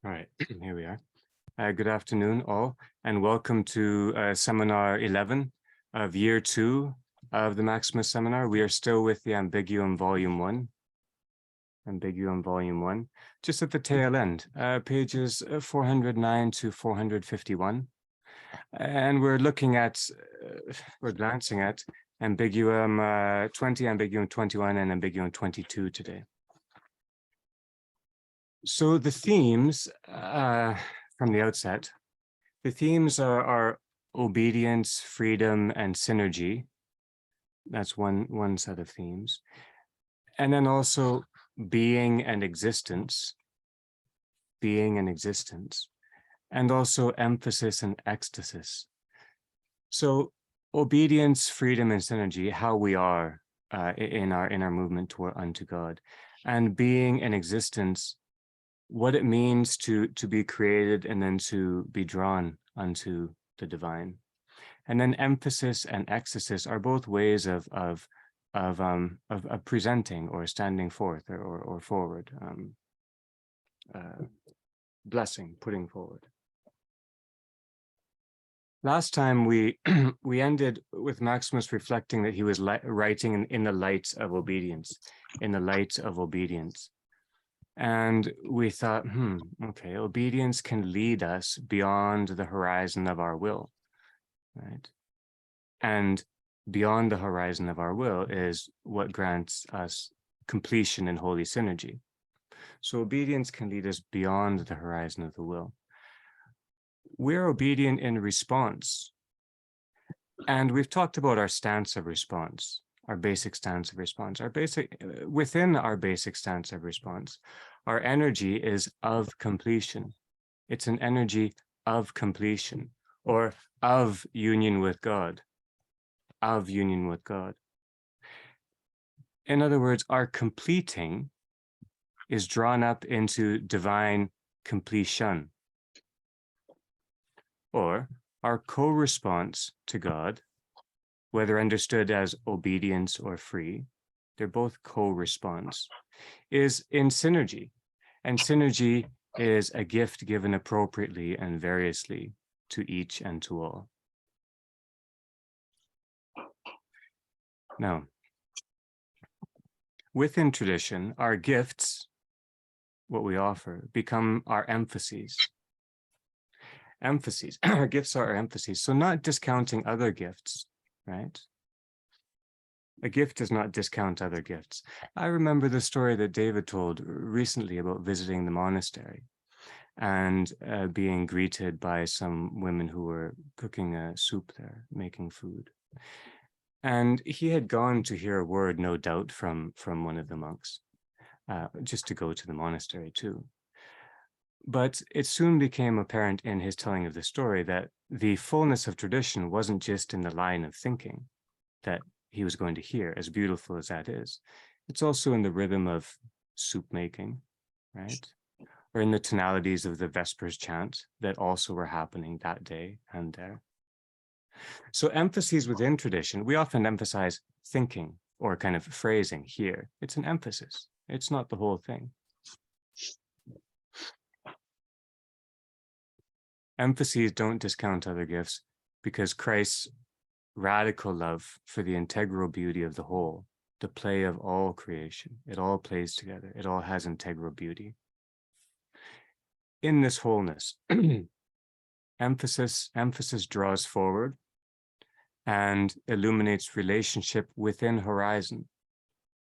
All right, here we are. Good afternoon, all, and welcome to Seminar 11 of Year 2 of the Maximos Seminar. We are still with the Ambiguum Volume 1. Ambiguum Volume 1, just at the tail end, pages 409 to 451. And we're looking at, we're glancing at Ambiguum 20, Ambiguum 21, and Ambiguum 22 today. So the themes from the outset, the themes are obedience, freedom, and synergy. That's one set of themes. And then also being and existence, and also emphasis and ekstasis. So obedience, freedom, and synergy, how we are in our movement toward unto God, and being and existence, what it means to be created and then to be drawn unto the divine. And then emphasis and ekstasis are both ways of presenting or standing forth or forward, blessing, putting forward. Last time we ended with Maximus reflecting that he was writing in the light of obedience, And we thought, okay, obedience can lead us beyond the horizon of our will, right? And beyond the horizon of our will is what grants us completion in holy synergy. So obedience can lead us beyond the horizon of the will. We're obedient in response. And we've talked about our stance of response. Our basic stance of response, within our basic stance of response, our energy is of completion. It's an energy of completion or of union with God, In other words, our completing is drawn up into divine completion, or our co-response to God, whether understood as obedience or free, they're both co-response, is in synergy. And synergy is a gift given appropriately and variously to each and to all. Now, within tradition, our gifts, what we offer, become our emphases. Our gifts are our emphases. So not discounting other gifts, right? A gift does not discount other gifts. I remember the story that David told recently about visiting the monastery and being greeted by some women who were cooking a soup there, making food. And he had gone to hear a word, no doubt, from one of the monks, just to go to the monastery too. But it soon became apparent in his telling of the story that the fullness of tradition wasn't just in the line of thinking that he was going to hear, as beautiful as that is. It's also in the rhythm of soup making, right? Or in the tonalities of the Vespers chant that also were happening that day and there. So emphases within tradition, we often emphasize thinking or kind of phrasing here. It's an emphasis. It's not the whole thing. Emphases don't discount other gifts because Christ's radical love for the integral beauty of the whole, the play of all creation, it all plays together. It all has integral beauty. In this wholeness, emphasis draws forward and illuminates relationship within horizon.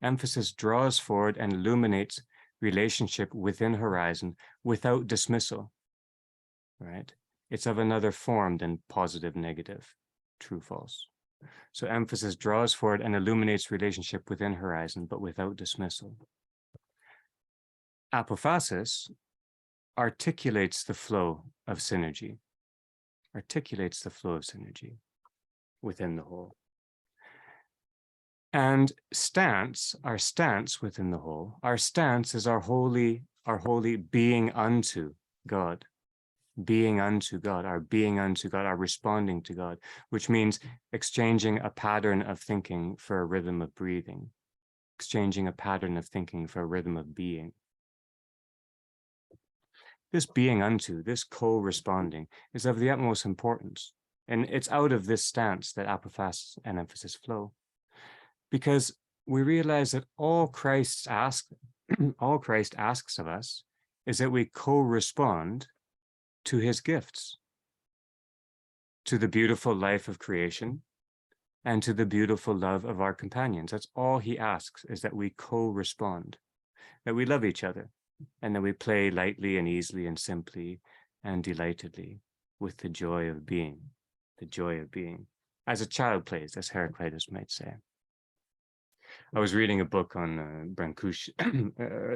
Emphasis draws forward and illuminates relationship within horizon without dismissal, right? It's of another form than positive, negative, true, false. So emphasis draws forward and illuminates relationship within horizon, but without dismissal. Apophasis articulates the flow of synergy, within the whole. And our stance within the whole, our stance is our holy being unto God. Our responding to God, which means exchanging a pattern of thinking for a rhythm of breathing, exchanging a pattern of thinking for a rhythm of being. this being unto, this co-responding, is of the utmost importance. And it's out of this stance that apophasis and emphasis flow. Because we realize that all Christ asks of us is that we co-respond to his gifts, to the beautiful life of creation, and to the beautiful love of our companions. That's all he asks, is that we co-respond, that we love each other, and that we play lightly and easily and simply and delightedly with the joy of being, as a child plays, as Heraclitus might say. I was reading a book on Brancusi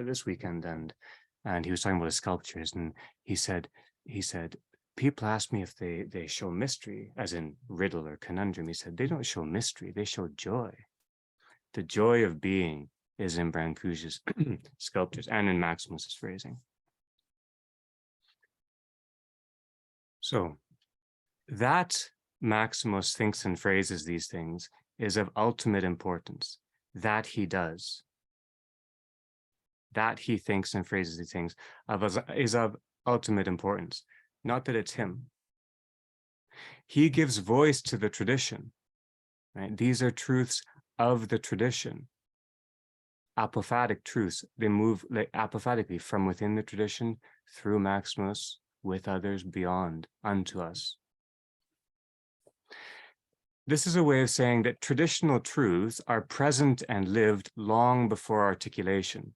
this weekend, and he was talking about the sculptures, and he said, people ask me if they show mystery, as in riddle or conundrum. He said, they don't show mystery, they show joy. The joy of being is in Brancusi's sculptures and in Maximos's phrasing. So that Maximos thinks and phrases these things is of ultimate importance, that he does. That he thinks and phrases these things is of ultimate importance, not that it's him. He gives voice to the tradition, right? These are truths of the tradition. Apophatic truths, they move apophatically from within the tradition, through Maximos, with others, beyond, unto us. This is a way of saying that traditional truths are present and lived long before articulation.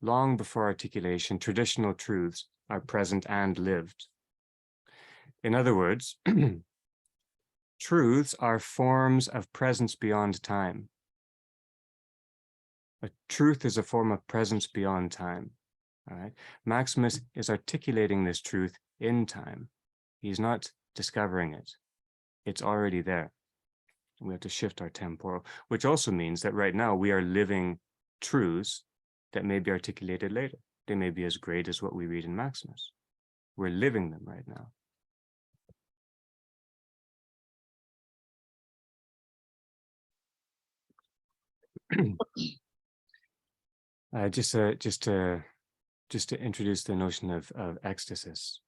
Long before articulation, traditional truths are present and lived. In other words, truths are forms of presence beyond time. A truth is a form of presence beyond time. All right. Maximus is articulating this truth in time. He's not discovering it. It's already there. We have to shift our temporal, which also means that right now we are living truths that may be articulated later. They may be as great as what we read in Maximus. We're living them right now. Just to introduce the notion of ekstasis.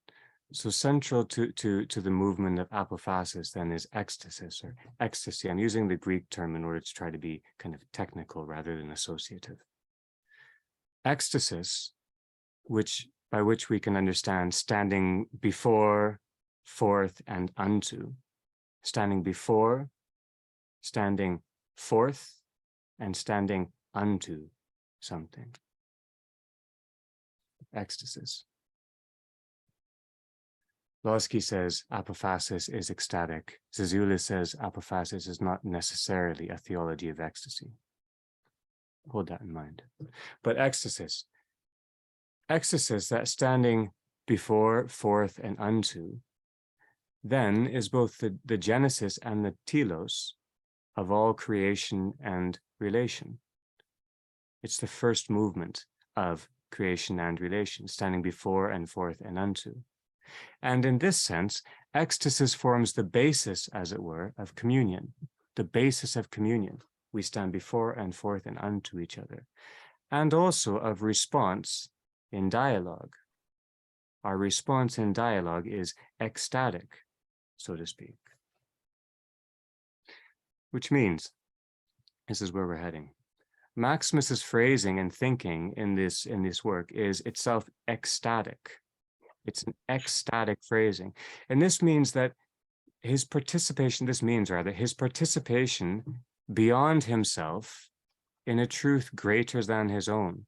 So central to the movement of apophasis then is ekstasis, or ecstasy. I'm using the Greek term in order to try to be kind of technical rather than associative. Ekstasis, by which we can understand standing before, forth, and unto. Standing before, standing forth, and standing unto something. Ekstasis. Losky says apophasis is ecstatic. Zazoulis says apophasis is not necessarily a theology of ecstasy. Hold that in mind. But ekstasis, that standing before, forth, and unto, then is both the genesis and the telos of all creation and relation. It's the first movement of creation and relation, standing before and forth and unto. And in this sense, ekstasis forms the basis, as it were, of communion, the basis of communion. We stand before and forth and unto each other, and also of response in dialogue. Our response in dialogue is ecstatic, so to speak. Which means, this is where we're heading. Maximus's phrasing and thinking in this work is itself ecstatic. It's an ecstatic phrasing. And this means that his participation beyond himself in a truth greater than his own.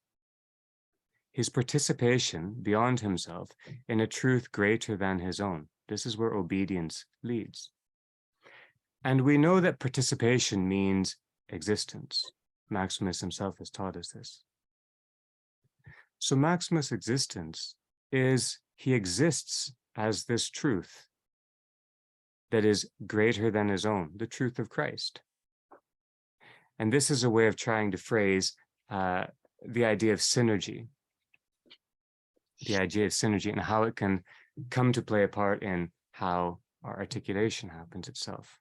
His participation beyond himself in a truth greater than his own. This is where obedience leads. And we know that participation means existence. Maximus himself has taught us this. So Maximus' existence is, he exists as this truth that is greater than his own, the truth of Christ. And this is a way of trying to phrase the idea of synergy. The idea of synergy and how it can come to play a part in how our articulation happens itself.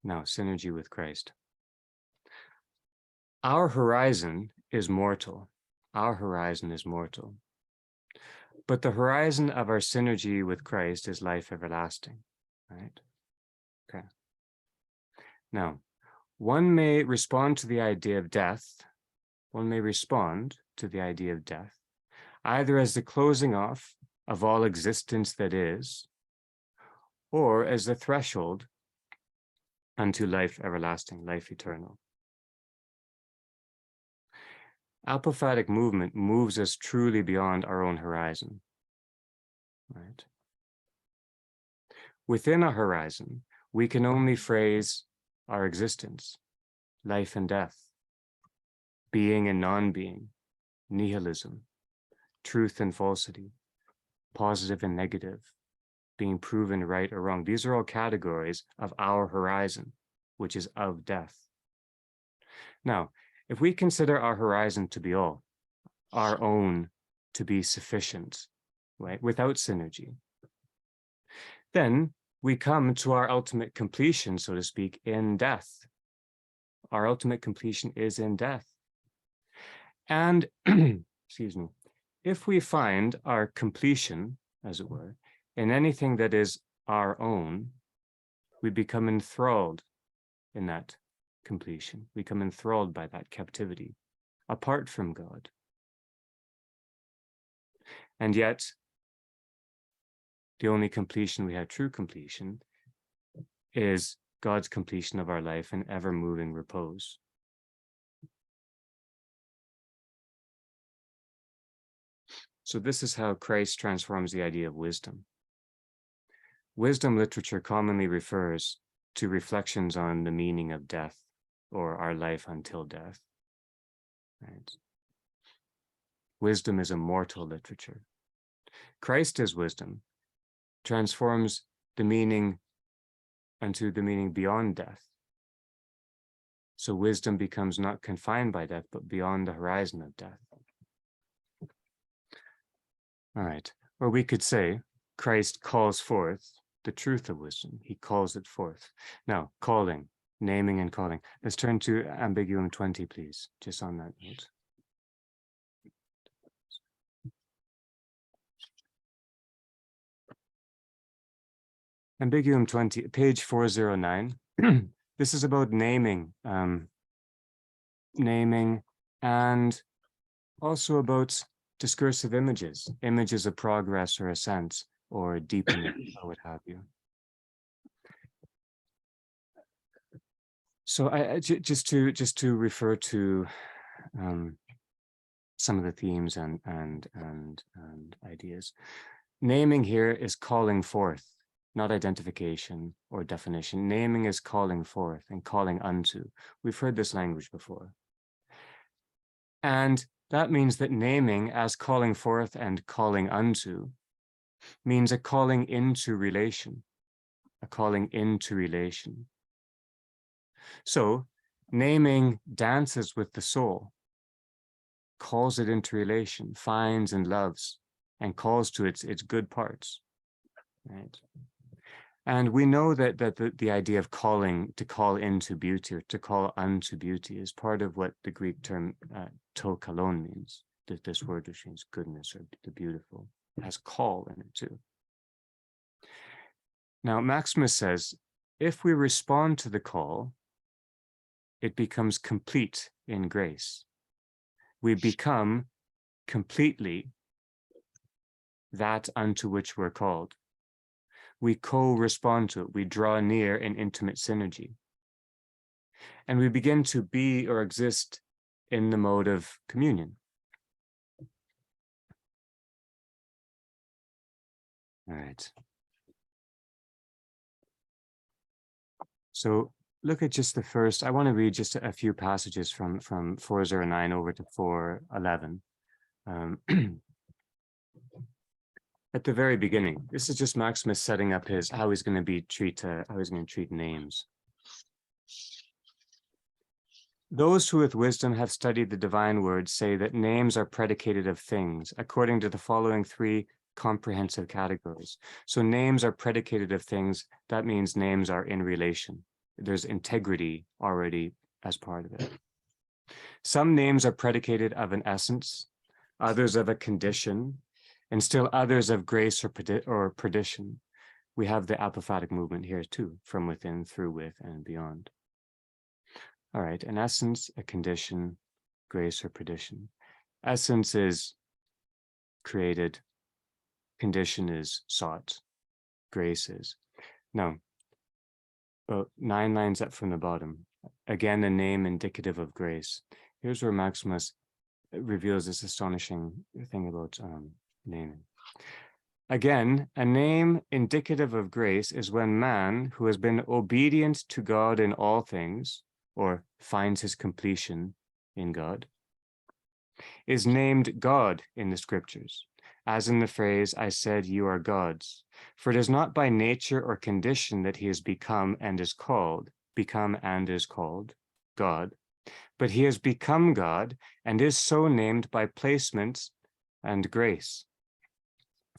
Now, synergy with Christ. Our horizon is mortal. Our horizon is mortal. But the horizon of our synergy with Christ is life everlasting, right? Okay. Now, one may respond to the idea of death. One may respond to the idea of death, either as the closing off of all existence that is, or as the threshold unto life everlasting, life eternal. Apophatic movement moves us truly beyond our own horizon, right? Within our horizon, we can only phrase our existence, life and death, being and non-being, nihilism, truth and falsity, positive and negative, being proven right or wrong. These are all categories of our horizon, which is of death. Now, if we consider our horizon to be all, our own to be sufficient, right, without synergy, then we come to our ultimate completion, so to speak, in death. Our ultimate completion is in death. And, excuse me, if we find our completion, as it were, in anything that is our own, we become enthralled in that completion. We become enthralled by that captivity, apart from God. And yet, the only completion we have, true completion, is God's completion of our life in ever-moving repose. So this is how Christ transforms the idea of wisdom. Wisdom literature commonly refers to reflections on the meaning of death or our life until death. Right? Wisdom is a mortal literature. Christ as wisdom transforms the meaning unto the meaning beyond death. So wisdom becomes not confined by death, but beyond the horizon of death. All right. Or we could say Christ calls forth the truth of wisdom. He calls it forth. Now, calling, naming and calling. Let's turn to Ambiguum 20, please, just on that note. Ambiguum 20, page 409. This is about naming, naming, and also about discursive images, images of progress or ascent or deepening or what have you. So just to refer to some of the themes and ideas. Naming here is calling forth, not identification or definition. Naming is calling forth and calling unto. We've heard this language before. And that means that naming as calling forth and calling unto means a calling into relation, a calling into relation. So naming dances with the soul, calls it into relation, finds and loves, and calls to its good parts, right? And we know that the idea of calling, to call into beauty or to call unto beauty, is part of what the Greek term to kalon means, that this word which means goodness or the beautiful. It has call in it too. Now, Maximus says, if we respond to the call, it becomes complete in grace. We become completely that unto which we're called. We co-respond to it. We draw near in intimate synergy. And we begin to be or exist in the mode of communion. All right. So look at just the first. I want to read just a few passages from 409 over to 411. At the very beginning, this is just Maximus setting up how he's going to treat names. Those who with wisdom have studied the divine words say that names are predicated of things according to the following three comprehensive categories. So names are predicated of things. That means names are in relation. There's integrity already as part of it. Some names are predicated of an essence. others of a condition, and still others of grace or perdition. We have the apophatic movement here too, from within, through, with, and beyond. All right, in essence, a condition, grace or perdition. Essence is created, condition is sought, grace is. Now, about 9 lines up from the bottom, again, a name indicative of grace. Here's where Maximus reveals this astonishing thing about naming. Again, a name indicative of grace is when man, who has been obedient to God in all things, or finds his completion in God, is named God in the scriptures, as in the phrase, I said you are gods. For it is not by nature or condition that he has become and is called God, but he has become God and is so named by placement and grace.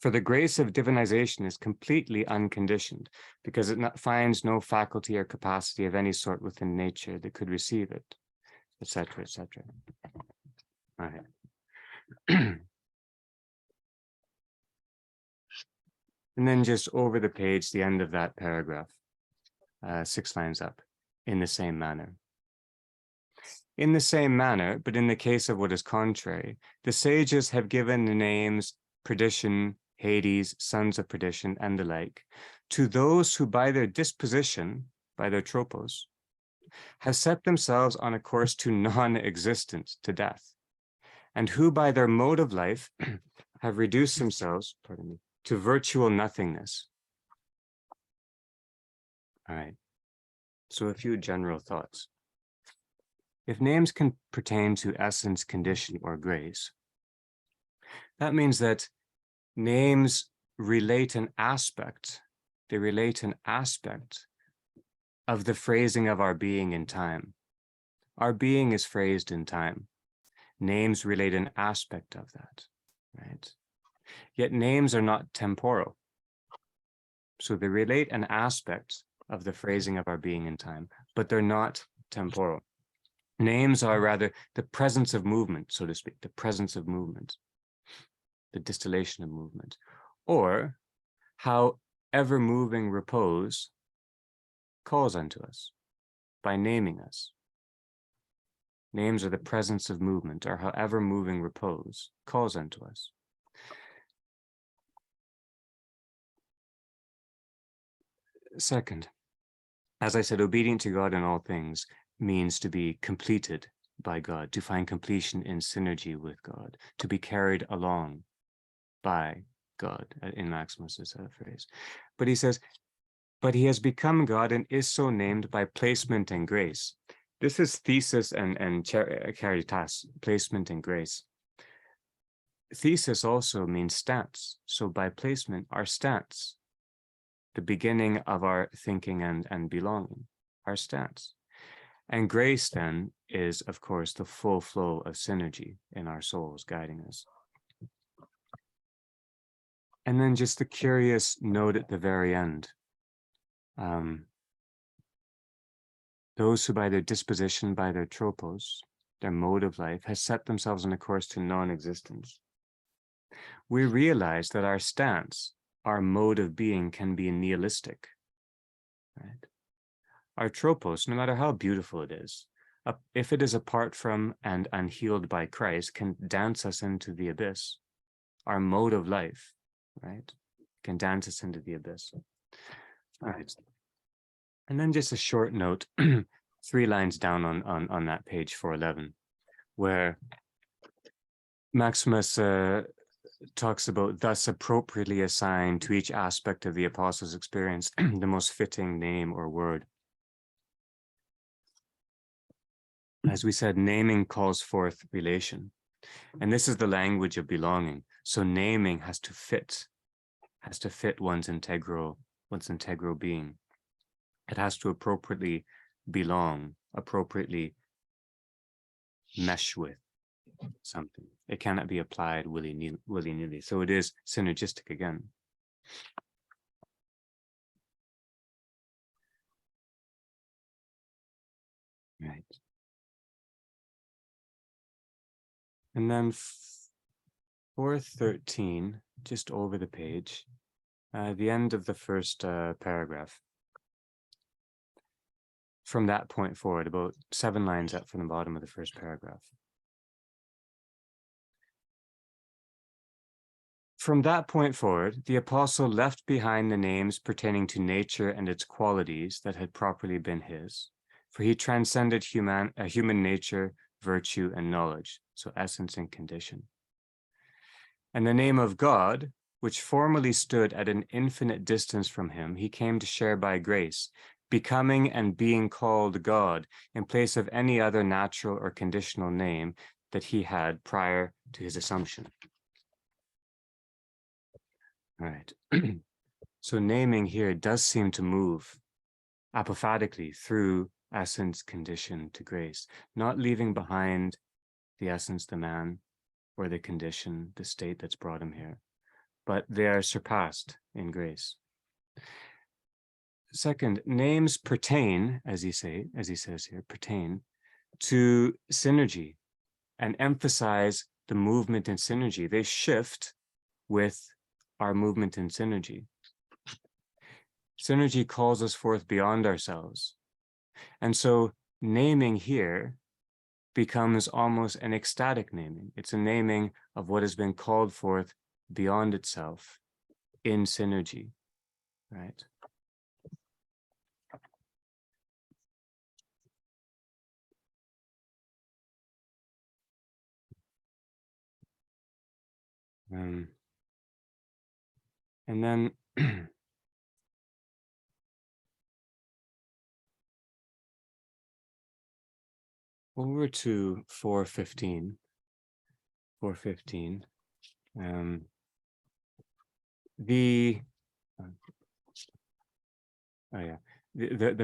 For the grace of divinization is completely unconditioned, because it finds no faculty or capacity of any sort within nature that could receive it, etc., etc. All right. And then just over the page, the end of that paragraph, 6 lines up, in the same manner. In the same manner, but in the case of what is contrary, the sages have given the names perdition, Hades, sons of perdition, and the like, to those who by their disposition, by their tropos, have set themselves on a course to non-existence, to death, and who by their mode of life have reduced themselves, to virtual nothingness. All right, so a few general thoughts. If names can pertain to essence, condition, or grace, that means that names relate an aspect, they relate an aspect of the phrasing of our being in time. Our being is phrased in time. Names relate an aspect of that, right? Yet names are not temporal. So they relate an aspect of the phrasing of our being in time, but they're not temporal. Names are rather the presence of movement, so to speak, the presence of movement, the distillation of movement, or how ever-moving repose calls unto us by naming us. Names are the presence of movement, or how ever-moving repose calls unto us. Second, as I said, obedient to God in all things means to be completed by God, to find completion in synergy with God, to be carried along by God, in Maximus's phrase. But he says, but he has become God and is so named by placement and grace. This is thesis and caritas, placement and grace. Thesis also means stance. So by placement, our stance, the beginning of our thinking and belonging, our stance. And grace then is, of course, the full flow of synergy in our souls guiding us. And then just the curious note at the very end. Those who by their disposition, by their tropos, their mode of life, has set themselves on a course to non-existence. We realize that our stance, our mode of being, can be nihilistic, right? Our tropos, no matter how beautiful it is, if it is apart from and unhealed by Christ, can dance us into the abyss. Our mode of life, right, can dance us into the abyss. All right. And then just a short note, 3 lines down on that page 411, where Maximus talks about thus appropriately assigned to each aspect of the apostle's experience the most fitting name or word. As we said, naming calls forth relation, and this is the language of belonging. So naming has to fit one's integral being. It has to appropriately belong, appropriately mesh with something. It cannot be applied willy-nilly. So it is synergistic again. Right. And then 413, just over the page, the end of the first paragraph. From that point forward, about 7 lines up from the bottom of the first paragraph. From that point forward, the apostle left behind the names pertaining to nature and its qualities that had properly been his, for he transcended human nature, virtue, and knowledge, so essence and condition. And the name of God, which formerly stood at an infinite distance from him, he came to share by grace, becoming and being called God in place of any other natural or conditional name that he had prior to his assumption. All right. So naming here does seem to move apophatically through essence, condition to grace, not leaving behind the essence, the man, or the condition, the state that's brought him here, but they are surpassed in grace. Second, names pertain, as he says here, pertain to synergy and emphasize the movement in synergy. They shift with our movement in synergy. Synergy calls us forth beyond ourselves. And so naming here becomes almost an ecstatic naming. It's a naming of what has been called forth beyond itself in synergy, right? And then over to 415. 415. The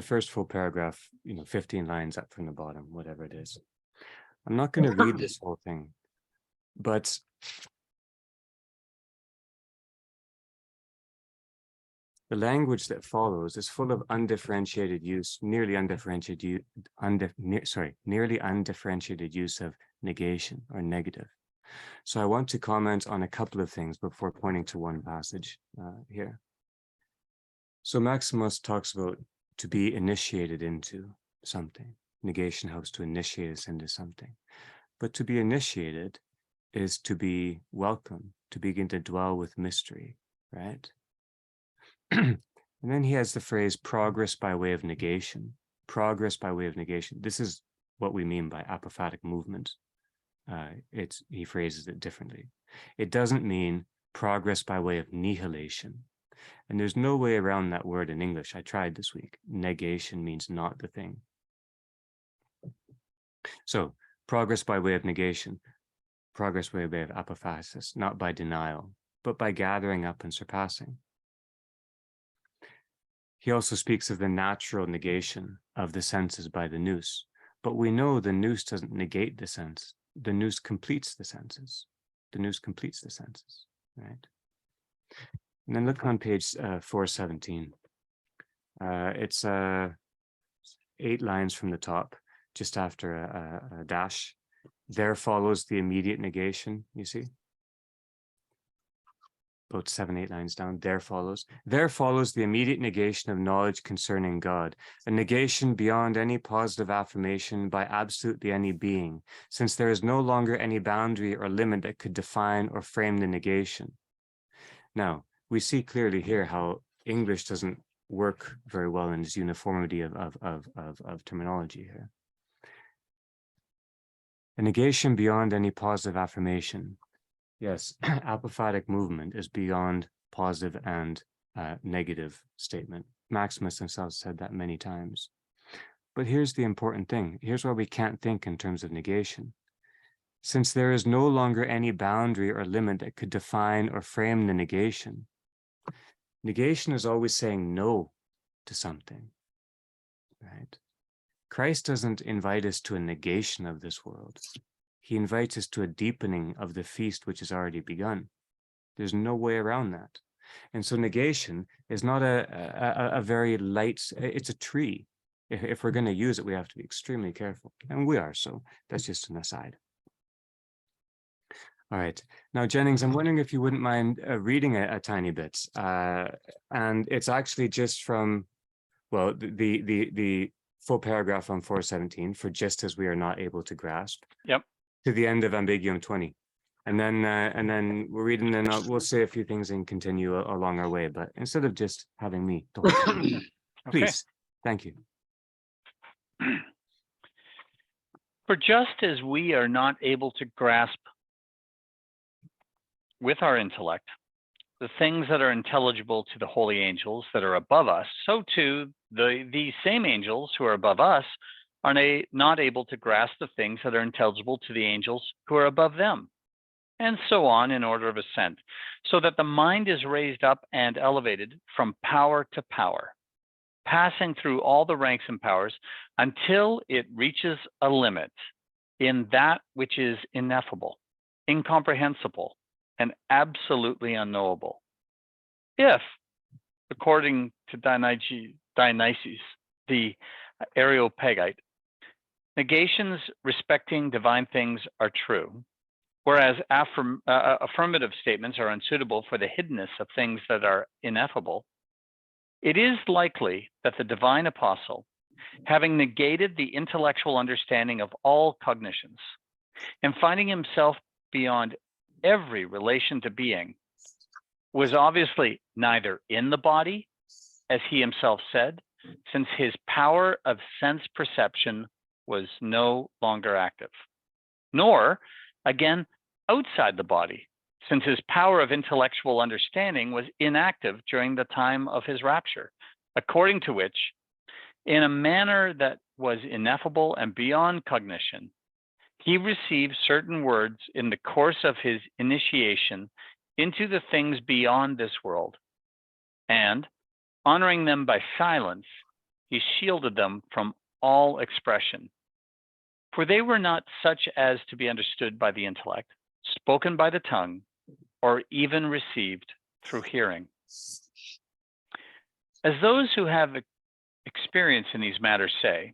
first full paragraph, 15 lines up from the bottom, whatever it is. I'm not going to read this whole thing, but the language that follows is full of undifferentiated use, nearly undifferentiated use of negation or negative. So I want to comment on a couple of things before pointing to one passage here. So Maximos talks about to be initiated into something. Negation helps to initiate us into something. But to be initiated is to be welcome, to begin to dwell with mystery, right? And then he has the phrase progress by way of negation. Progress by way of negation. This is what we mean by apophatic movement. He phrases it differently. It doesn't mean progress by way of nihilation. And there's no way around that word in English. I tried this week. Negation means not the thing. So progress by way of negation, progress by way of apophasis, not by denial, but by gathering up and surpassing. He also speaks of the natural negation of the senses by the nous, but we know the nous doesn't negate the sense. The nous completes the senses. The nous completes the senses, right? And then look on page 417. It's 8 lines from the top, just after a dash. There follows the immediate negation, you see? About 7, 8 lines down, there follows the immediate negation of knowledge concerning God, a negation beyond any positive affirmation by absolutely any being, since there is no longer any boundary or limit that could define or frame the negation. Now, we see clearly here how English doesn't work very well in its uniformity of terminology here. A negation beyond any positive affirmation. Yes, apophatic movement is beyond positive and negative statement. Maximus himself said that many times. But here's the important thing. Here's why we can't think in terms of negation. Since there is no longer any boundary or limit that could define or frame the negation, negation is always saying no to something, right? Christ doesn't invite us to a negation of this world. He invites us to a deepening of the feast which has already begun. There's no way around that. And so negation is not a very light, it's a tree. If we're going to use it, we have to be extremely careful. And we are, so that's just an aside. All right. Now, Jennings, I'm wondering if you wouldn't mind reading a tiny bit. And it's actually just from, well, the full paragraph on 417, for just as we are not able to grasp, Yep. to the end of Ambiguum 20. And then we're reading, and we'll say a few things and continue along our way. But instead of just having me, Okay. please, thank you. For just as we are not able to grasp with our intellect the things that are intelligible to the holy angels that are above us, so too the same angels who are above us are not able to grasp the things that are intelligible to the angels who are above them, and so on in order of ascent, so that the mind is raised up and elevated from power to power, passing through all the ranks and powers until it reaches a limit in that which is ineffable, incomprehensible, and absolutely unknowable. If, according to Dionysius, the Areopagite, negations respecting divine things are true, whereas affirmative statements are unsuitable for the hiddenness of things that are ineffable, it is likely that the divine apostle, having negated the intellectual understanding of all cognitions, and finding himself beyond every relation to being, was obviously neither in the body, as he himself said, since his power of sense perception was no longer active, nor, again, outside the body, since his power of intellectual understanding was inactive during the time of his rapture, according to which, in a manner that was ineffable and beyond cognition, he received certain words in the course of his initiation into the things beyond this world, and, honoring them by silence, he shielded them from all expression. For they were not such as to be understood by the intellect, spoken by the tongue, or even received through hearing. As those who have experience in these matters say,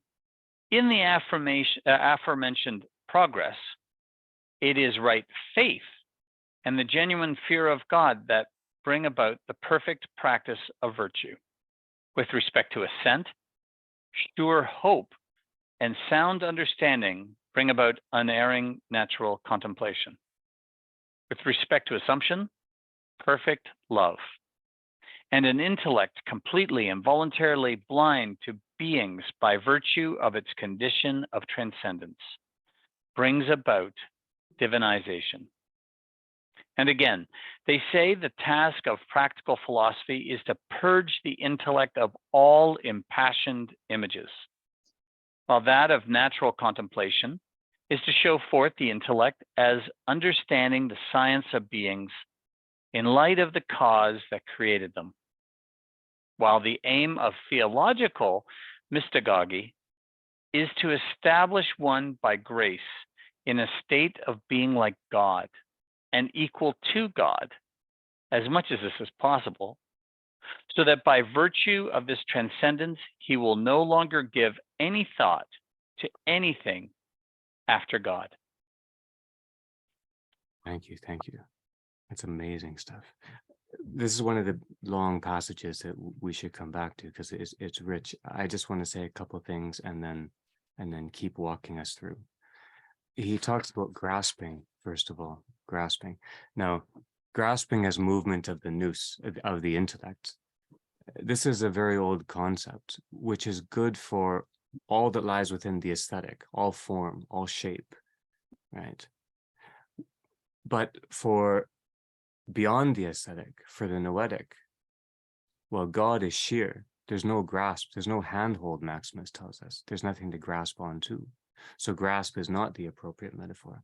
in the aforementioned progress, it is right faith and the genuine fear of God that bring about the perfect practice of virtue. With respect to assent, sure hope and sound understanding bring about unerring natural contemplation. With respect to assumption, perfect love, and an intellect completely and voluntarily blind to beings by virtue of its condition of transcendence brings about divinization. And again, they say the task of practical philosophy is to purge the intellect of all impassioned images, while that of natural contemplation is to show forth the intellect as understanding the science of beings in light of the cause that created them, while the aim of theological mystagogy is to establish one by grace in a state of being like God and equal to God, as much as this is possible, so that by virtue of this transcendence, he will no longer give any thought to anything after God. Thank you. Thank you. That's amazing stuff. This is one of the long passages that we should come back to because it's rich. I just want to say a couple of things and then keep walking us through. He talks about grasping, first of all, grasping. Now, grasping as movement of the nous, of the intellect. This is a very old concept, which is good for all that lies within the aesthetic, all form, all shape, right? But for beyond the aesthetic, for the noetic, well, God is sheer. There's no grasp. There's no handhold, Maximus tells us. There's nothing to grasp onto. So grasp is not the appropriate metaphor.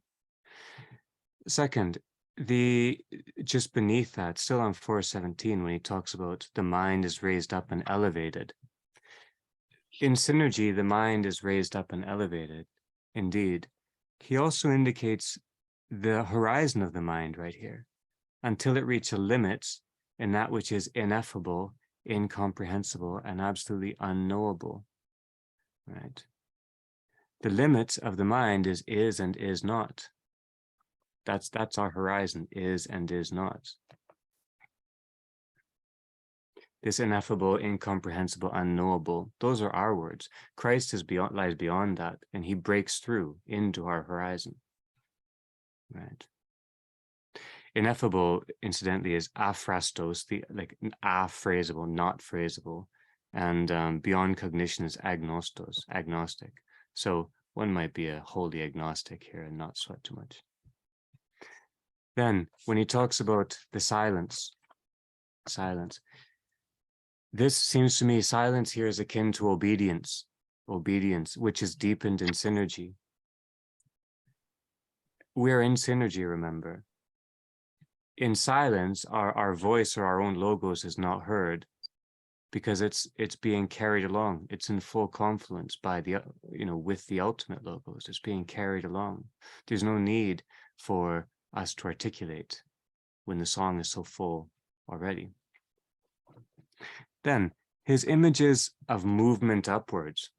Second, just beneath that, still on 417, when he talks about the mind is raised up and elevated. In synergy, the mind is raised up and elevated. Indeed, he also indicates the horizon of the mind right here, until it reach a limit in that which is ineffable, incomprehensible, and absolutely unknowable, right? The limit of the mind is and is not. That's our horizon, is and is not. This ineffable, incomprehensible, unknowable, those are our words. Christ lies beyond that, and he breaks through into our horizon. Right. Ineffable, incidentally, is aphrastos, like aphrasable, not phrasable, and beyond cognition is agnostos, agnostic. So one might be a wholly agnostic here and not sweat too much. Then, when he talks about the silence, this seems to me, silence here is akin to obedience, which is deepened in synergy. We're in synergy, remember. In silence, our voice or our own logos is not heard because it's being carried along. It's in full confluence by the, with the ultimate logos. It's being carried along. There's no need for us to articulate when the song is so full already. Then his images of movement upwards.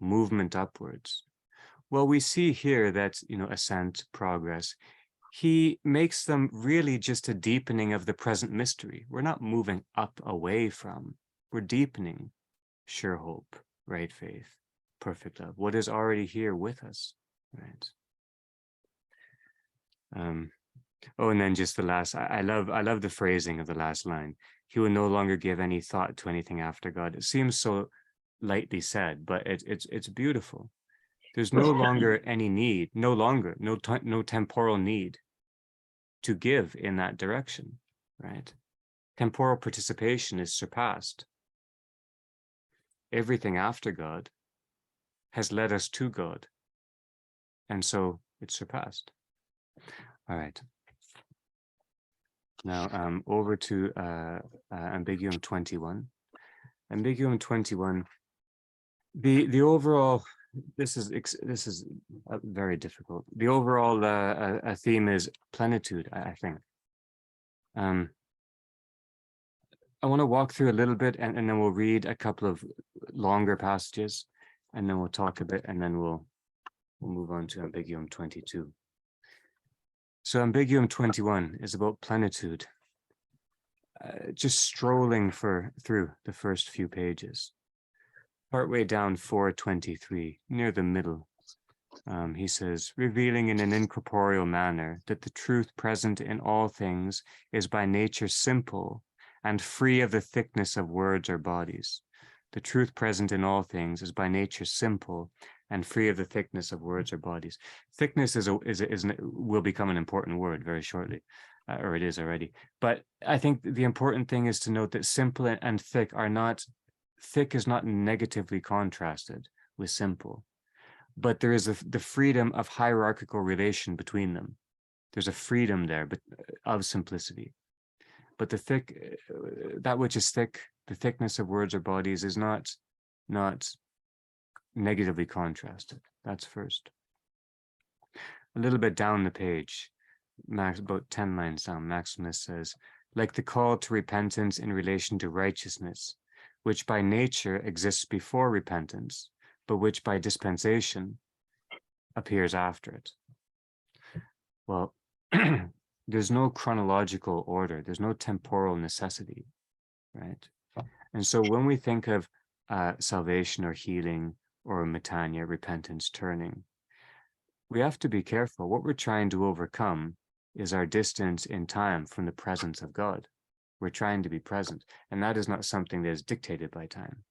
Well, we see here that, ascent, progress, he makes them really just a deepening of the present mystery. We're not moving up away from, we're deepening sure hope, right faith, perfect love, what is already here with us, right? Oh, and then just the last, I love the phrasing of the last line. He will no longer give any thought to anything after God. It seems so lightly said, but it's beautiful. There's no longer any need, no temporal need to give in that direction, right? Temporal participation is surpassed. Everything after God has led us to God, and so it's surpassed. All right. Now, over to Ambiguum 21. Ambiguum 21. The overall, this is very difficult. The overall theme is plenitude, I think. I want to walk through a little bit, and then we'll read a couple of longer passages, and then we'll talk a bit, and then we'll move on to Ambiguum 22. So Ambiguum 21 is about plenitude, just strolling through the first few pages. Partway down 423, near the middle, he says, revealing in an incorporeal manner that the truth present in all things is by nature simple and free of the thickness of words or bodies. The truth present in all things is by nature simple and free of the thickness of words or bodies. Thickness will become an important word very shortly, or it is already. But I think the important thing is to note that simple and thick are not, thick is not negatively contrasted with simple, but there is the freedom of hierarchical relation between them. There's a freedom there, but of simplicity. But the thick, that which is thick, the thickness of words or bodies is not negatively contrasted. That's first. A little bit down the page, about 10 lines down, Maximus says, like the call to repentance in relation to righteousness, which by nature exists before repentance, but which by dispensation appears after it. Well, there's no chronological order. There's no temporal necessity, right? And so when we think of salvation or healing or metania, repentance, turning, we have to be careful. What we're trying to overcome is our distance in time from the presence of God. We're trying to be present, and that is not something that is dictated by time.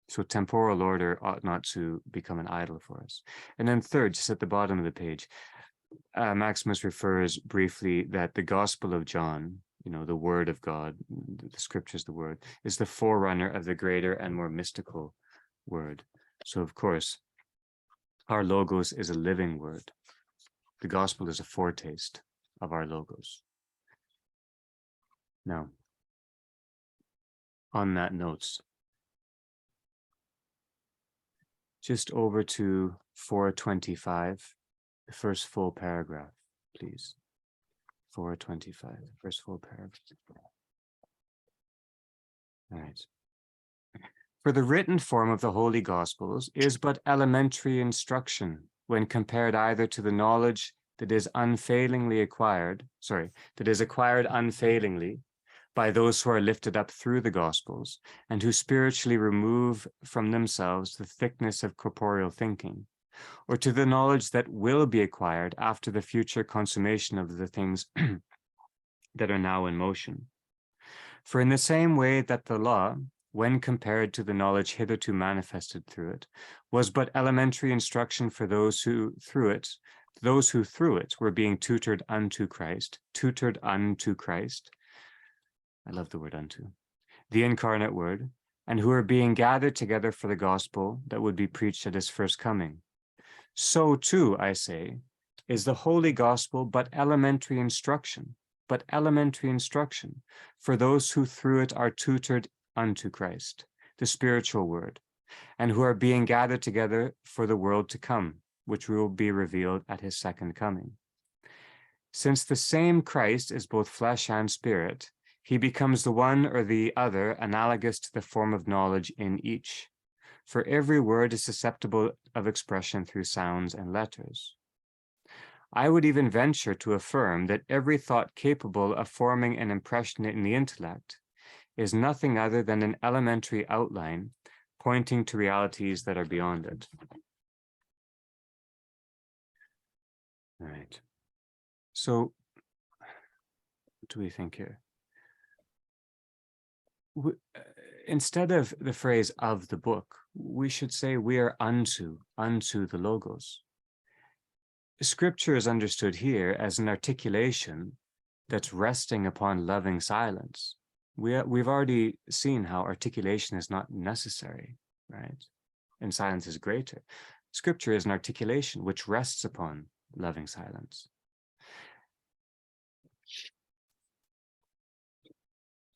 So temporal order ought not to become an idol for us. And then third, just at the bottom of the page, Maximus refers briefly that the Gospel of John, the Word of God, the Scriptures, the Word, is the forerunner of the greater and more mystical Word. So of course, our logos is a living Word. The Gospel is a foretaste of our logos. Now, on that note, just over to 425, the first full paragraph, please. 425, the first full paragraph. All right. For the written form of the Holy Gospels is but elementary instruction when compared either to the knowledge that is acquired unfailingly by those who are lifted up through the Gospels and who spiritually remove from themselves the thickness of corporeal thinking, or to the knowledge that will be acquired after the future consummation of the things that are now in motion. For in the same way that the law, when compared to the knowledge hitherto manifested through it, was but elementary instruction for those who through it were being tutored unto Christ. I love the word unto, the incarnate word, and who are being gathered together for the gospel that would be preached at his first coming. So too, I say, is the holy gospel but elementary instruction for those who through it are tutored unto Christ, the spiritual word, and who are being gathered together for the world to come, which will be revealed at his second coming. Since the same Christ is both flesh and spirit, he becomes the one or the other analogous to the form of knowledge in each. For every word is susceptible of expression through sounds and letters. I would even venture to affirm that every thought capable of forming an impression in the intellect is nothing other than an elementary outline pointing to realities that are beyond it. All right. So, what do we think here? Instead of the phrase of the book, we should say we are unto the Logos. Scripture is understood here as an articulation that's resting upon loving silence. We've already seen how articulation is not necessary, right? And silence is greater. Scripture is an articulation which rests upon loving silence.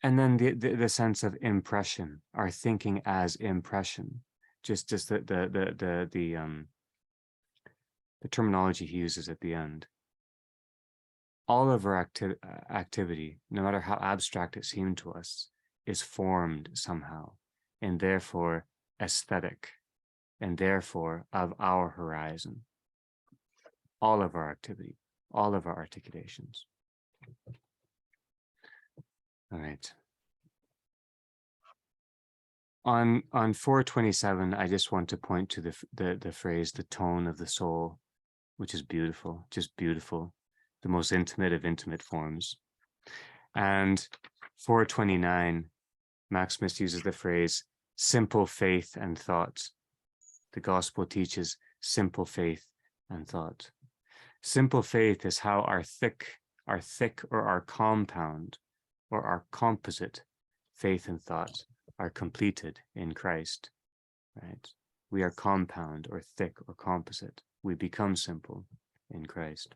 And then the sense of impression, our thinking as impression, just the terminology he uses at the end. All of our activity, no matter how abstract it seemed to us, is formed somehow, and therefore aesthetic, and therefore of our horizon. All of our activity, all of our articulations. All right. On 427, I just want to point to the phrase, the tone of the soul, which is beautiful, just beautiful, the most intimate of intimate forms. And 429, Maximus uses the phrase, simple faith and thought. The gospel teaches simple faith and thought. Simple faith is how our thick or our compound or our composite faith and thought are completed in Christ, right? We are compound or thick or composite. We become simple in Christ.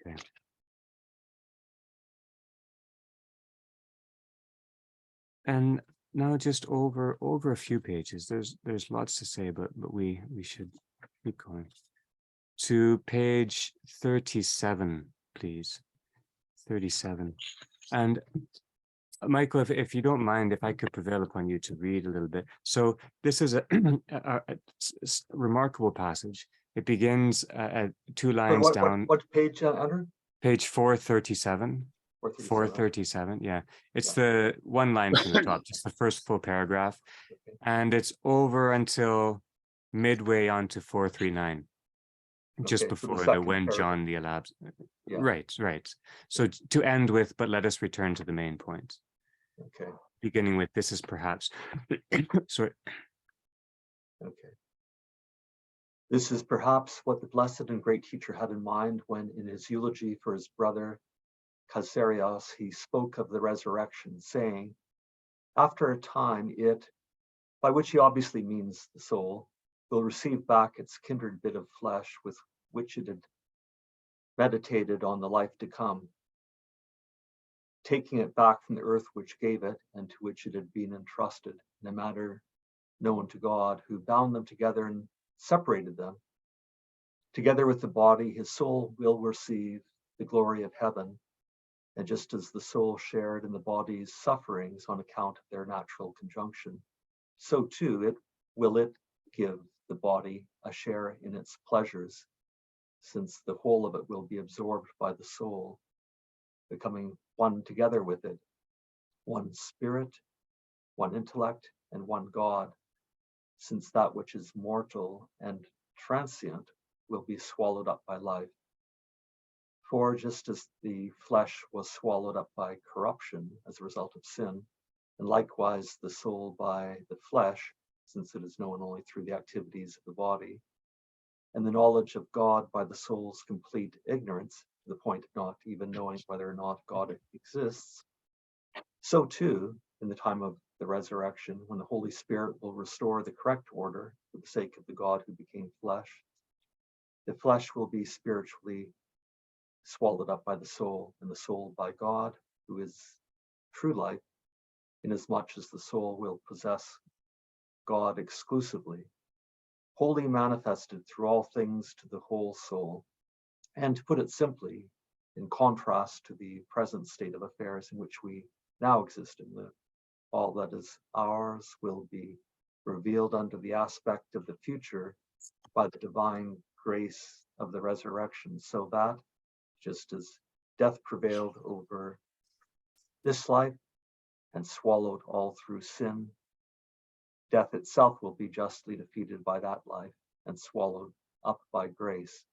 Okay. And now just over a few pages, there's lots to say, but we should keep going. To page 37, please. 37. And Michael, if you don't mind, if I could prevail upon you to read a little bit. So this is a remarkable passage. It begins at 2 lines down. What page, Andrew? Page 437. 437, yeah. It's the 1 line from the top, just the first full paragraph. Okay. And it's over until midway onto 439. Just Okay, before so the when paragraph. John the elapsed. Yeah. Right. So to end with, but let us return to the main point. Okay. Beginning with, this is perhaps, sorry. Okay. This is perhaps what the blessed and great teacher had in mind when in his eulogy for his brother Casarios, he spoke of the resurrection, saying, after a time it, by which he obviously means the soul, will receive back its kindred bit of flesh with which it had meditated on the life to come, taking it back from the earth which gave it and to which it had been entrusted in a manner known to God, who bound them together and separated them. Together with the body, his soul will receive the glory of heaven And just as the soul shared in the body's sufferings on account of their natural conjunction, so too it will give the body a share in its pleasures, since the whole of it will be absorbed by the soul, becoming one together with it, one spirit, one intellect, and one God, since that which is mortal and transient will be swallowed up by life. For just as the flesh was swallowed up by corruption as a result of sin, and likewise the soul by the flesh, since it is known only through the activities of the body, and the knowledge of God by the soul's complete ignorance, to the point of not even knowing whether or not God exists, so too, in the time of the resurrection, when the Holy Spirit will restore the correct order for the sake of the God who became flesh, the flesh will be spiritually swallowed up by the soul, and the soul by God, who is true life, inasmuch as the soul will possess God exclusively, wholly manifested through all things to the whole soul. And to put it simply, in contrast to the present state of affairs in which we now exist and live, all that is ours will be revealed under the aspect of the future by the divine grace of the resurrection, so that, just as death prevailed over this life and swallowed all through sin, death itself will be justly defeated by that life and swallowed up by grace.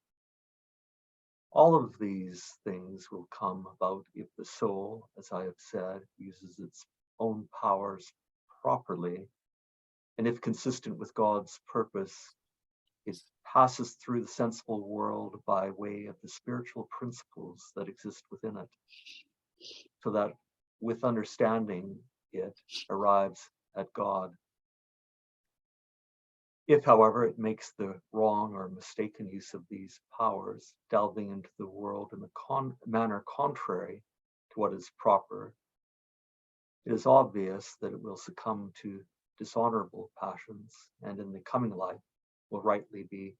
All of these things will come about if the soul, as I have said, uses its own powers properly, and if consistent with God's purpose, it passes through the sensible world by way of the spiritual principles that exist within it, so that with understanding it arrives at God. If, however, it makes the wrong or mistaken use of these powers, delving into the world in a manner contrary to what is proper, it is obvious that it will succumb to dishonorable passions, and in the coming life will rightly be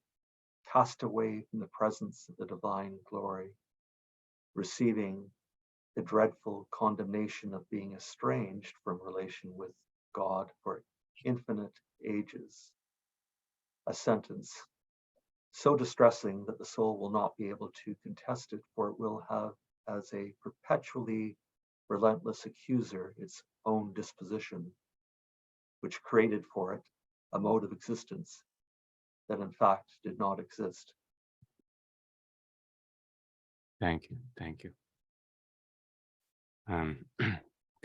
cast away from the presence of the divine glory, receiving the dreadful condemnation of being estranged from relation with God for infinite ages. A sentence so distressing that the soul will not be able to contest it, for it will have as a perpetually relentless accuser its own disposition, which created for it a mode of existence that in fact did not exist. Thank you. Thank you.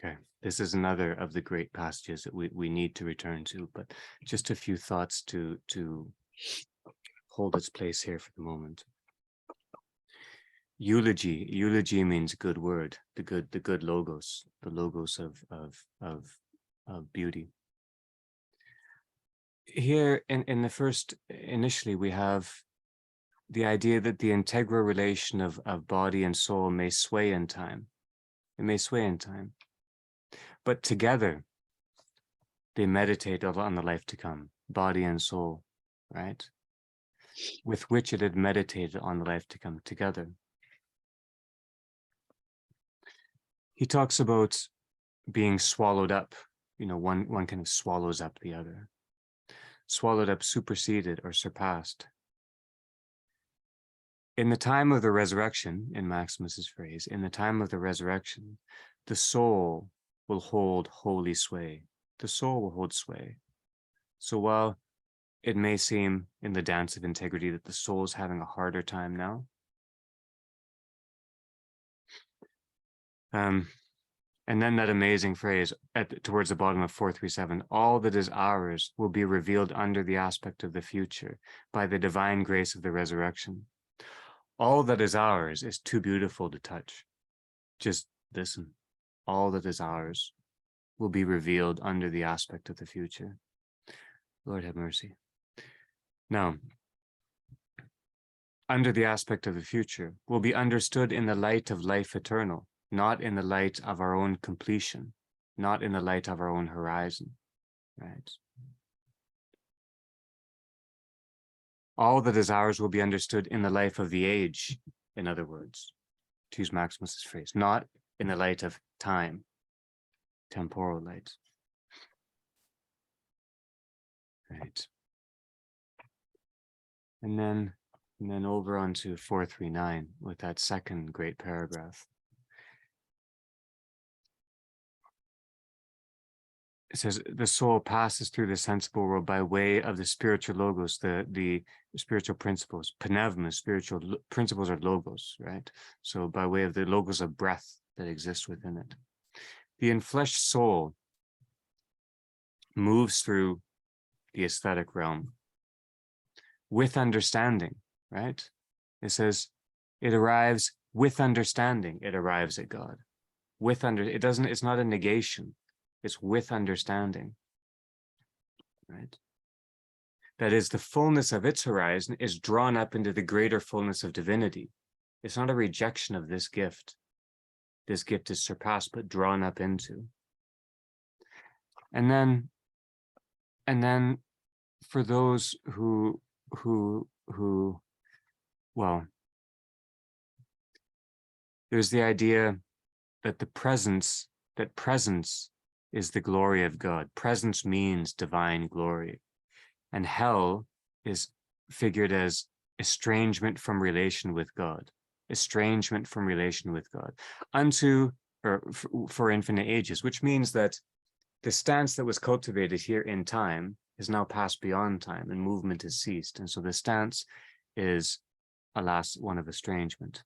Okay, this is another of the great passages that we need to return to, but just a few thoughts to hold its place here for the moment. Eulogy means good word, the good logos, the logos of beauty. Here in the first, initially we have the idea that the integral relation of body and soul may sway in time. It may sway in time, but together they meditate on the life to come, body and soul, right? With which it had meditated on the life to come together. He talks about being swallowed up, one kind of swallows up the other. Swallowed up, superseded, or surpassed. In the time of the resurrection, in Maximus's phrase, in the time of the resurrection, the soul will hold holy sway. The soul will hold sway. So while it may seem in the dance of integrity that the soul is having a harder time now, and then that amazing phrase towards the bottom of 437, all that is ours will be revealed under the aspect of the future by the divine grace of the resurrection. All that is ours is too beautiful to touch. Just listen. All that is ours will be revealed under the aspect of the future. Lord have mercy. Now, under the aspect of the future will be understood in the light of life eternal, not in the light of our own completion, not in the light of our own horizon, right? All that is ours will be understood in the life of the age, in other words, to use Maximus's phrase, not in the light of time, temporal light. Right. And then over onto 439 with that second great paragraph. It says the soul passes through the sensible world by way of the spiritual logos, the spiritual principles. Pneuma, spiritual principles are logos, right? So by way of the logos of breath that exist within it. The enfleshed soul moves through the aesthetic realm with understanding, right? It says it arrives with understanding. It arrives at God. It's not a negation. It's with understanding, right? That is, the fullness of its horizon is drawn up into the greater fullness of divinity. It's not a rejection of this gift. This gift is surpassed, but drawn up into. And then for those who, well, there's the idea that presence is the glory of God. Presence means divine glory. And hell is figured as estrangement from relation with God. Estrangement from relation with God. For infinite ages, which means that the stance that was cultivated here in time is now passed beyond time and movement has ceased. And so the stance is, alas, one of estrangement.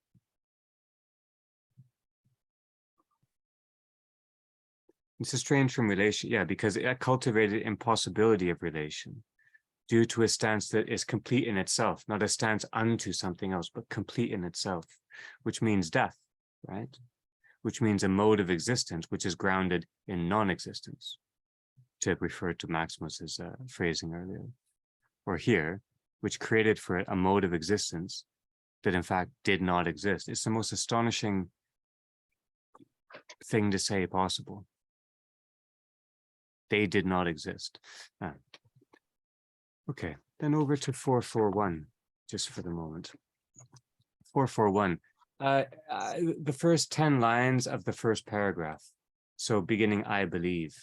It's estranged from relation, yeah, because it cultivated impossibility of relation due to a stance that is complete in itself, not a stance unto something else, but complete in itself, which means death, right? Which means a mode of existence, which is grounded in non-existence, to refer to Maximos's phrasing earlier, or here, which created for it a mode of existence that in fact did not exist. It's the most astonishing thing to say possible. They did not exist. Okay, then over to 441, just for the moment. 441, the first 10 lines of the first paragraph. So beginning, I believe.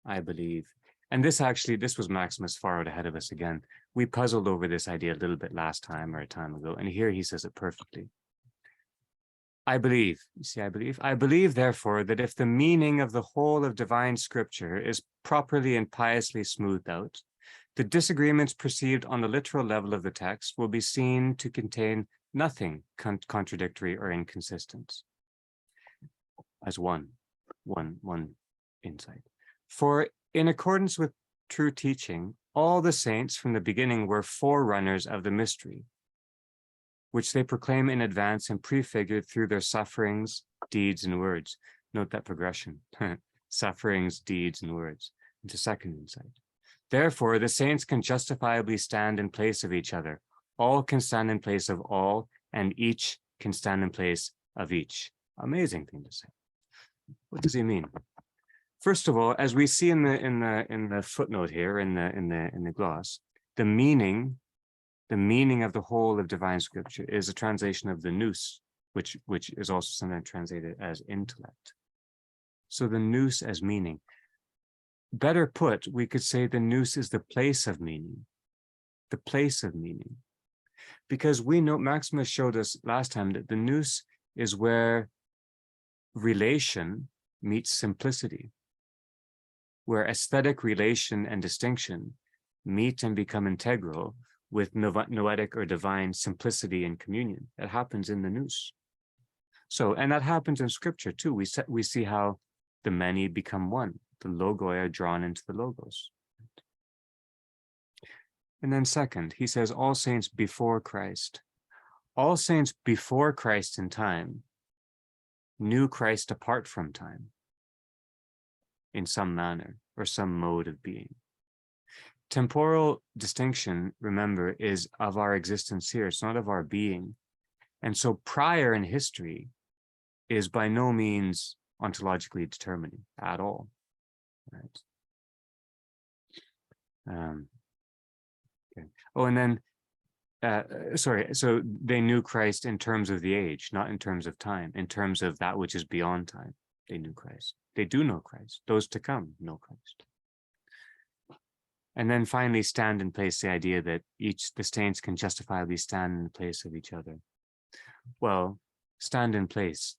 And this was Maximus far out ahead of us again. We puzzled over this idea a little bit last time or a time ago, and here he says it perfectly. I believe, you see, I believe, therefore, that if the meaning of the whole of divine scripture is properly and piously smoothed out, the disagreements perceived on the literal level of the text will be seen to contain nothing contradictory or inconsistent. As one insight. For in accordance with true teaching, all the saints from the beginning were forerunners of the mystery, which they proclaim in advance and prefigured through their sufferings, deeds, and words. Note that progression. Sufferings, deeds, and words. Into second insight. Therefore, the saints can justifiably stand in place of each other. All can stand in place of all, and each can stand in place of each. Amazing thing to say. What does he mean? First of all, as we see in the footnote here in the gloss, the meaning of the whole of divine scripture is a translation of the nous, which is also sometimes translated as intellect. So the nous as meaning. Better put, we could say the nous is the place of meaning. The place of meaning. Because we know, Maximus showed us last time that the nous is where relation meets simplicity, where aesthetic relation and distinction meet and become integral with noetic or divine simplicity and communion. That happens in the nous. So, and that happens in scripture too. We see how the many become one. The logoi are drawn into the logos. And then second, he says, all saints before Christ. All saints before Christ in time knew Christ apart from time in some manner or some mode of being. Temporal distinction, remember, is of our existence here. It's not of our being. And so prior in history is by no means ontologically determining at all. Right. Okay. Oh, and then so they knew Christ in terms of the age, not in terms of time, in terms of that which is beyond time. They knew Christ. They do know Christ. Those to come know Christ. And then finally stand in place, the idea that the saints can justifiably stand in the place of each other. Well, stand in place.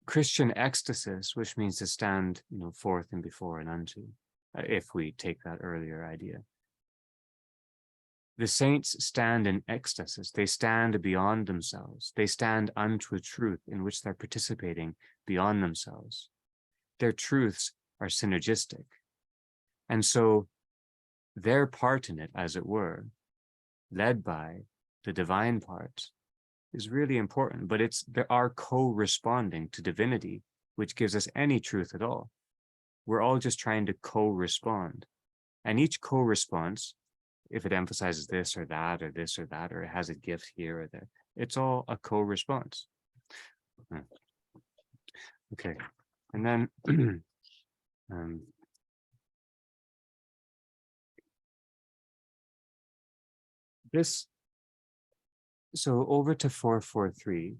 Christian ekstasis, which means to stand, forth and before and unto, if we take that earlier idea. The saints stand in ekstasis. They stand beyond themselves. They stand unto a truth in which they're participating beyond themselves. Their truths are synergistic. And so their part in it, as it were, led by the divine part, is really important, but they are co-responding to divinity, which gives us any truth at all. We're all just trying to co-respond. And each co-response, if it emphasizes this or that, or this or that, or it has a gift here or there, it's all a co-response. Okay, and then so over to 443.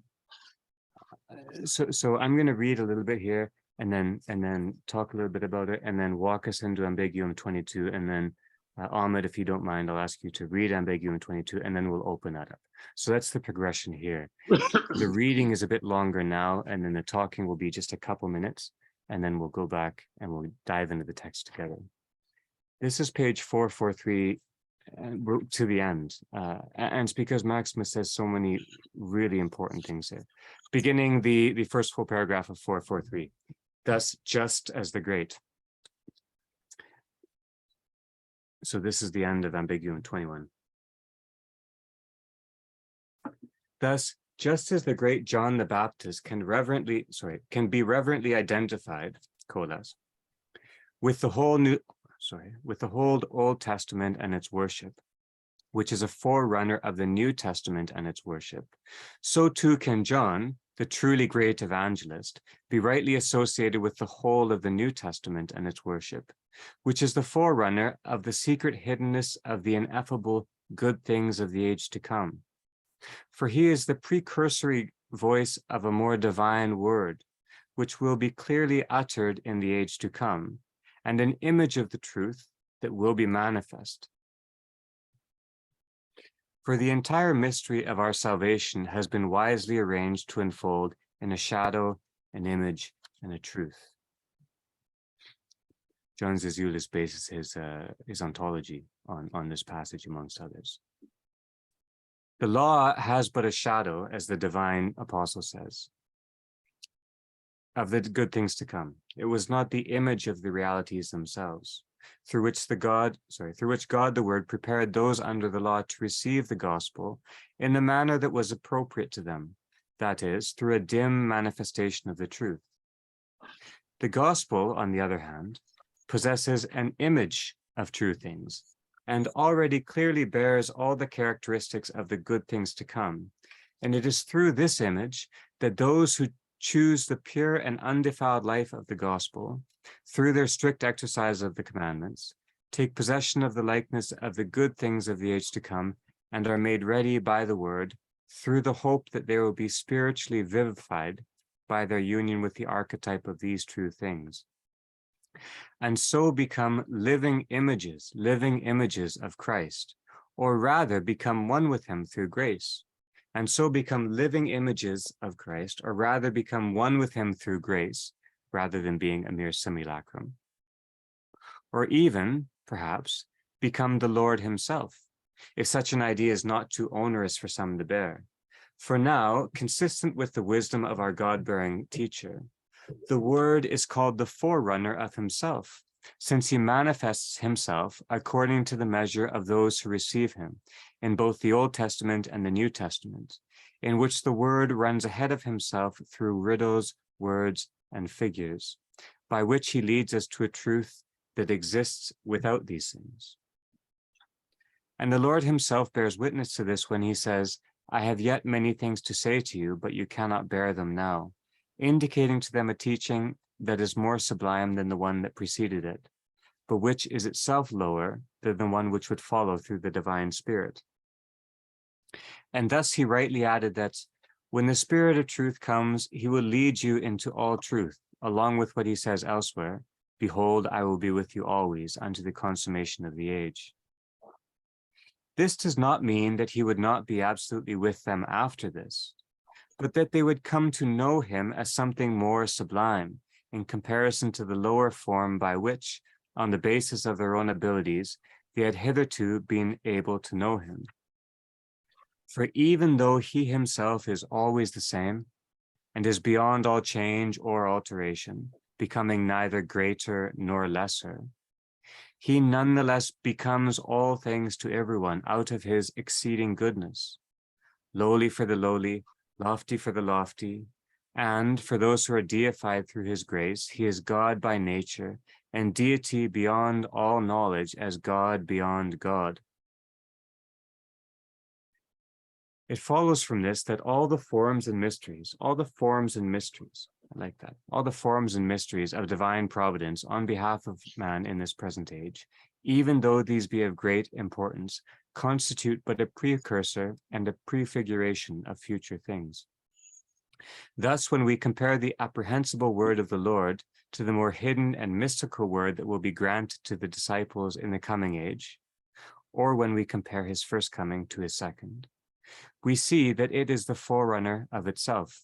So I'm going to read a little bit here and then talk a little bit about it and then walk us into Ambiguum 22, and then Ahmed, if you don't mind, I'll ask you to read Ambiguum 22 and then we'll open that up. So that's the progression here. The reading is a bit longer now, and then the talking will be just a couple minutes, and then we'll go back and we'll dive into the text together. This is page 443 to the end. And it's because Maximus says so many really important things here. Beginning the first full paragraph of 443. Thus, just as the great. So this is the end of Ambiguum 21. Thus, just as the great John the Baptist can be reverently identified, colas, with the whole Old Testament and its worship, which is a forerunner of the New Testament and its worship, so too can John, the truly great evangelist, be rightly associated with the whole of the New Testament and its worship, which is the forerunner of the secret hiddenness of the ineffable good things of the age to come. For he is the precursory voice of a more divine word, which will be clearly uttered in the age to come, and an image of the truth that will be manifest. For the entire mystery of our salvation has been wisely arranged to unfold in a shadow, an image, and a truth. John Zizioulas bases his ontology on this passage, amongst others. The law has but a shadow, as the divine apostle says, of the good things to come. It was not the image of the realities themselves, through which God the Word prepared those under the law to receive the gospel in the manner that was appropriate to them, that is, through a dim manifestation of the truth. The gospel, on the other hand, possesses an image of true things, and already clearly bears all the characteristics of the good things to come. And it is through this image that those who choose the pure and undefiled life of the gospel, through their strict exercise of the commandments, take possession of the likeness of the good things of the age to come, and are made ready by the word, through the hope that they will be spiritually vivified by their union with the archetype of these true things, and so become living images of Christ, or rather become one with him through grace, and so become living images of Christ, or rather become one with him through grace, rather than being a mere simulacrum, or even, perhaps, become the Lord himself, if such an idea is not too onerous for some to bear. For now, consistent with the wisdom of our God-bearing teacher, the Word is called the forerunner of himself, since he manifests himself according to the measure of those who receive him, in both the Old Testament and the New Testament, in which the Word runs ahead of himself through riddles, words, and figures, by which he leads us to a truth that exists without these things. And the Lord himself bears witness to this when he says, I have yet many things to say to you, but you cannot bear them now, indicating to them a teaching that is more sublime than the one that preceded it. but which is itself lower than the one which would follow through the divine spirit. And thus he rightly added that when the Spirit of truth comes, he will lead you into all truth, along with what he says elsewhere, behold, I will be with you always unto the consummation of the age. This does not mean that he would not be absolutely with them after this, but that they would come to know him as something more sublime in comparison to the lower form by which, on the basis of their own abilities, they had hitherto been able to know him. For even though he himself is always the same and is beyond all change or alteration, becoming neither greater nor lesser, he nonetheless becomes all things to everyone out of his exceeding goodness, lowly for the lowly, lofty for the lofty, and for those who are deified through his grace, he is God by nature and deity beyond all knowledge as God beyond God. It follows from this that all the forms and mysteries, I like that, all the forms and mysteries of divine providence on behalf of man in this present age, even though these be of great importance, constitute but a precursor and a prefiguration of future things. Thus, when we compare the apprehensible word of the Lord to the more hidden and mystical word that will be granted to the disciples in the coming age, or when we compare his first coming to his second, we see that it is the forerunner of itself.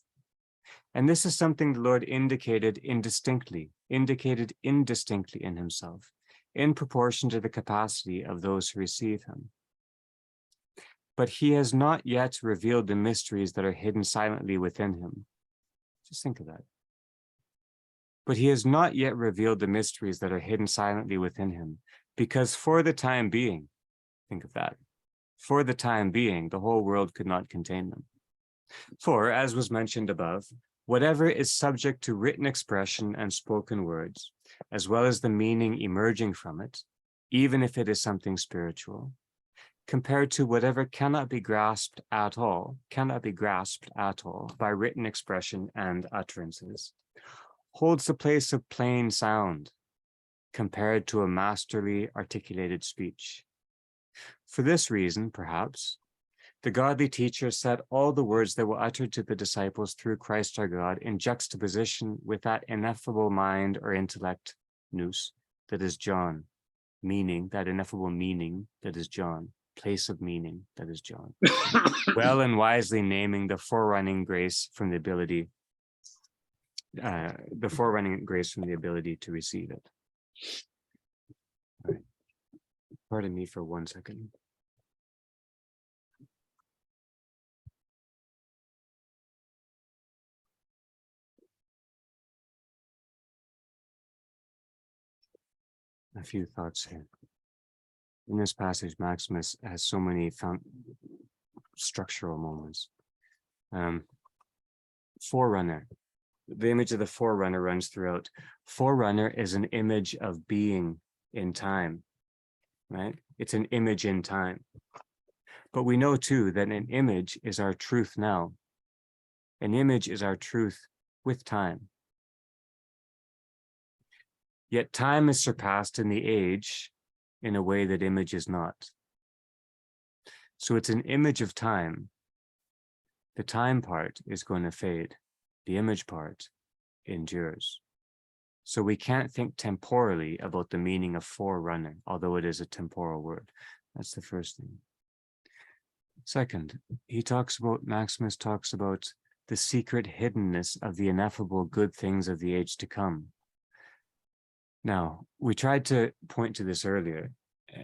And this is something the Lord indicated indistinctly in himself, in proportion to the capacity of those who receive him. But he has not yet revealed the mysteries that are hidden silently within him. Just think of that. But he has not yet revealed the mysteries that are hidden silently within him, because for the time being, think of that, for the time being, the whole world could not contain them. For, as was mentioned above, whatever is subject to written expression and spoken words, as well as the meaning emerging from it, even if it is something spiritual, compared to whatever cannot be grasped at all by written expression and utterances, holds the place of plain sound compared to a masterly articulated speech. For this reason, perhaps, the godly teacher set all the words that were uttered to the disciples through Christ our God in juxtaposition with that ineffable mind or intellect, nous, that is John, meaning, that ineffable meaning that is John, place of meaning that is John, well and wisely naming the forerunning grace from the ability, to receive it. All right. Pardon me for 1 second. A few thoughts here. In this passage, Maximus has so many structural moments. Forerunner. The image of the forerunner runs throughout. Forerunner is an image of being in time, right? It's an image in time. But we know too that an image is our truth now. An image is our truth with time. Yet time is surpassed in the age in a way that image is not. So it's an image of time. The time part is going to fade. The image part endures. So we can't think temporally about the meaning of forerunner, although it is a temporal word. That's the first thing. Second, Maximus talks about the secret hiddenness of the ineffable good things of the age to come. Now, we tried to point to this earlier,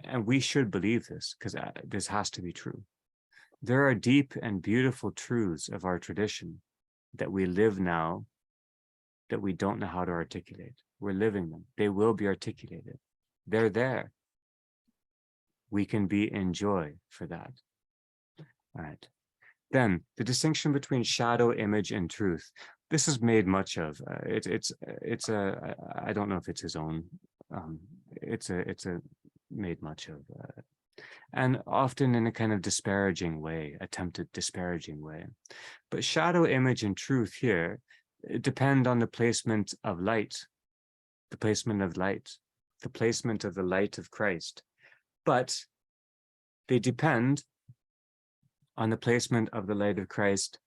and we should believe this because this has to be true. There are deep and beautiful truths of our tradition that we live now that we don't know how to articulate. We're living them. They will be articulated. They're there. We can be in joy for that. All right. Then the distinction between shadow, image, and truth. This is made much of. I don't know if it's his own. It's made much of, and often in a kind of disparaging way, attempted disparaging way. But shadow, image, and truth here depend on the placement of light. The placement of light. the placement of the light of Christ, but they depend on the placement of the light of Christ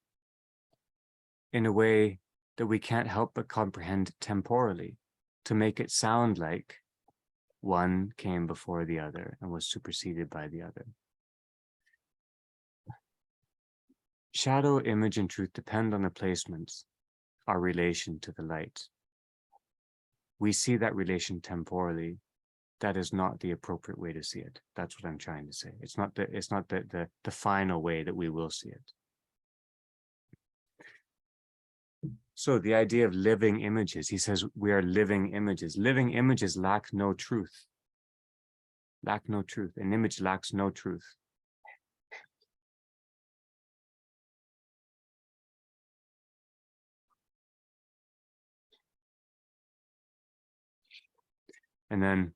in a way that we can't help but comprehend temporally, to make it sound like one came before the other and was superseded by the other. Shadow, image, and truth depend on the placements, our relation to the light. We see that relation temporally. That is not the appropriate way to see it. That's what I'm trying to say. It's not the final way that we will see it. So the idea of living images, he says we are living images. Living images lack no truth. Lack no truth. An image lacks no truth. And then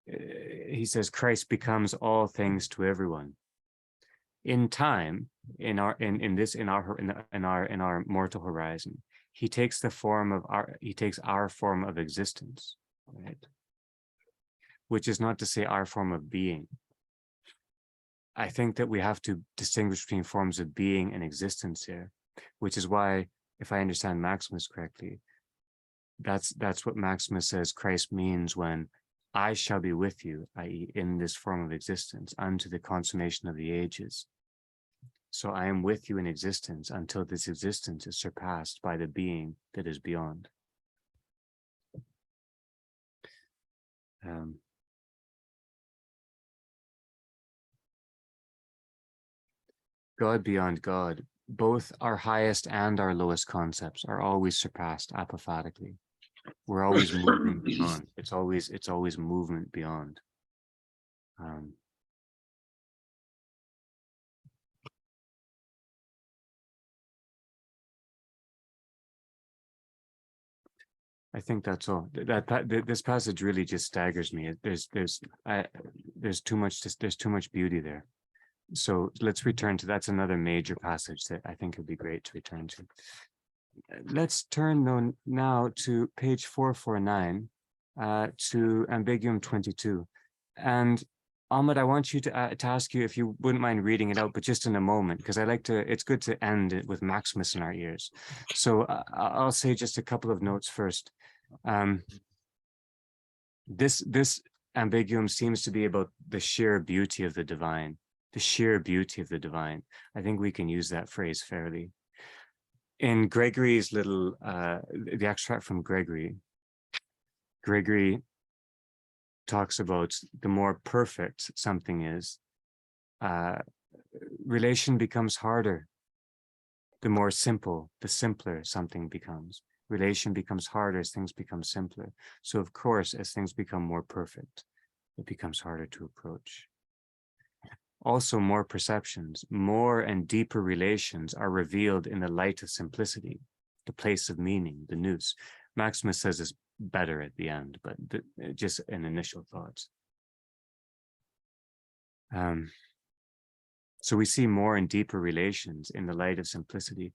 he says Christ becomes all things to everyone. In time, in our mortal horizon, he takes the form of our form of existence, right? Which is not to say our form of being. I think that we have to distinguish between forms of being and existence here, which is why, if I understand Maximus correctly, that's what Maximus says Christ means when I shall be with you, i.e. in this form of existence, unto the consummation of the ages. So I am with you in existence until this existence is surpassed by the being that is beyond. God beyond God, both our highest and our lowest concepts are always surpassed apophatically. We're always moving beyond. It's always movement beyond. I think that's all. This passage really just staggers me. There's too much beauty there. So let's return to, that's another major passage that I think would be great to return to. Let's turn now to page 449, to Ambiguum 22. And Ahmed, I want you to ask you if you wouldn't mind reading it out, but just in a moment, because I like to, it's good to end it with Maximus in our ears. So I'll say just a couple of notes first. This Ambiguum seems to be about the sheer beauty of the divine, the sheer beauty of the divine. I think we can use that phrase fairly. In Gregory's little, the extract from Gregory talks about the more perfect something is, relation becomes harder. The more simple, the simpler something becomes. Relation becomes harder as things become simpler. So of course, as things become more perfect, it becomes harder to approach. Also, more perceptions, more and deeper relations are revealed in the light of simplicity, the place of meaning, the nous. Maximus says this better at the end, but just an initial thoughts. So we see more and deeper relations in the light of simplicity,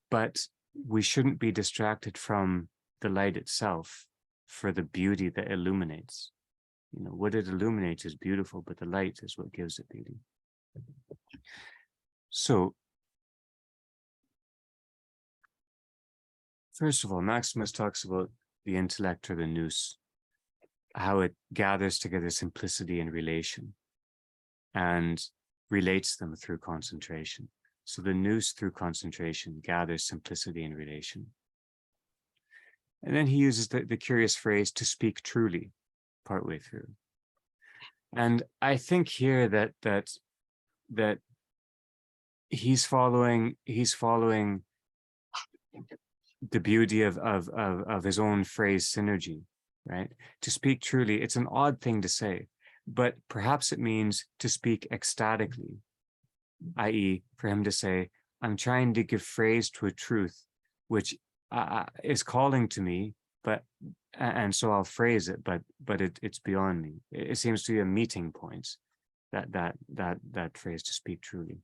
but we shouldn't be distracted from the light itself for the beauty that illuminates. You know, what it illuminates is beautiful, but the light is what gives it beauty. So, first of all, Maximus talks about the intellect or the nous, how it gathers together simplicity and relation and relates them through concentration. So the nous through concentration gathers simplicity and relation. And then he uses the curious phrase to speak truly partway through. And I think here that he's following the beauty of his own phrase synergy, right? To speak truly, it's an odd thing to say, but perhaps it means to speak ecstatically, i.e. for him to say, I'm trying to give phrase to a truth which is calling to me, and so I'll phrase it, but it's beyond me. It seems to be a meeting point, that phrase, to speak truly.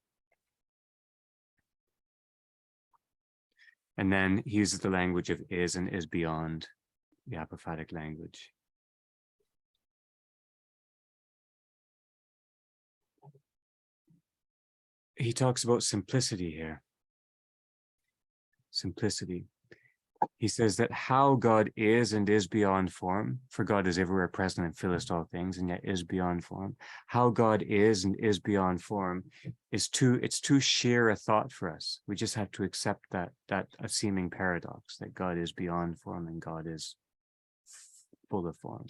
And then he uses the language of is and is beyond, the apophatic language. he talks about simplicity here. Simplicity. He says that how God is and is beyond form, for God is everywhere present and filleth all things, and yet is beyond form. How God is and is beyond form is it's too sheer a thought for us. We just have to accept that a seeming paradox, that God is beyond form and God is full of form.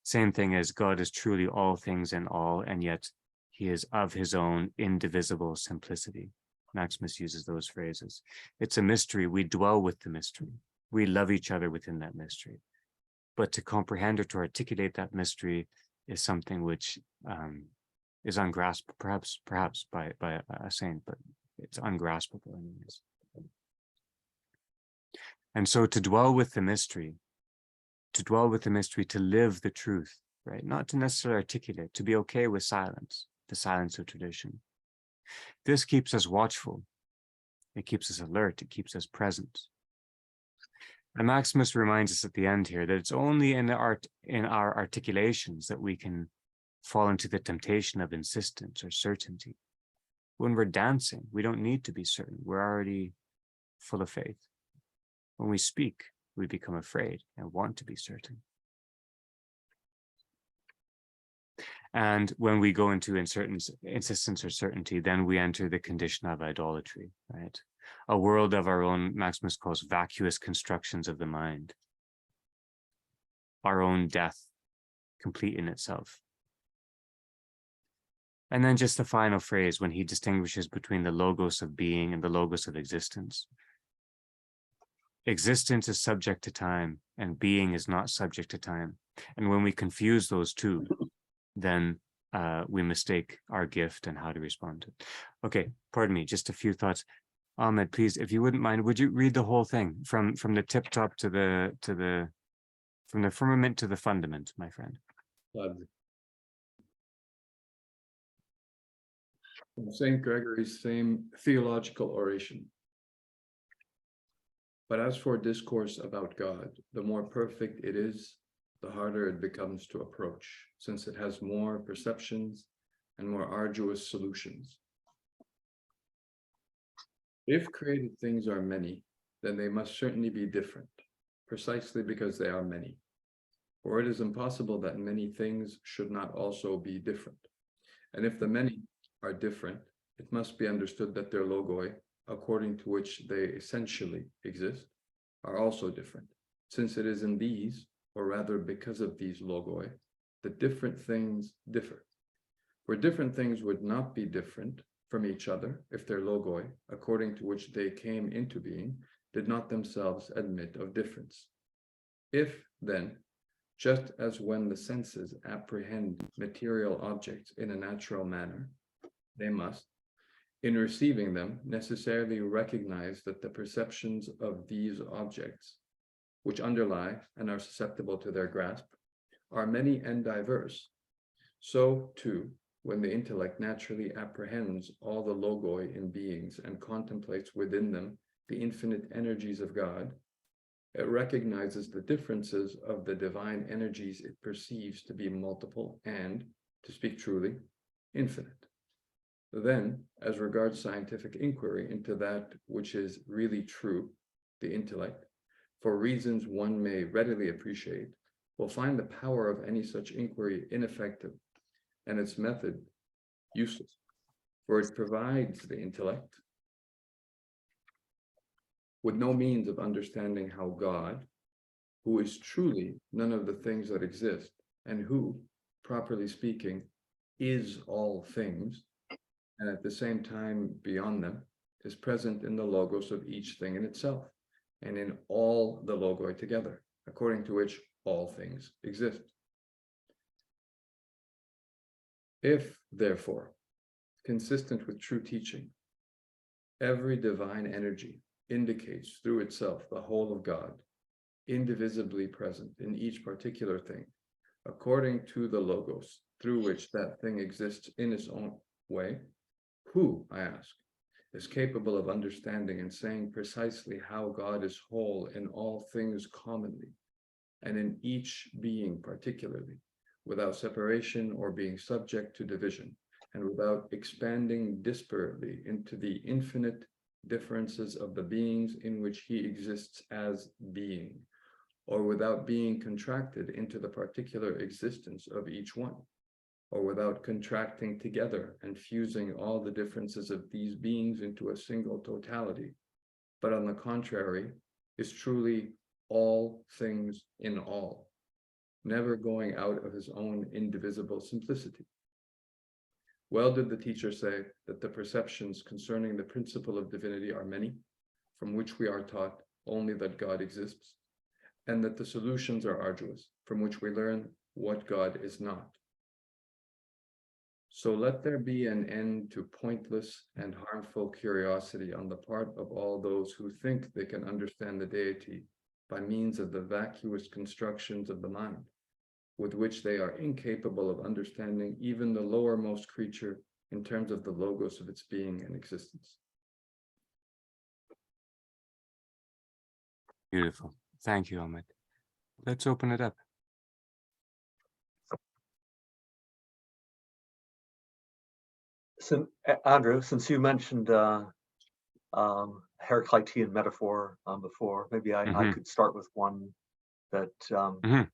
Same thing as God is truly all things in all, and yet he is of his own indivisible simplicity. Maximus uses those phrases. It's a mystery. We dwell with the mystery. We love each other within that mystery. But to comprehend or to articulate that mystery is something which is ungraspable, perhaps by a saint, but it's ungraspable anyways. And so to dwell with the mystery, to live the truth, right? Not to necessarily articulate, to be okay with silence, the silence of tradition. This keeps us watchful. It keeps us alert. It keeps us present. And Maximus reminds us at the end here that it's only in our articulations that we can fall into the temptation of insistence or certainty. When we're dancing, we don't need to be certain. We're already full of faith. When we speak, we become afraid and want to be certain. And when we go into insistence or certainty, then we enter the condition of idolatry, right? A world of our own, Maximus calls vacuous constructions of the mind. Our own death, complete in itself. And then just the final phrase when he distinguishes between the logos of being and the logos of existence. Existence is subject to time and being is not subject to time. And when we confuse those two, then we mistake our gift and how to respond to it. Okay, pardon me, just a few thoughts. Ahmed, please, if you wouldn't mind, would you read the whole thing from the tip top to the from the firmament to the fundament, my friend? From St. Gregory's same theological oration. But as for discourse about God, the more perfect it is, the harder it becomes to approach, since it has more perceptions and more arduous solutions. If created things are many, then they must certainly be different, precisely because they are many. For it is impossible that many things should not also be different. And if the many are different, it must be understood that their logoi, according to which they essentially exist, are also different, since it is in these, or rather because of these logoi, that different things differ. For different things would not be different from each other if their logoi, according to which they came into being, did not themselves admit of difference. If, then, just as when the senses apprehend material objects in a natural manner, they must, in receiving them, necessarily recognize that the perceptions of these objects, which underlie and are susceptible to their grasp, are many and diverse. So, too, when the intellect naturally apprehends all the logoi in beings and contemplates within them the infinite energies of God, it recognizes the differences of the divine energies it perceives to be multiple and, to speak truly, infinite. Then, as regards scientific inquiry into that which is really true, the intellect, for reasons one may readily appreciate, will find the power of any such inquiry ineffective and its method useless, for it provides the intellect with no means of understanding how God, who is truly none of the things that exist, and who, properly speaking, is all things, and at the same time beyond them, is present in the logos of each thing in itself, and in all the logoi together, according to which all things exist. If, therefore, consistent with true teaching, every divine energy indicates through itself the whole of God, indivisibly present in each particular thing, according to the logos through which that thing exists in its own way, who, I ask, is capable of understanding and saying precisely how God is whole in all things commonly, and in each being particularly, without separation or being subject to division, and without expanding disparately into the infinite differences of the beings in which he exists as being, or without being contracted into the particular existence of each one, or without contracting together and fusing all the differences of these beings into a single totality, but on the contrary, is truly all things in all, never going out of his own indivisible simplicity. Well did the teacher say that the perceptions concerning the principle of divinity are many, from which we are taught only that God exists, and that the solutions are arduous, from which we learn what God is not. So let there be an end to pointless and harmful curiosity on the part of all those who think they can understand the deity by means of the vacuous constructions of the mind, with which they are incapable of understanding even the lowermost creature in terms of the logos of its being and existence. Beautiful. Thank you, Ahmed. Let's open it up. So, Andrew, since you mentioned Heraclitean metaphor before, maybe I could start with one that trying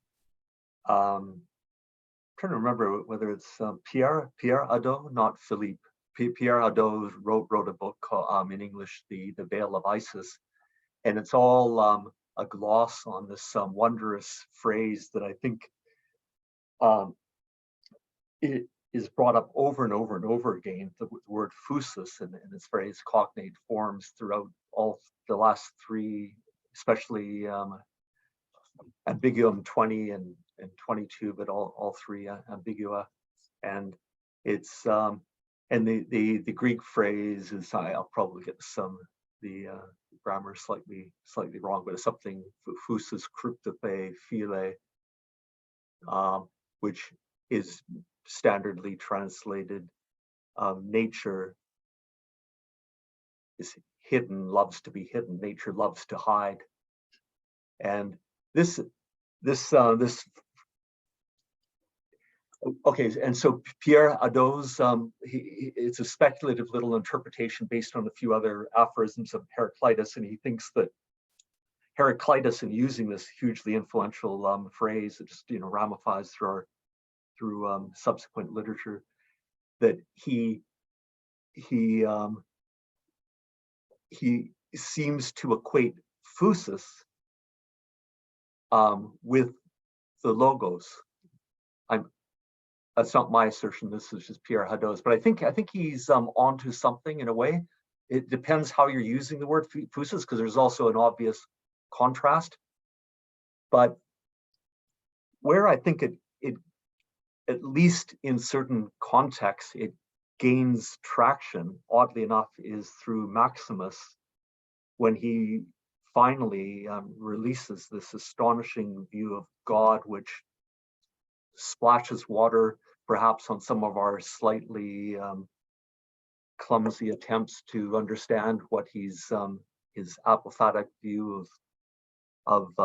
to remember whether it's Pierre Hadot, not Philippe. Pierre Hadot wrote a book called, in English, The Veil of Isis, and it's all a gloss on this wondrous phrase that I think it is brought up over and over and over again, the word phusis and its various cognate forms throughout all the last three, especially Ambiguum 20 and 22, but all three Ambigua. And it's and the Greek phrase is, I'll probably get the grammar slightly wrong, but it's something phusis cryptophe phile, which is standardly translated, nature is hidden, loves to be hidden, nature loves to hide. And this okay, and so Pierre Hadot's, it's a speculative little interpretation based on a few other aphorisms of Heraclitus, and he thinks that Heraclitus, in using this hugely influential phrase that just ramifies through subsequent literature, that he seems to equate phusis with the logos. That's not my assertion. This is just Pierre Hadot's, but I think he's onto something in a way. It depends how you're using the word phusis, because there's also an obvious contrast. But where I think it at least in certain contexts, it gains traction, oddly enough, is through Maximus, when he finally releases this astonishing view of God, which splashes water perhaps on some of our slightly clumsy attempts to understand what his apophatic view of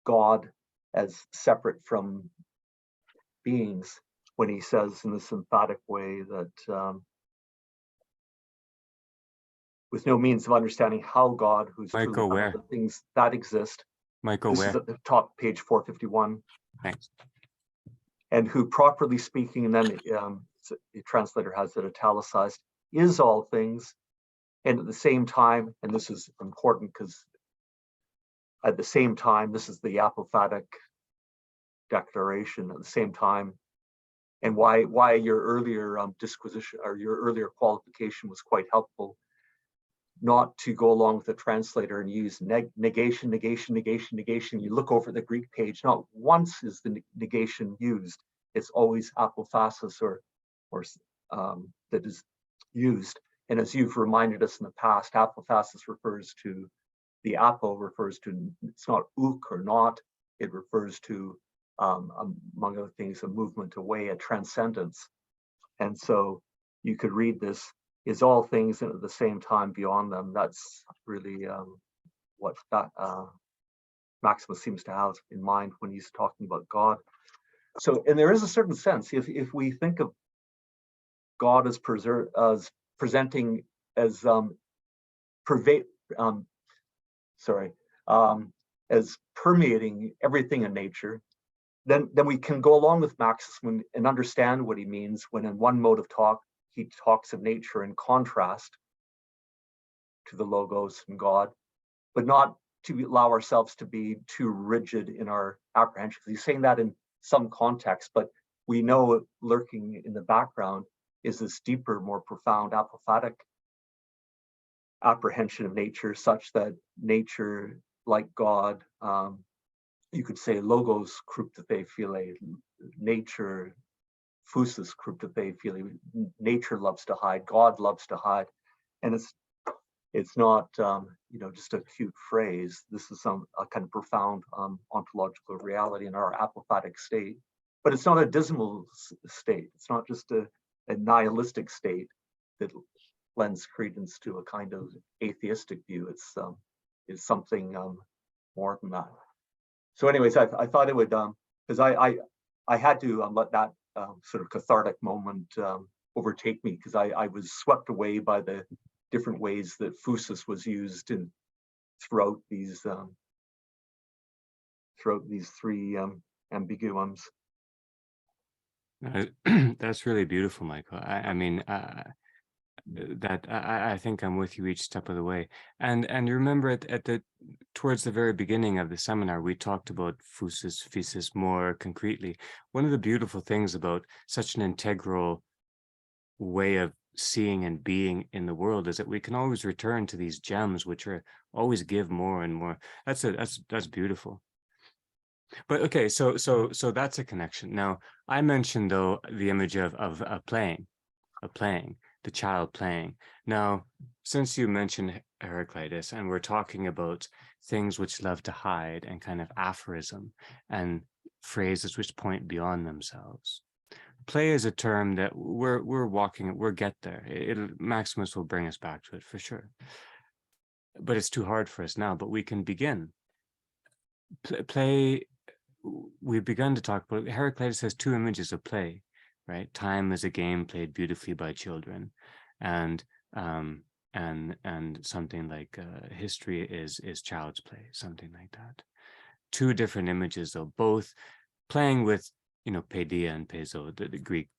God as separate from beings, when he says in this emphatic way that with no means of understanding how God, who's Michael, truly the things that exist. Michael, this where? is at the top, page 451. Thanks. And who, properly speaking, and then the translator has it italicized, is all things, and at the same time, and this is important because at the same time, this is the apophatic declaration at the same time, and why your earlier disquisition or your earlier qualification was quite helpful, not to go along with the translator and use negation. You look over the Greek page, not once is the negation used. It's always apophasis or that is used. And as you've reminded us in the past, apophasis refers to, the apo refers to, it's not uk or not, it refers to, among other things, a movement away, a transcendence. And so you could read this, is all things and at the same time beyond them. That's really what Maximus seems to have in mind when he's talking about God. So, and there is a certain sense, if we think of God as presenting as as permeating everything in nature, then we can go along with Maximus and understand what he means when in one mode of talk, he talks of nature in contrast to the Logos and God, but not to allow ourselves to be too rigid in our apprehension. He's saying that in some context, but we know lurking in the background is this deeper, more profound apophatic apprehension of nature, such that nature, like God, you could say Logos cryptophe phile, nature, physis cryptophe phile, nature loves to hide, God loves to hide. And it's not just a cute phrase. This is a kind of profound ontological reality in our apophatic state. But it's not a dismal state. It's not just a nihilistic state that lends credence to a kind of atheistic view. It's something more than that. So anyways, I thought it would, because I had to let that sort of cathartic moment overtake me, because I was swept away by the different ways that physis was used throughout these three ambiguums. That's really beautiful, Michael. I mean, that I think I'm with you each step of the way. And you remember towards the very beginning of the seminar, we talked about physis more concretely. One of the beautiful things about such an integral way of seeing and being in the world is that we can always return to these gems, which are always give more and more. That's beautiful. But okay, so that's a connection. Now, I mentioned though the image of playing, the child playing. Now, since you mentioned Heraclitus, and we're talking about things which love to hide and kind of aphorism and phrases which point beyond themselves. Play is a term that we'll get there. Maximus will bring us back to it for sure. But it's too hard for us now, but we can begin. Play, we've begun to talk about, Heraclitus has two images of play, right? Time is a game played beautifully by children, and something like history is child's play, something like that. Two different images though, both playing with, paideia and paizo, the Greek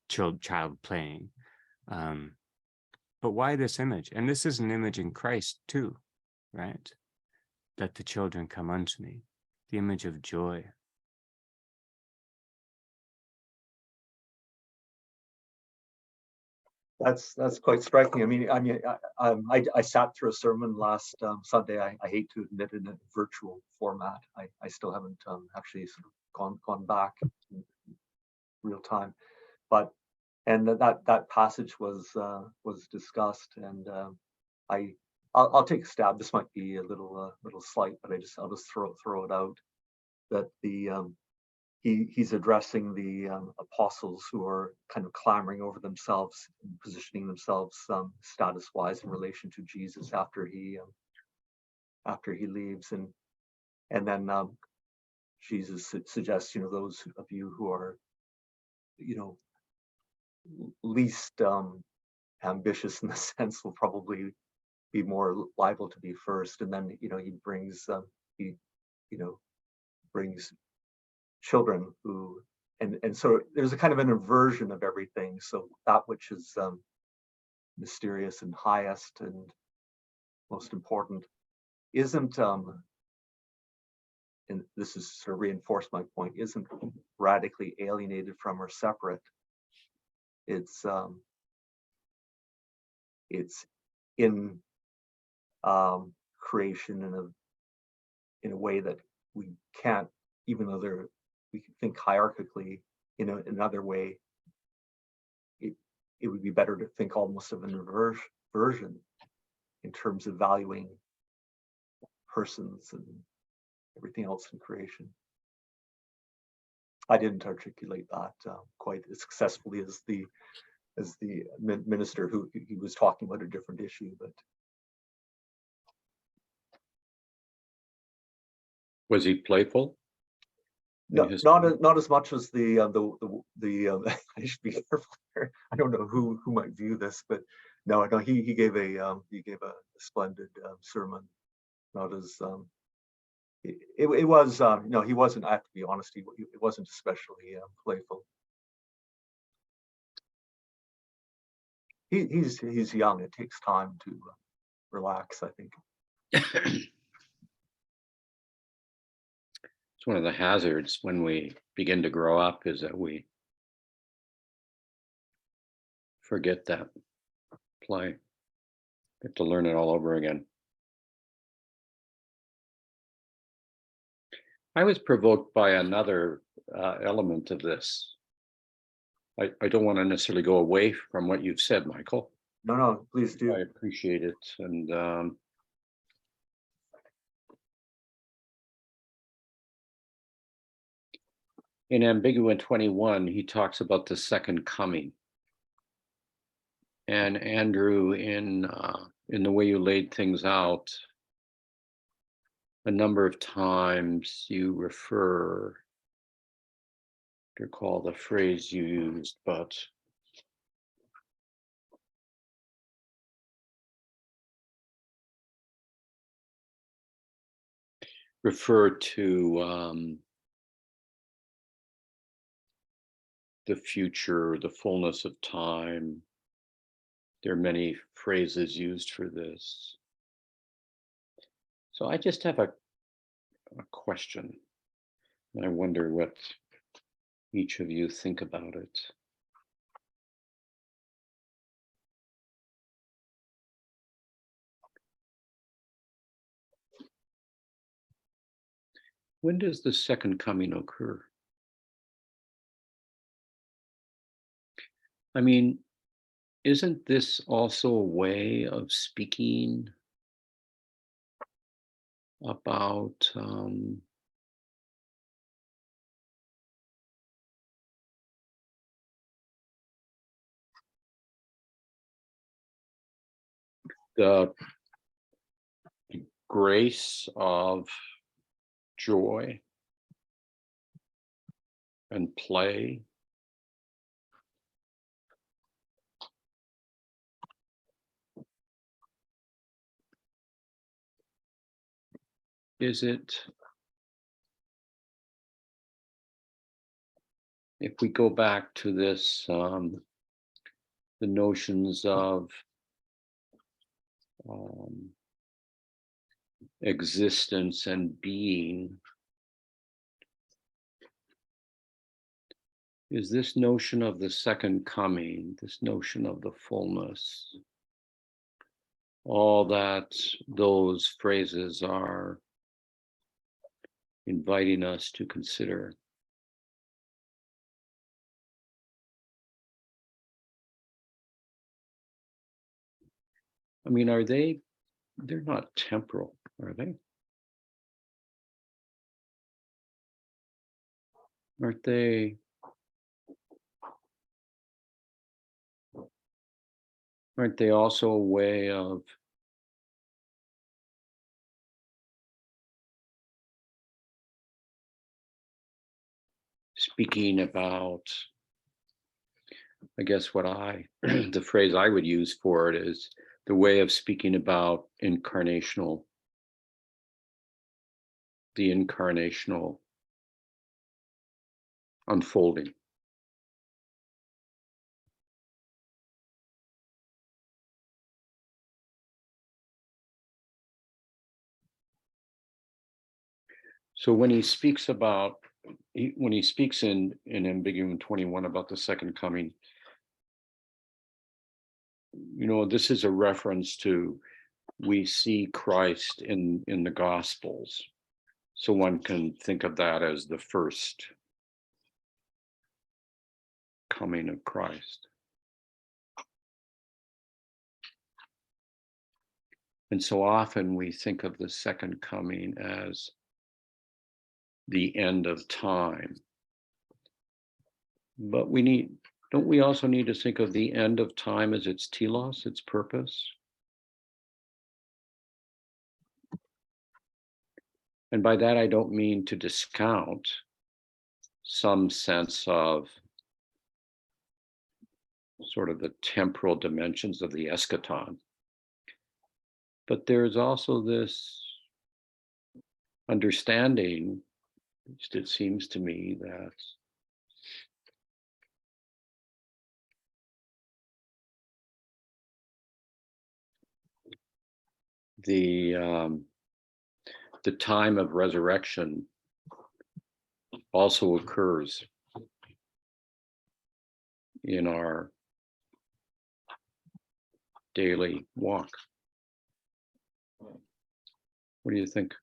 child playing. But why this image? And this is an image in Christ too, right? Let the children come unto me, the image of joy. That's quite striking. I sat through a sermon last Sunday. I hate to admit, in a virtual format. I still haven't actually sort of gone back in real time, and that passage was discussed, and I'll take a stab. This might be a little slight, but I'll just throw it out that he's addressing the apostles who are kind of clamoring over themselves, and positioning themselves status-wise in relation to Jesus after he leaves, and then Jesus suggests, those of you who are, least ambitious in the sense will probably be more liable to be first, and then he brings brings children who, and so there's a kind of an inversion of everything. So that which is mysterious and highest and most important isn't, and this is sort of reinforced my point, isn't radically alienated from or separate. It's in creation in a way that we can't, even though we can think hierarchically in another way. It would be better to think almost of an inversion in terms of valuing persons and everything else in creation. I didn't articulate that quite as successfully as the minister who he was talking about a different issue, but. Was he playful? No, history? not as much as the I should be careful here. I don't know who might view this, but no, he gave a splendid sermon. Not as it was no, he wasn't. I have to be honest. It wasn't especially playful. He's young. It takes time to relax, I think. It's one of the hazards when we begin to grow up is that we forget that play. We have to learn it all over again. I was provoked by another element of this. I don't want to necessarily go away from what you've said, Michael. No, please do. I appreciate it. And in Ambigua 21, he talks about the second coming. And Andrew, in the way you laid things out, a number of times you refer, to recall the phrase you used, but refer to the future, the fullness of time. There are many phrases used for this. So I just have a question, and I wonder what each of you think about it. When does the second coming occur? I mean, isn't this also a way of speaking about the grace of joy and play? Is it, if we go back to this, the notions of existence and being, is this notion of the second coming, this notion of the fullness, all that those phrases are inviting us to consider? I mean, they're not temporal, are they? Aren't they? Aren't they also a way of speaking about, I guess what the phrase I would use for it is the way of speaking about the incarnational unfolding. So when he speaks in Ambigua 21 about the second coming, this is a reference to, we see Christ in the Gospels. So one can think of that as the first coming of Christ. And so often we think of the second coming as the end of time. But don't we also need to think of the end of time as its telos, its purpose? And by that, I don't mean to discount some sense of sort of the temporal dimensions of the eschaton. But there's also this understanding, at least it seems to me, that the time of resurrection also occurs in our daily walk. What do you think?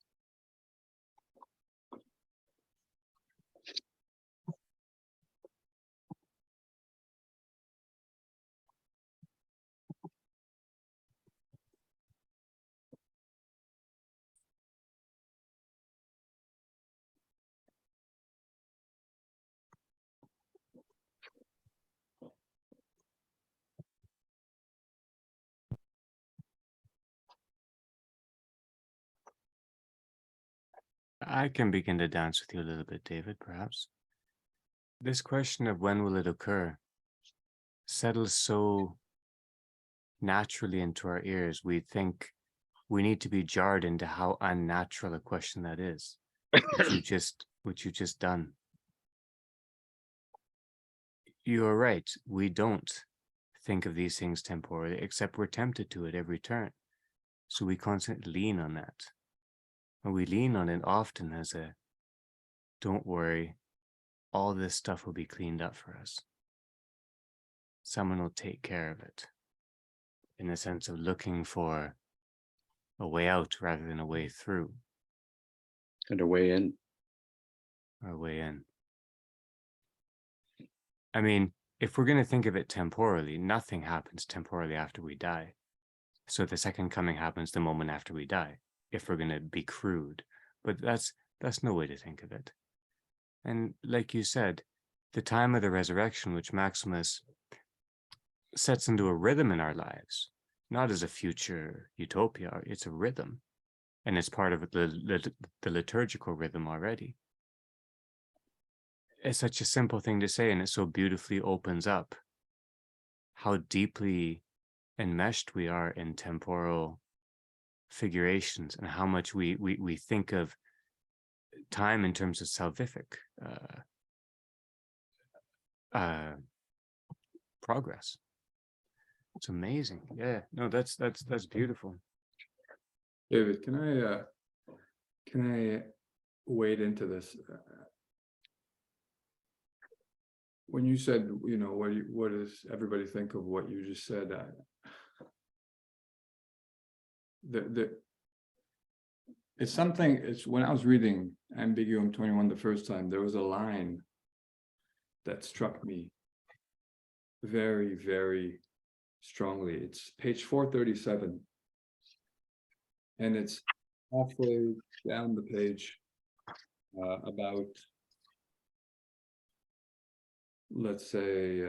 I can begin to dance with you a little bit, David, perhaps. This question of when will it occur settles so naturally into our ears, we think we need to be jarred into how unnatural a question that is, which you've just done. You are right. We don't think of these things temporally, except we're tempted to at every turn. So we constantly lean on that. And we lean on it often as a, don't worry, all this stuff will be cleaned up for us. Someone will take care of it. In the sense of looking for a way out rather than a way through. And a way in. Or a way in. I mean, if we're going to think of it temporally, nothing happens temporally after we die. So the second coming happens the moment after we die, if we're going to be crude. But that's no way to think of it. And like you said, the time of the resurrection, which Maximus sets into a rhythm in our lives, not as a future utopia, it's a rhythm. And it's part of the liturgical rhythm already. It's such a simple thing to say, and it so beautifully opens up how deeply enmeshed we are in temporal figurations and how much we think of time in terms of salvific progress. It's amazing. Yeah, no, that's beautiful. David, can I wade into this? When you said, what does everybody think of what you just said? It's something. It's when I was reading Ambigua 21 the first time, there was a line that struck me very, very strongly. It's page 437, and it's halfway down the page, about, let's say,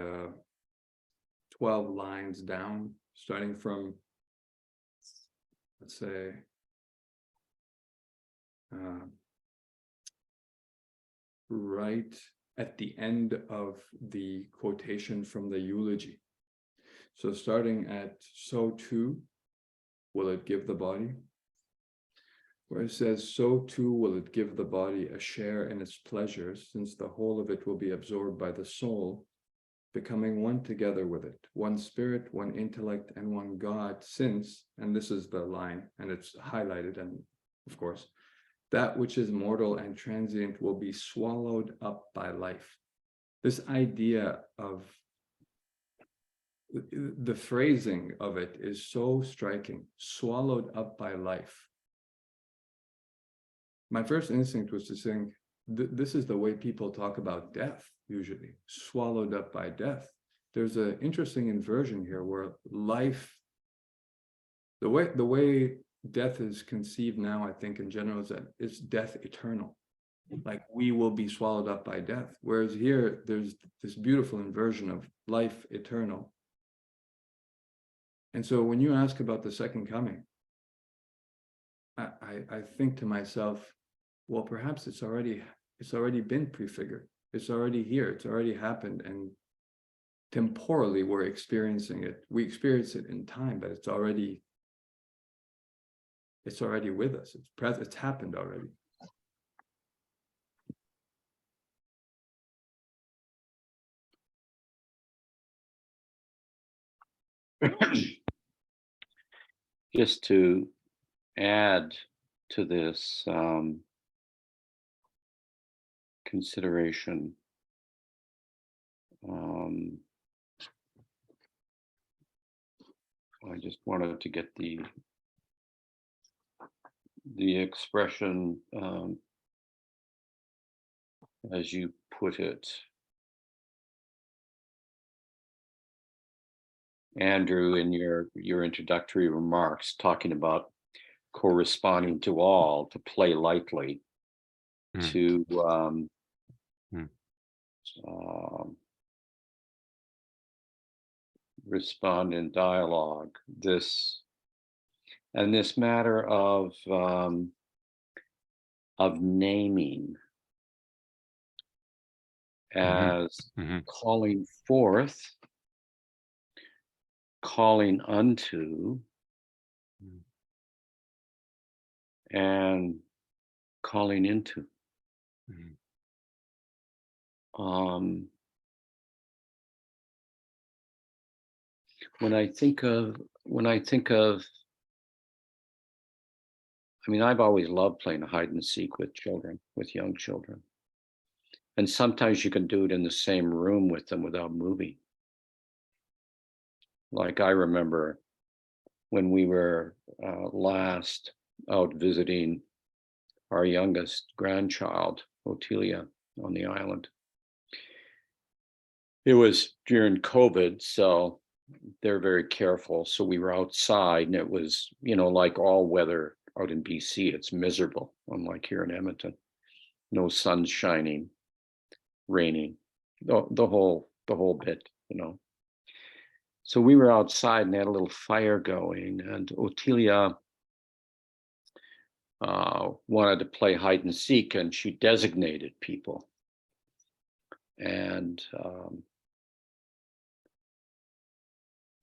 12 lines down, starting from, let's say, right at the end of the quotation from the eulogy. So starting at, so too will it give the body, where it says, so too will it give the body a share in its pleasures, since the whole of it will be absorbed by the soul, becoming one together with it, one spirit, one intellect, and one God, since, and this is the line, and it's highlighted, and of course, that which is mortal and transient will be swallowed up by life. This idea of the phrasing of it is so striking, swallowed up by life. My first instinct was to think, this is the way people talk about death, usually, swallowed up by death. There's an interesting inversion here where life, the way death is conceived now, I think in general, is that it's death eternal. Like we will be swallowed up by death. Whereas here, there's this beautiful inversion of life eternal. And so when you ask about the second coming, I think to myself, well, perhaps it's already been prefigured. It's already here. It's already happened. And temporally, we're experiencing it. We experience it in time, but it's already with us. It's present. It's happened already. Just to add to this consideration, I just wanted to get the expression, as you put it, Andrew, in your introductory remarks, talking about corresponding to all, to play lightly, to respond in dialogue. This matter of naming as calling forth, calling unto, and calling into. When I think of, I mean, I've always loved playing hide and seek with children, with young children. And sometimes you can do it in the same room with them without moving. Like I remember when we were last out visiting our youngest grandchild, Otelia, on the island. It was during COVID, so they're very careful. So we were outside, and it was, like all weather out in BC, it's miserable, unlike here in Edmonton. No sun shining, raining, the whole bit, So we were outside and had a little fire going, and Otelia wanted to play hide and seek, and she designated people. And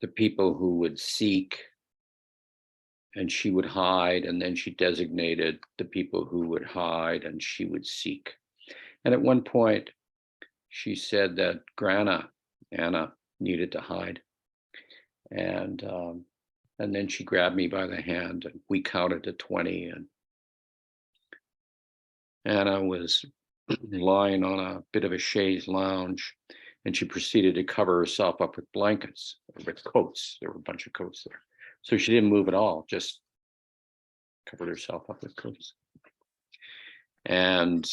the people who would seek, and she would hide, and then she designated the people who would hide, and she would seek. And at one point, she said that Anna, needed to hide. And then she grabbed me by the hand, and we counted to 20, and Anna was lying on a bit of a chaise lounge, and she proceeded to cover herself up with blankets, with coats. There were a bunch of coats there. So she didn't move at all, just covered herself up with coats. And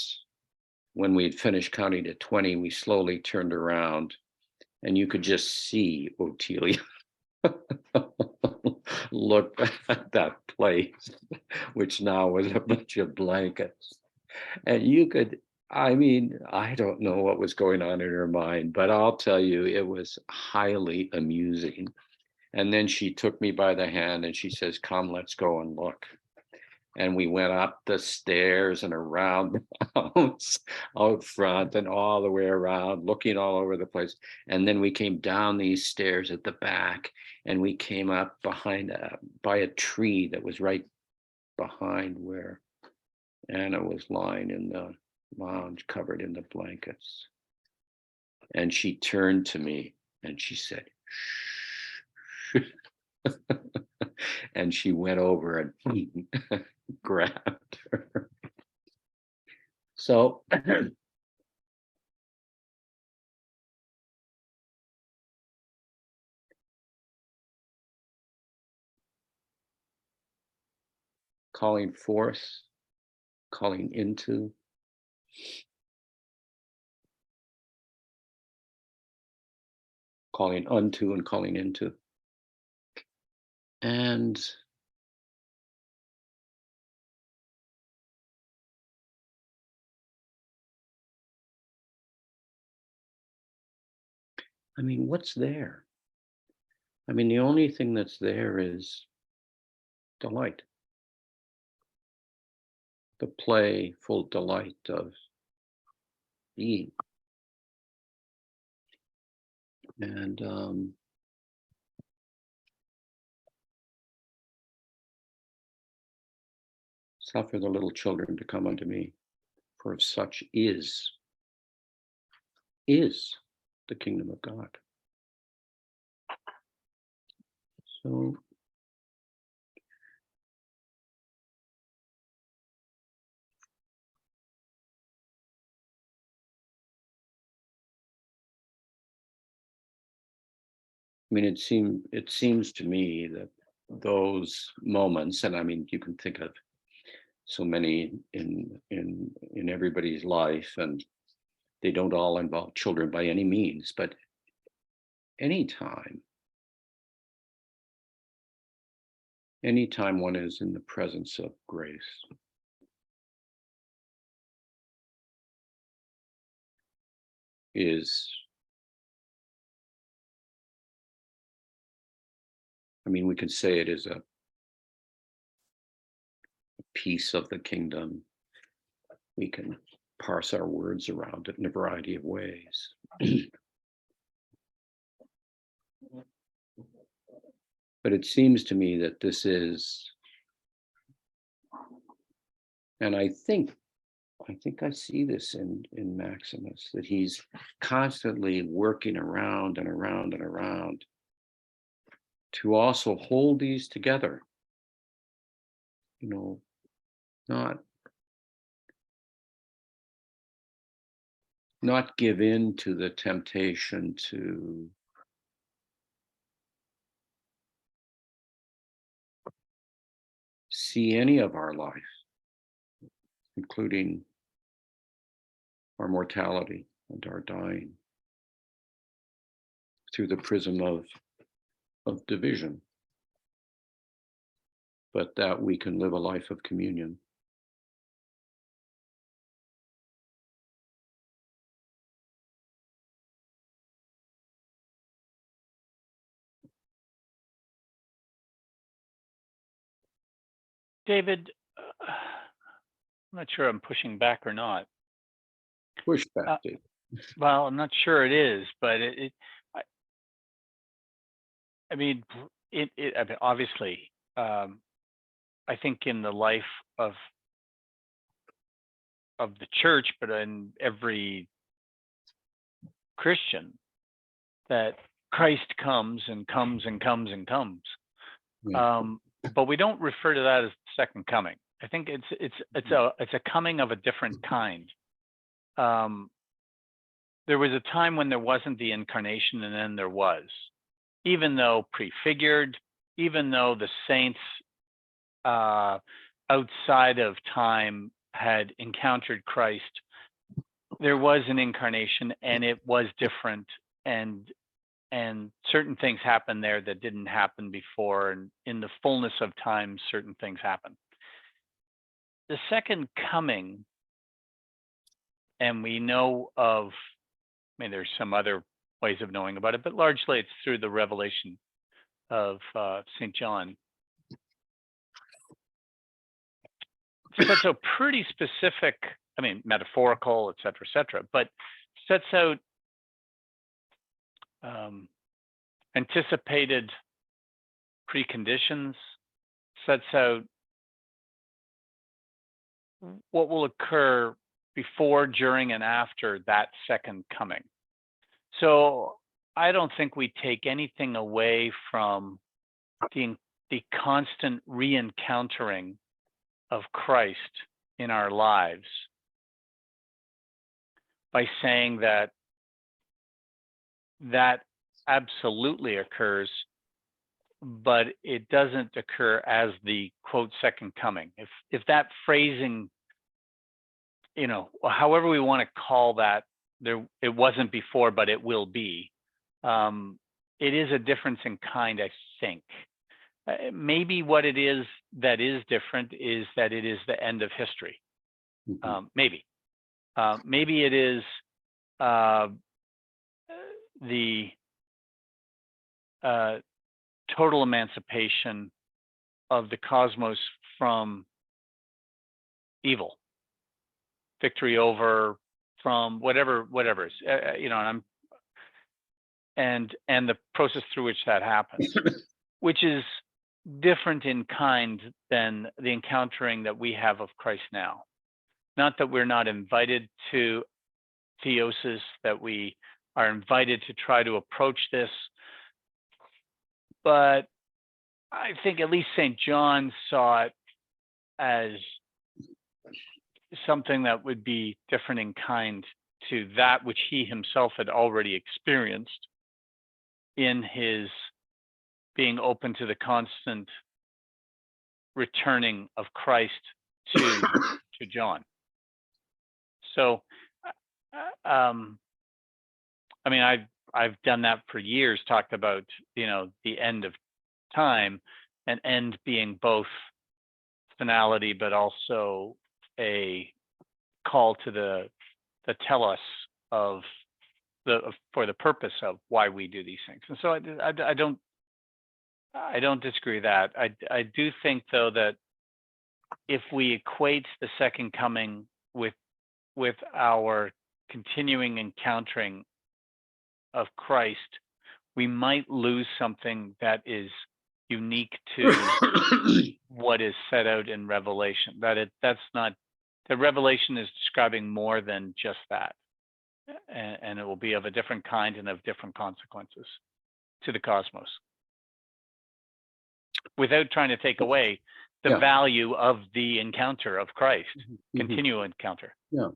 when we'd finished counting to 20, we slowly turned around, and you could just see Otelia look at that place, which now was a bunch of blankets. And you could, I mean, I don't know what was going on in her mind, but I'll tell you, it was highly amusing. And then she took me by the hand and she says, "Come, let's go and look." And we went up the stairs and around the house, out front and all the way around, looking all over the place. And then we came down these stairs at the back, and we came up behind by a tree that was right behind where Anna was lying in the lounge, covered in the blankets. And she turned to me and she said, "Shh." And she went over and grabbed her. So calling forth, calling into, calling unto, and calling into. And I mean, what's there? I mean, the only thing that's there is delight. The playful delight of being. And suffer the little children to come unto me, for of such is the kingdom of God. So I mean, it seems to me that those moments, and I mean, you can think of so many in everybody's life, and they don't all involve children by any means, but anytime one is in the presence of grace, I mean, we could say it is a piece of the kingdom. We can parse our words around it in a variety of ways. But it seems to me that this is, and I think I see this in Maximus, that he's constantly working around and around and around to also hold these together, you know, not give in to the temptation to see any of our life, including our mortality and our dying, through the prism of division, but that we can live a life of communion. David, I'm not sure I'm pushing back or not. Push back, David. Well, I'm not sure it is, but I mean, obviously, I think in the life of the church, but in every Christian, that Christ comes and comes and comes and comes. Yeah. But we don't refer to that as the second coming. I think it's a coming of a different kind. There was a time when there wasn't the incarnation, and then there was, even though prefigured, even though the saints outside of time had encountered Christ, there was an incarnation, and it was different, and certain things happened there that didn't happen before, and in the fullness of time, certain things happen. The second coming, and we know of, I mean, there's some other ways of knowing about it, but largely it's through the revelation of St. John. Sets out pretty specific, I mean, metaphorical, et cetera, but sets out anticipated preconditions, sets out what will occur before, during, and after that second coming. So I don't think we take anything away from the constant re-encountering of Christ in our lives by saying that absolutely occurs, but it doesn't occur as the quote second coming. If that phrasing, you know, however we want to call that, it wasn't before, but it will be. It is a difference in kind, I think. Maybe what it is that is different is that it is the end of history. Mhm. Maybe it is the total emancipation of the cosmos from evil, victory over, from whatever is, you know, and and the process through which that happens, which is different in kind than the encountering that we have of Christ now. Not that we're not invited to theosis, that we are invited to try to approach this, but I think at least St. John saw it as something that would be different in kind to that which he himself had already experienced in his being open to the constant returning of Christ to John. So, I mean, I've done that for years, talked about, you know, the end of time, and end being both finality, but also a call to the telos of for the purpose of why we do these things. And so I don't disagree with that. I do think, though, that if we equate the second coming with our continuing encountering of Christ, we might lose something that is unique to what is set out in Revelation. That's not, the Revelation is describing more than just that, and it will be of a different kind and of different consequences to the cosmos, without trying to take away the value of the encounter of Christ, continual encounter. Yeah.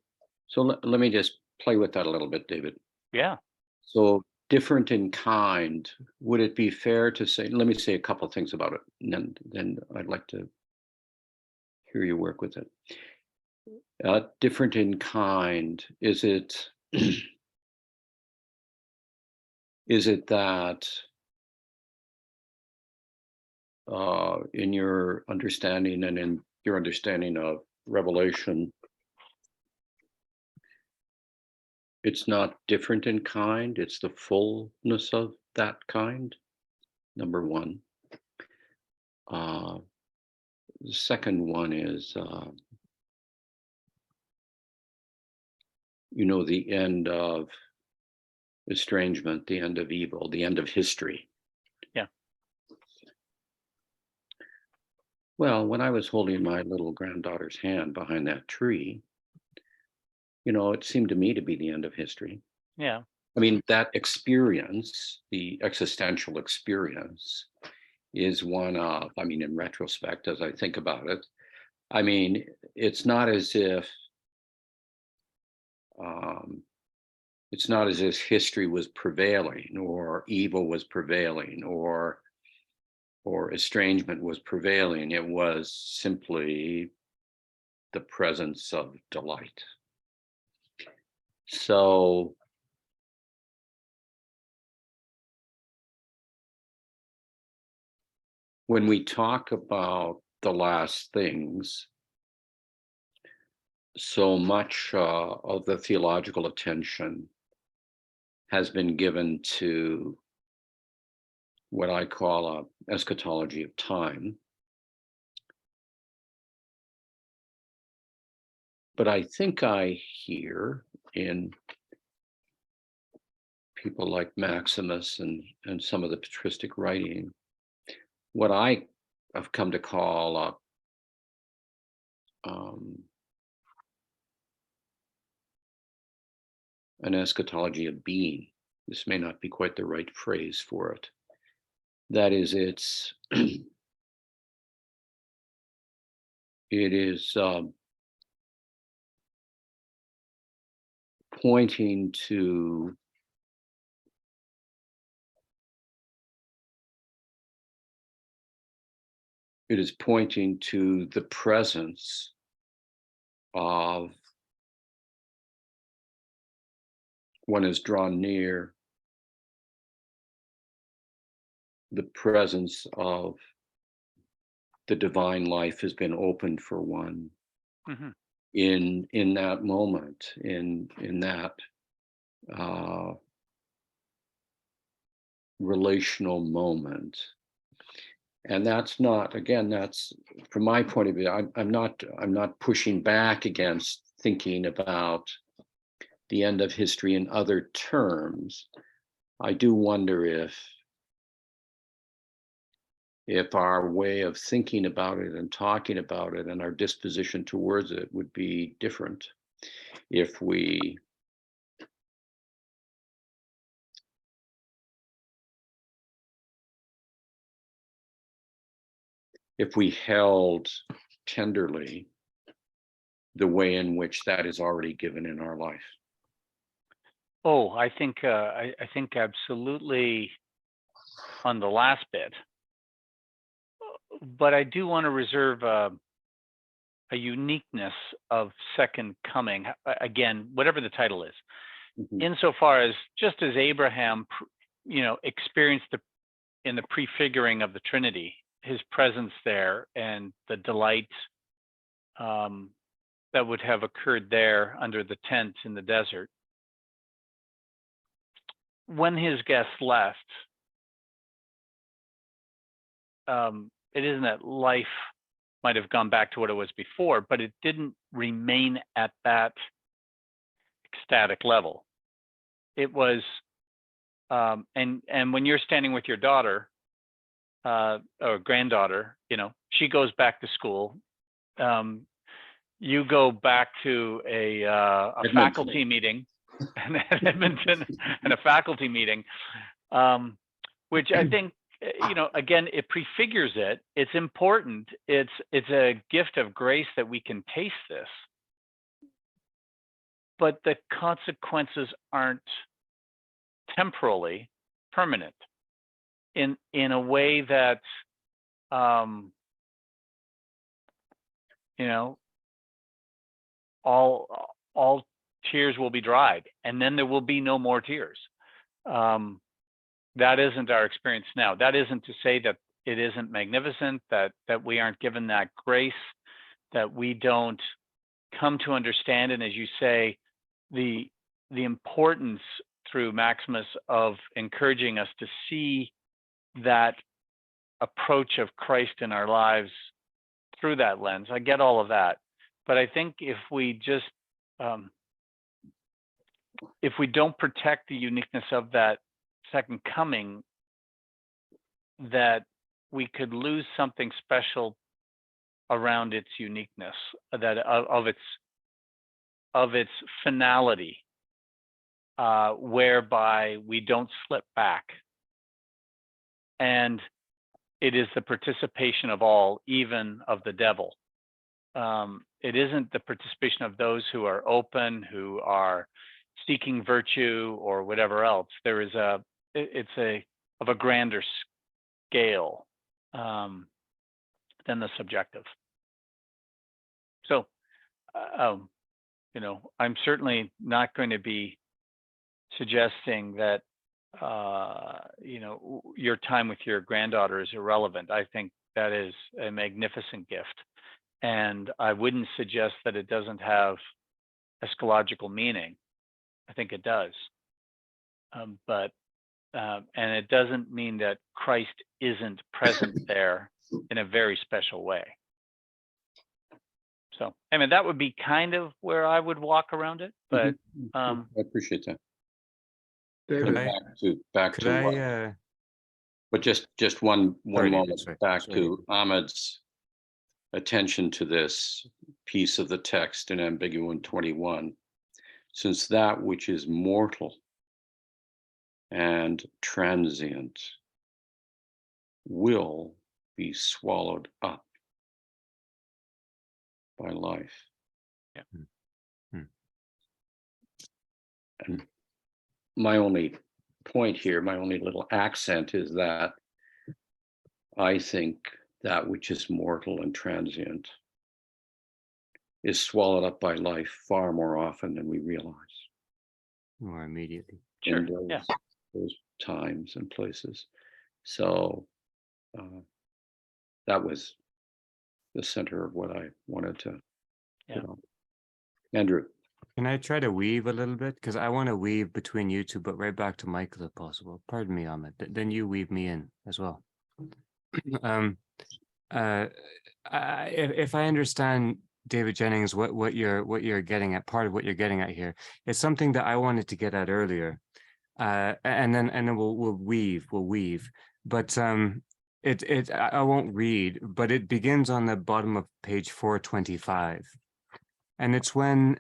So let me just play with that a little bit, David. Yeah. So different in kind, would it be fair to say, let me say a couple of things about it, and then I'd like to hear you work with it. Different in kind, is it is it that in your understanding and in your understanding of Revelation, it's not different in kind, it's the fullness of that kind, number one. The second one is, you know, the end of estrangement, the end of evil, the end of history. Yeah. Well, when I was holding my little granddaughter's hand behind that tree, you know, it seemed to me to be the end of history. Yeah. I mean, that experience, the existential experience, is one of, I mean, in retrospect, as I think about it, I mean, it's not as if history was prevailing, or evil was prevailing, or estrangement was prevailing. It was simply the presence of delight. So when we talk about the last things, so much of the theological attention has been given to what I call a eschatology of time. But I think I hear in people like Maximus and some of the patristic writing what I have come to call an eschatology of being. This may not be quite the right phrase for it. That is, it is pointing to the presence of one is drawn near, the presence of the divine life has been opened for one. Mm-hmm. in that moment, in that relational moment. And that's not, again, that's from my point of view, I'm not pushing back against thinking about the end of history in other terms, I do wonder if our way of thinking about it and talking about it and our disposition towards it would be different if we held tenderly the way in which that is already given in our life. Oh, I think absolutely on the last bit, but I do want to reserve a uniqueness of second coming. Again, whatever the title is, insofar as just as Abraham, experienced in the prefiguring of the Trinity, his presence there and the delight that would have occurred there under the tent in the desert. When his guests left, it isn't that life might have gone back to what it was before, but it didn't remain at that ecstatic level. It was, and when you're standing with your daughter or granddaughter, she goes back to school. You go back to a faculty meeting in Edmonton and a faculty meeting, which I think, again, it prefigures it. It's important. It's a gift of grace that we can taste this, but the consequences aren't temporally permanent in a way that, all tears will be dried, and then there will be no more tears. That isn't our experience now. That isn't to say that it isn't magnificent, that we aren't given that grace, that we don't come to understand, and as you say, the importance through Maximus of encouraging us to see that approach of Christ in our lives through that lens. I get all of that, but I think if we just if we don't protect the uniqueness of that second coming, that we could lose something special around its uniqueness, that of its finality, whereby we don't slip back. And it is the participation of all, even of the devil. It isn't the participation of those who are open, who are seeking virtue or whatever else. There is it's of a grander scale than the subjective. So, I'm certainly not going to be suggesting that your time with your granddaughter is irrelevant. I think that is a magnificent gift, and I wouldn't suggest that it doesn't have eschatological meaning. I think it does, but and it doesn't mean that Christ isn't present there in a very special way. So, I mean, that would be kind of where I would walk around it, but I appreciate that. David, Back to what? But just one moment back to Ahmed's attention to this piece of the text in Ambigua 21. Since that which is mortal and transient will be swallowed up by life. Yeah. And my only point here, my only little accent is that I think that which is mortal and transient is swallowed up by life far more often than we realize. More immediately. Sure. In those times and places. So that was the center of what I wanted to put on. Andrew. Can I try to weave a little bit? Because I want to weave between you two, but right back to Michael if possible. Pardon me, Ahmed. Then you weave me in as well. If I understand, David Jennings, what you're getting at, part of what you're getting at here, it's something that I wanted to get at earlier. and then we'll weave. But I won't read, but it begins on the bottom of page 425. And it's when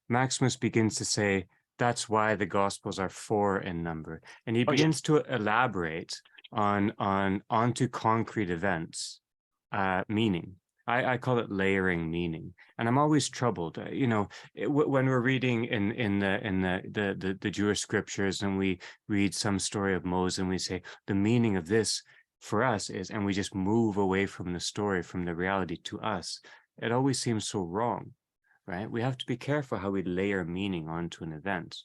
Maximus begins to say, that's why the Gospels are 4 in number. And he Oh, yeah. begins to elaborate onto concrete events, meaning. I call it layering meaning, and I'm always troubled. When we're reading in the Jewish scriptures, and we read some story of Moses, and we say the meaning of this for us is, and we just move away from the story, from the reality to us. It always seems so wrong, right? We have to be careful how we layer meaning onto an event,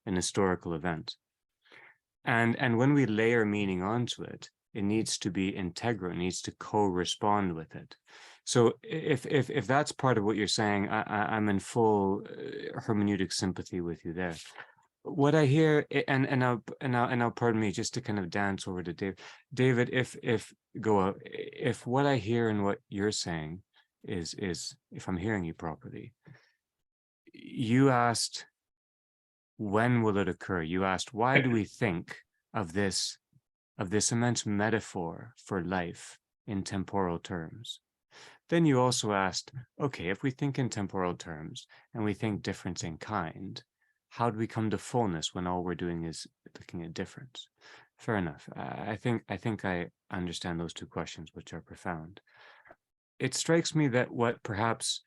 an historical event, and when we layer meaning onto it, it needs to be integral. It needs to correspond with it. So if that's part of what you're saying, I'm in full hermeneutic sympathy with you there. What I hear, and now pardon me, just to kind of dance over to David, if what I hear and what you're saying is if I'm hearing you properly, you asked, when will it occur? You asked, why do we think of this immense metaphor for life in temporal terms? Then you also asked, okay, if we think in temporal terms and we think difference in kind, how do we come to fullness when all we're doing is looking at difference? Fair enough. I think I understand those two questions, which are profound. It strikes me that what perhaps,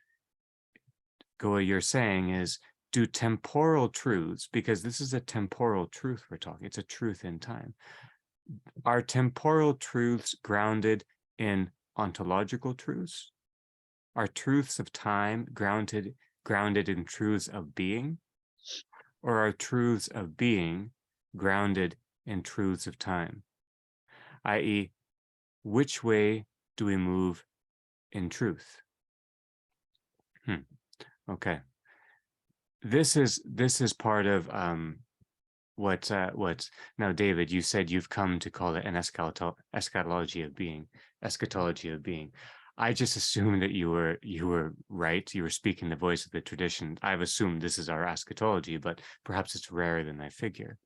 Goa, you're saying is, do temporal truths, because this is a temporal truth we're talking, it's a truth in time. Are temporal truths grounded in ontological truths? Are truths of time grounded in truths of being? Or are truths of being grounded in truths of time? i.e., which way do we move in truth? Okay. This is part of what now, David, you said you've come to call it an eschatology of being. I just assumed that you were right. You were speaking the voice of the tradition. I've assumed this is our eschatology, but perhaps it's rarer than I figure.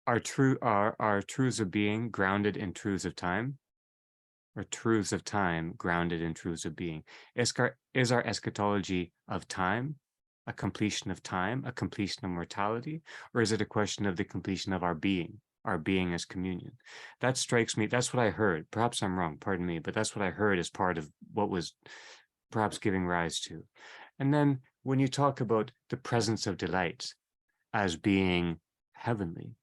Are truths of being grounded in truths of time, or truths of time grounded in truths of being? Is our eschatology of time a completion of time, a completion of mortality, or is it a question of the completion of our being as communion? That strikes me, that's what I heard. Perhaps I'm wrong, pardon me, but that's what I heard as part of what was perhaps giving rise to. And then when you talk about the presence of delight as being heavenly,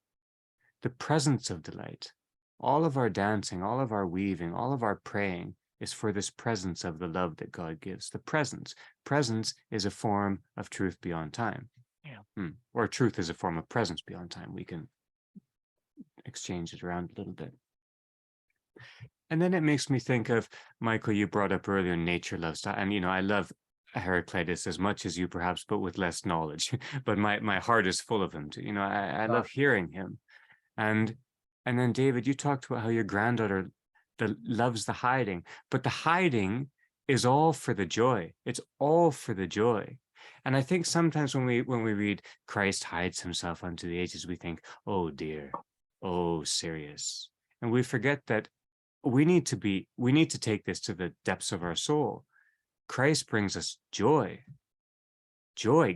the presence of delight, all of our dancing, all of our weaving, all of our praying is for this presence of the love that God gives. The presence is a form of truth beyond time. Yeah. Or truth is a form of presence beyond time. We can exchange it around a little bit. And then it makes me think of, Michael, you brought up earlier, nature loves time. And, I love Heraclitus as much as you perhaps, but with less knowledge. But my heart is full of him too. I love hearing him. And then, David, you talked about how your granddaughter loves the hiding, but the hiding is all for the joy. It's all for the joy. And I think sometimes when we read Christ hides himself unto the ages, we think, oh dear, oh serious. And we forget that we need to take this to the depths of our soul. Christ brings us joy,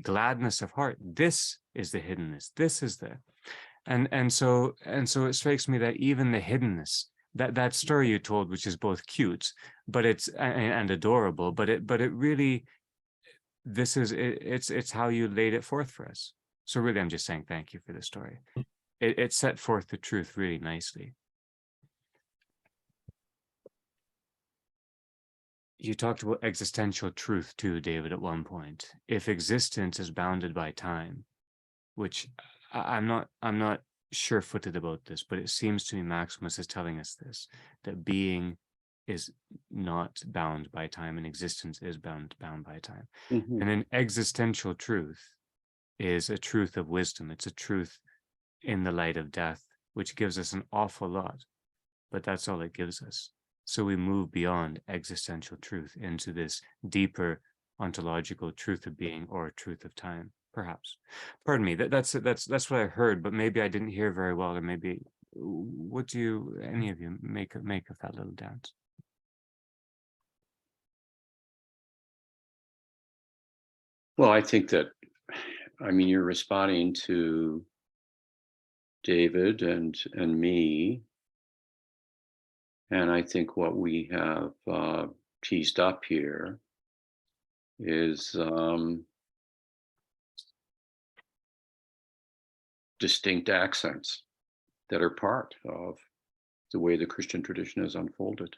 gladness of heart. This is the hiddenness. This is the, and so it strikes me that even the hiddenness, that story you told, which is both cute, but it's and adorable, but it really, it's how you laid it forth for us. So really, I'm just saying thank you for the story. It set forth the truth really nicely. You talked about existential truth too, David, at one point. If existence is bounded by time, which I'm not sure-footed about this, but it seems to me Maximus is telling us this, that being is not bound by time and existence is bound by time. And an existential truth is a truth of wisdom. It's a truth in the light of death, which gives us an awful lot, but that's all it gives us. So we move beyond existential truth into this deeper ontological truth of being or truth of time. perhaps. Pardon me. That's what I heard, but maybe I didn't hear very well, or maybe. What do you, any of you, make of that little dance? Well, I think that, I mean, you're responding to David and me, and I think what we have teased up here is distinct accents that are part of the way the Christian tradition has unfolded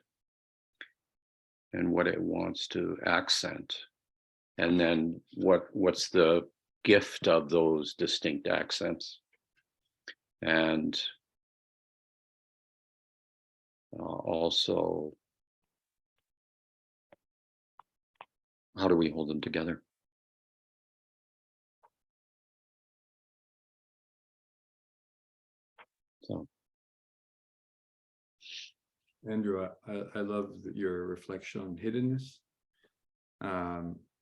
and what it wants to accent. And then what's the gift of those distinct accents? And also, how do we hold them together? So, Andrew, I love your reflection on hiddenness.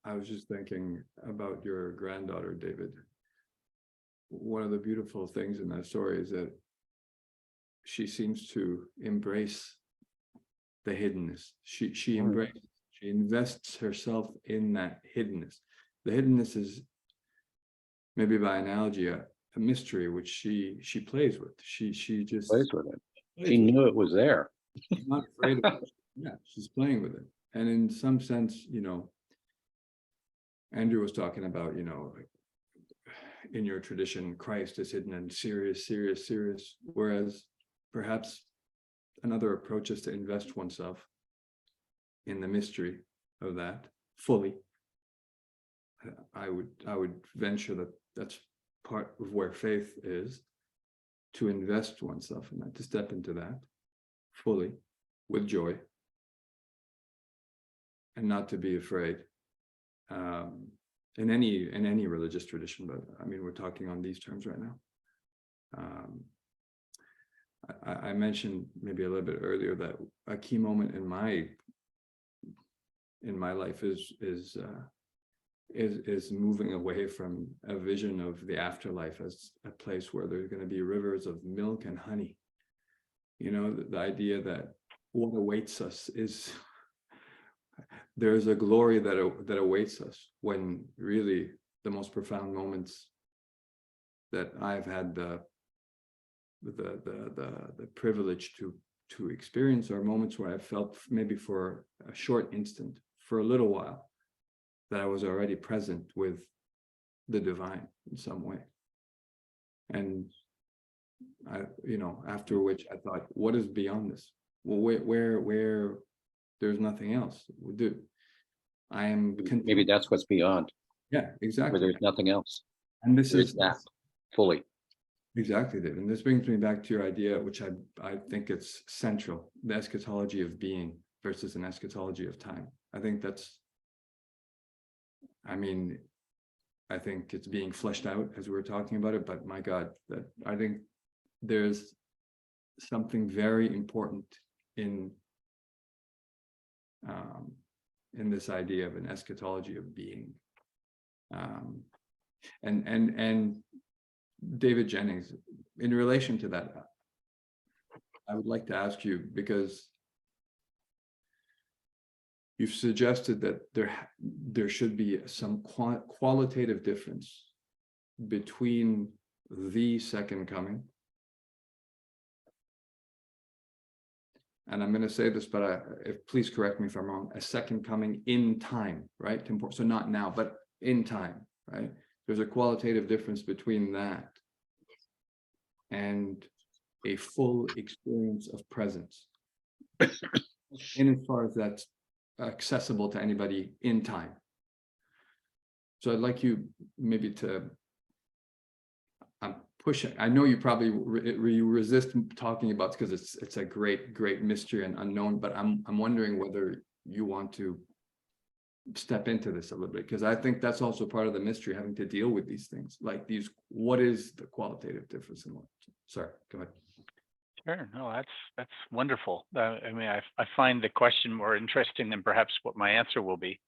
I was just thinking about your granddaughter, David. One of the beautiful things in that story is that she seems to embrace the hiddenness. She invests herself in that hiddenness. The hiddenness is, maybe by analogy, a mystery which she plays with. She just plays with it. She knew it was there. She's not afraid of it. Yeah, she's playing with it. And in some sense, Andrew was talking about, in your tradition, Christ is hidden and serious, whereas perhaps another approach is to invest oneself in the mystery of that fully. I would venture that that's part of where faith is, to invest oneself in that, to step into that fully with joy and not to be afraid. In any religious tradition, but I mean, we're talking on these terms right now. I mentioned maybe a little bit earlier that a key moment in my life is moving away from a vision of the afterlife as a place where there's going to be rivers of milk and honey. The idea that what awaits us is, there's a glory that awaits us, when really the most profound moments that I've had the privilege to experience are moments where I felt, maybe for a short instant, for a little while, that I was already present with the divine in some way. And after which I thought, what is beyond this? Well, where there's nothing else. I am content. Maybe that's what's beyond, Yeah, exactly. where there's nothing else. And this There's is that fully. exactly, David. And this brings me back to your idea, which I think it's central: the eschatology of being versus an eschatology of time. I think it's being fleshed out as we were talking about it, but my God, that I think there's something very important in this idea of an eschatology of being. And David Jennings, in relation to that, I would like to ask you, because you've suggested that there should be some qualitative difference between the second coming, and I'm going to say this, but please correct me if I'm wrong, a second coming in time, right? So not now, but in time, right? There's a qualitative difference between that and a full experience of presence, in as far as that's accessible to anybody in time. So I'd like you maybe to, I'm pushing, I know you probably resist talking about, because it's a great mystery and unknown, but I'm wondering whether you want to step into this a little bit, because I think that's also part of the mystery, having to deal with these things, like these, what is the qualitative difference in what? Sorry, go ahead. Sure. No, that's wonderful. I find the question more interesting than perhaps what my answer will be.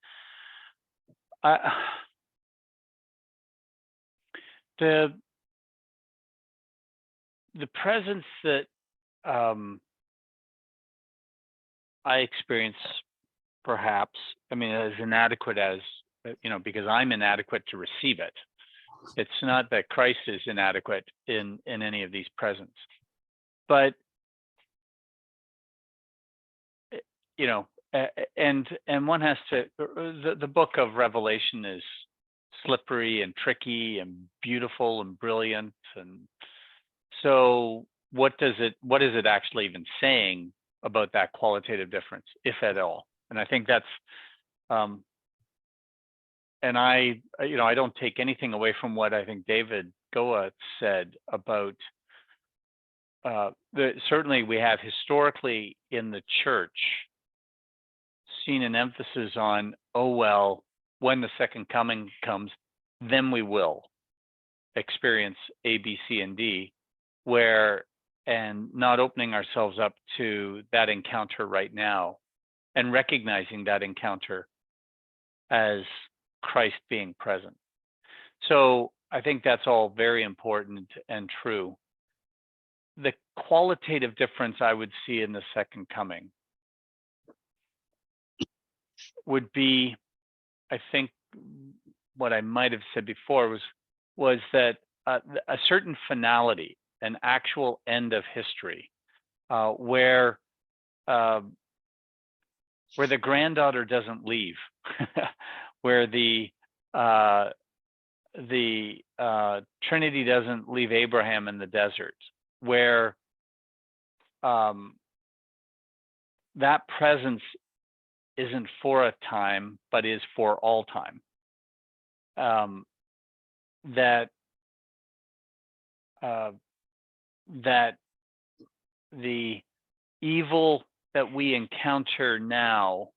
the presence that I experience, perhaps, I mean, as inadequate as, because I'm inadequate to receive it. It's not that Christ is inadequate in any of these presents, but and one has to. The book of Revelation is slippery and tricky and beautiful and brilliant, and so what is it actually even saying about that qualitative difference, if at all? And I think that's and I don't take anything away from what I think David Goa said about certainly we have historically in the church seen an emphasis on, oh, well, when the second coming comes, then we will experience A, B, C, and D, and not opening ourselves up to that encounter right now and recognizing that encounter as Christ being present. So I think that's all very important and true. The qualitative difference I would see in the second coming would be, I think what I might have said before was that a certain finality, an actual end of history, where the granddaughter doesn't leave, where the Trinity doesn't leave Abraham in the desert, where that presence isn't for a time, but is for all time. That the evil that we encounter now,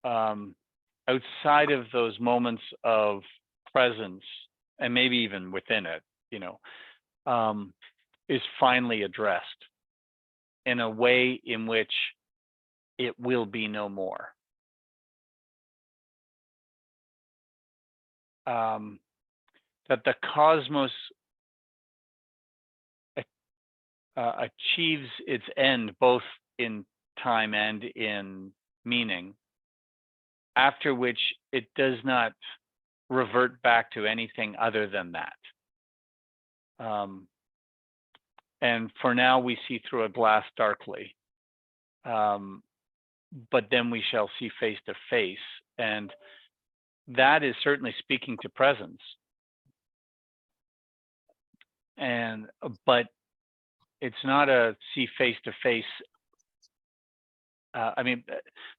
outside of those moments of presence, and maybe even within it, is finally addressed in a way in which it will be no more. That the cosmos achieves its end both in time and in meaning, after which it does not revert back to anything other than that. And for now we see through a glass darkly, but then we shall see face to face. And that is certainly speaking to presence. But it's not a see face to face. I mean,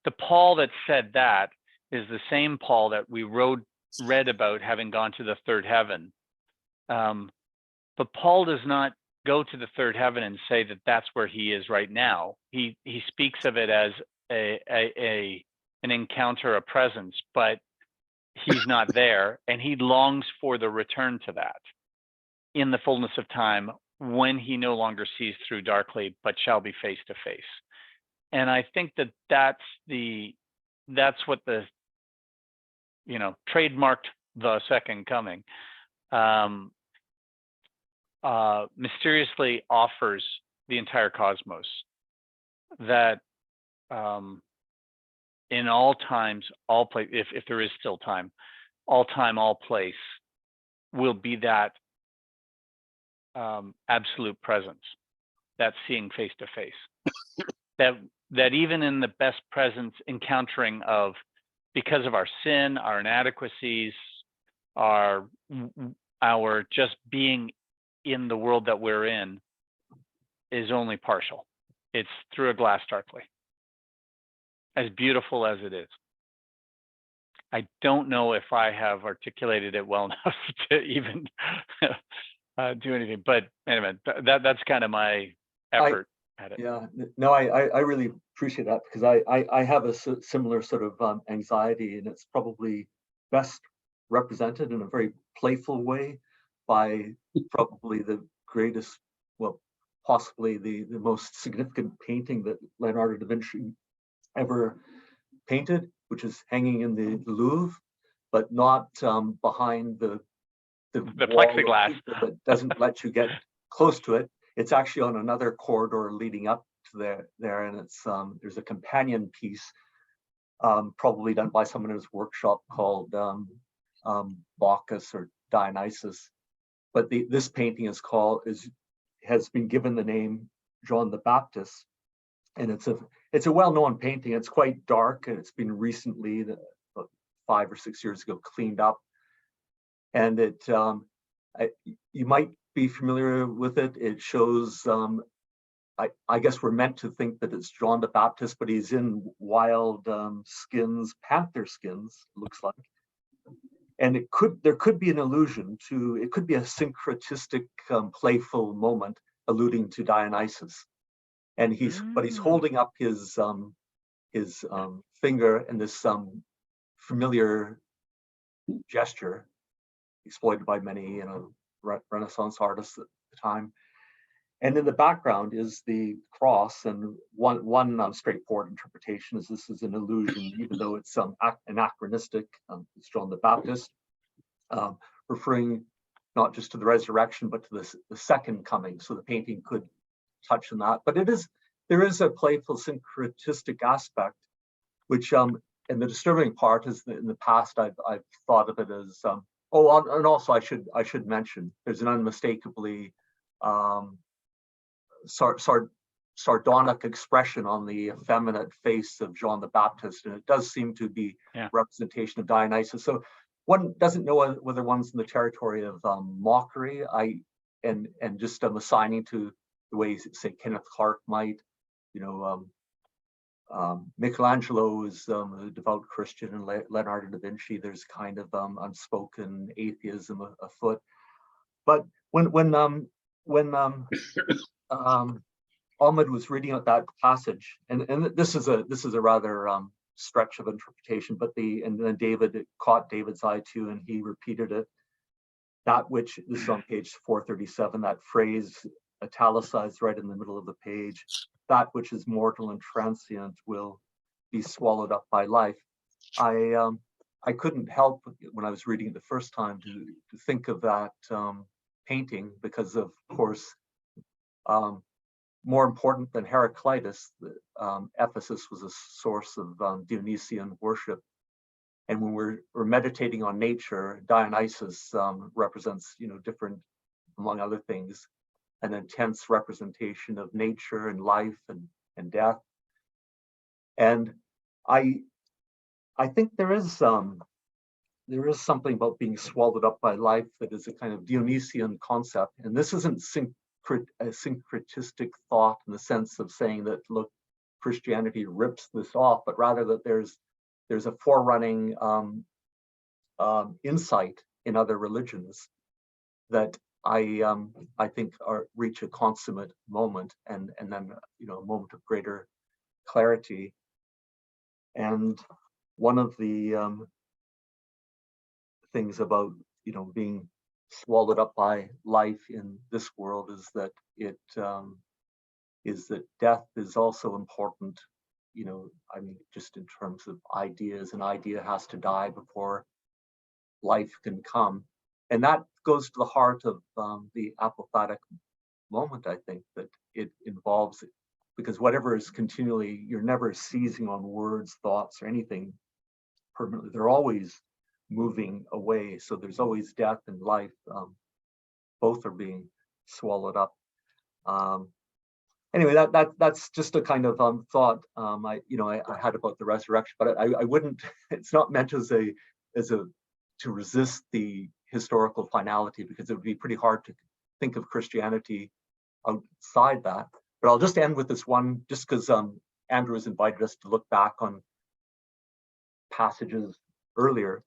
the Paul that said that is the same Paul that we read about having gone to the third heaven. But Paul does not go to the third heaven and say that that's where he is right now. He speaks of it as an encounter, a presence, but he's not there, and he longs for the return to that in the fullness of time, when he no longer sees through darkly, but shall be face to face. And I think that's what the, trademarked the second coming, mysteriously offers the entire cosmos, that in all times, all place, if there is still time, all place will be that absolute presence, that seeing face to face. That even in the best presence encountering of, because of our sin, our inadequacies, our just being in the world that we're in, is only partial. It's through a glass darkly, as beautiful as it is. I don't know if I have articulated it well enough to even do anything, but anyway, that's kind of my effort at it. Yeah, no, I really appreciate that, because I have a similar sort of anxiety, and it's probably best represented in a very playful way by probably the greatest, well, possibly the most significant painting that Leonardo da Vinci ever painted, which is hanging in the Louvre, but not behind the the The wall of plexiglass. paper that doesn't let you get close to it. It's actually on another corridor leading up to there, and it's there's a companion piece, probably done by someone in his workshop called Bacchus or Dionysus. But this painting has been given the name John the Baptist, and it's a well-known painting. It's quite dark, and it's been recently, about 5 or 6 years ago, cleaned up. And you might be familiar with it. It shows, I guess we're meant to think that it's John the Baptist, but he's in wild skins, panther skins, looks like. And there could be an allusion to, it could be a syncretistic, playful moment alluding to Dionysus. And but he's holding up his finger in this familiar gesture exploited by many, Renaissance artists at the time. And in the background is the cross, and one straightforward interpretation is this is an allusion, even though it's anachronistic. It's John the Baptist, referring not just to the resurrection, but to the second coming. So the painting could touch on that. But there is a playful syncretistic aspect, which and the disturbing part is that in the past I've thought of it as and also I should mention there's an unmistakably sardonic expression on the effeminate face of John the Baptist, and it does seem to be representation of Dionysus. So one doesn't know whether one's in the territory of mockery. And just assigning to the ways that, say, Kenneth Clark might, Michelangelo is a devout Christian, and Leonardo da Vinci, there's kind of unspoken atheism afoot. But when Ahmed was reading out that passage, and this is a rather stretch of interpretation, but then David caught David's eye too, and he repeated it. That which, this is on page 437, that phrase italicized right in the middle of the page, that which is mortal and transient will be swallowed up by life. I couldn't help when I was reading it the first time to think of that painting, because of course, more important than Heraclitus, Ephesus was a source of Dionysian worship. And when we're meditating on nature, Dionysus represents, different, among other things, an intense representation of nature and life and death. And I think there is something about being swallowed up by life that is a kind of Dionysian concept. And this isn't a syncretistic thought in the sense of saying that, look, Christianity rips this off, but rather that there's a forerunning insight in other religions that I think reach a consummate moment, and then a moment of greater clarity. And one of the things about being swallowed up by life in this world is that death is also important. Just in terms of ideas, an idea has to die before life can come. And that goes to the heart of the apophatic moment, I think, that it involves, because whatever is continually, you're never seizing on words, thoughts, or anything permanently. They're always moving away. So there's always death and life. Both are being swallowed up. Anyway, that's just a kind of thought I had about the resurrection, but I wouldn't. It's not meant as a to resist the historical finality, because it would be pretty hard to think of Christianity outside that. But I'll just end with this one, just because Andrew has invited us to look back on passages earlier,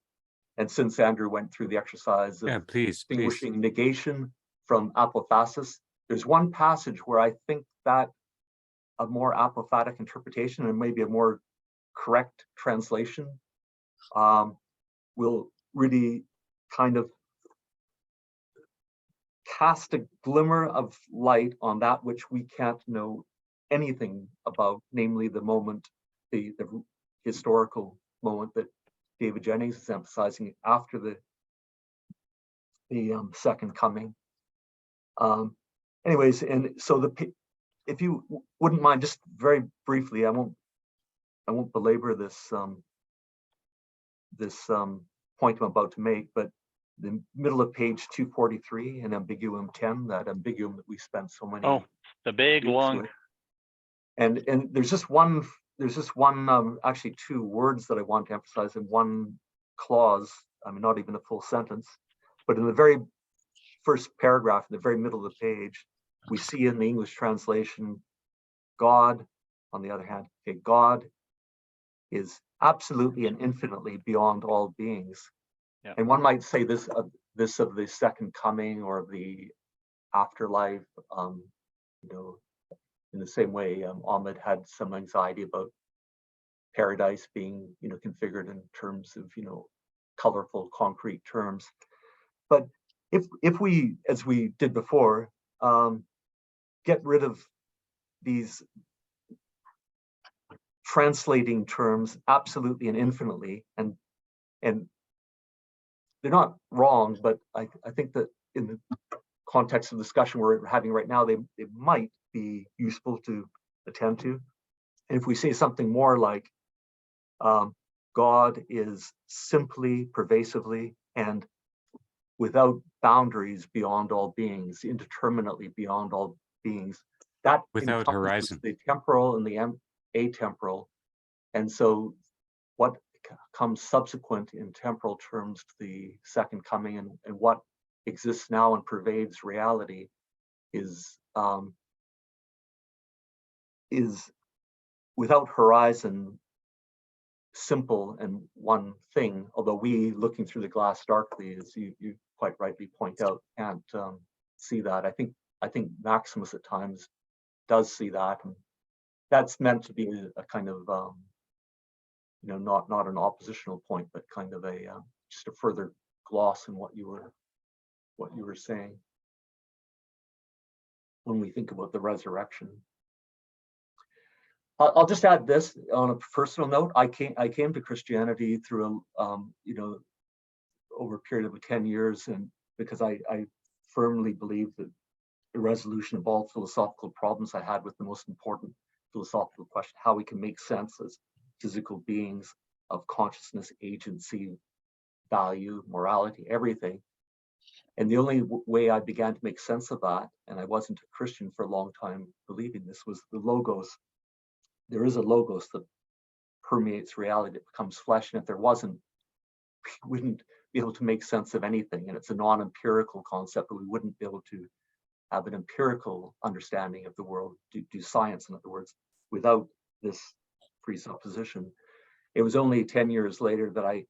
and since Andrew went through the exercise of distinguishing negation from apophasis, there's one passage where I think that a more apophatic interpretation, and maybe a more correct translation, will really kind of cast a glimmer of light on that which we can't know anything about, namely the moment, the historical moment that David Jennings is emphasizing after the second coming. Anyways, and so if you wouldn't mind, just very briefly, I won't belabor this point I'm about to make, but the middle of page 243 in Ambiguum 10, that Ambiguum that we spent so many the big weeks long with. And there's just one, actually two words that I want to emphasize in one clause. I mean, not even a full sentence, but in the very first paragraph, in the very middle of the page, we see in the English translation, God, on the other hand, okay, God is absolutely and infinitely beyond all beings. Yeah. And one might say this of the second coming or of the afterlife, you know, in the same way Ahmed had some anxiety about paradise being, you know, configured in terms of, you know, colorful concrete terms. But if we, as we did before, get rid of these translating terms absolutely and infinitely, and they're not wrong, but I think that in the context of discussion we're having right now, they might be useful to attend to. And if we say something more like God is simply, pervasively, and without boundaries beyond all beings, indeterminately beyond all beings, that Without horizon. the temporal and the atemporal. And so what comes subsequent in temporal terms to the second coming and what exists now and pervades reality is without horizon, simple and one thing, although we, looking through the glass darkly, as you quite rightly point out, can't see that. I think Maximus at times does see that, and that's meant to be a kind of you know, not an oppositional point, but kind of a just a further gloss in what you were saying when we think about the resurrection. I'll just add this on a personal note. I came to Christianity through you know, over a period of 10 years, and because I firmly believe that the resolution of all philosophical problems I had with the most important philosophical question, how we can make sense as physical beings of consciousness, agency, value, morality, everything. And the only way I began to make sense of that, and I wasn't a Christian for a long time believing this, was the logos. There is a logos that permeates reality, that becomes flesh, and if there wasn't, we wouldn't be able to make sense of anything. And it's a non-empirical concept, but we wouldn't be able to have an empirical understanding of the world, do science, in other words, without this presupposition. It was only 10 years later that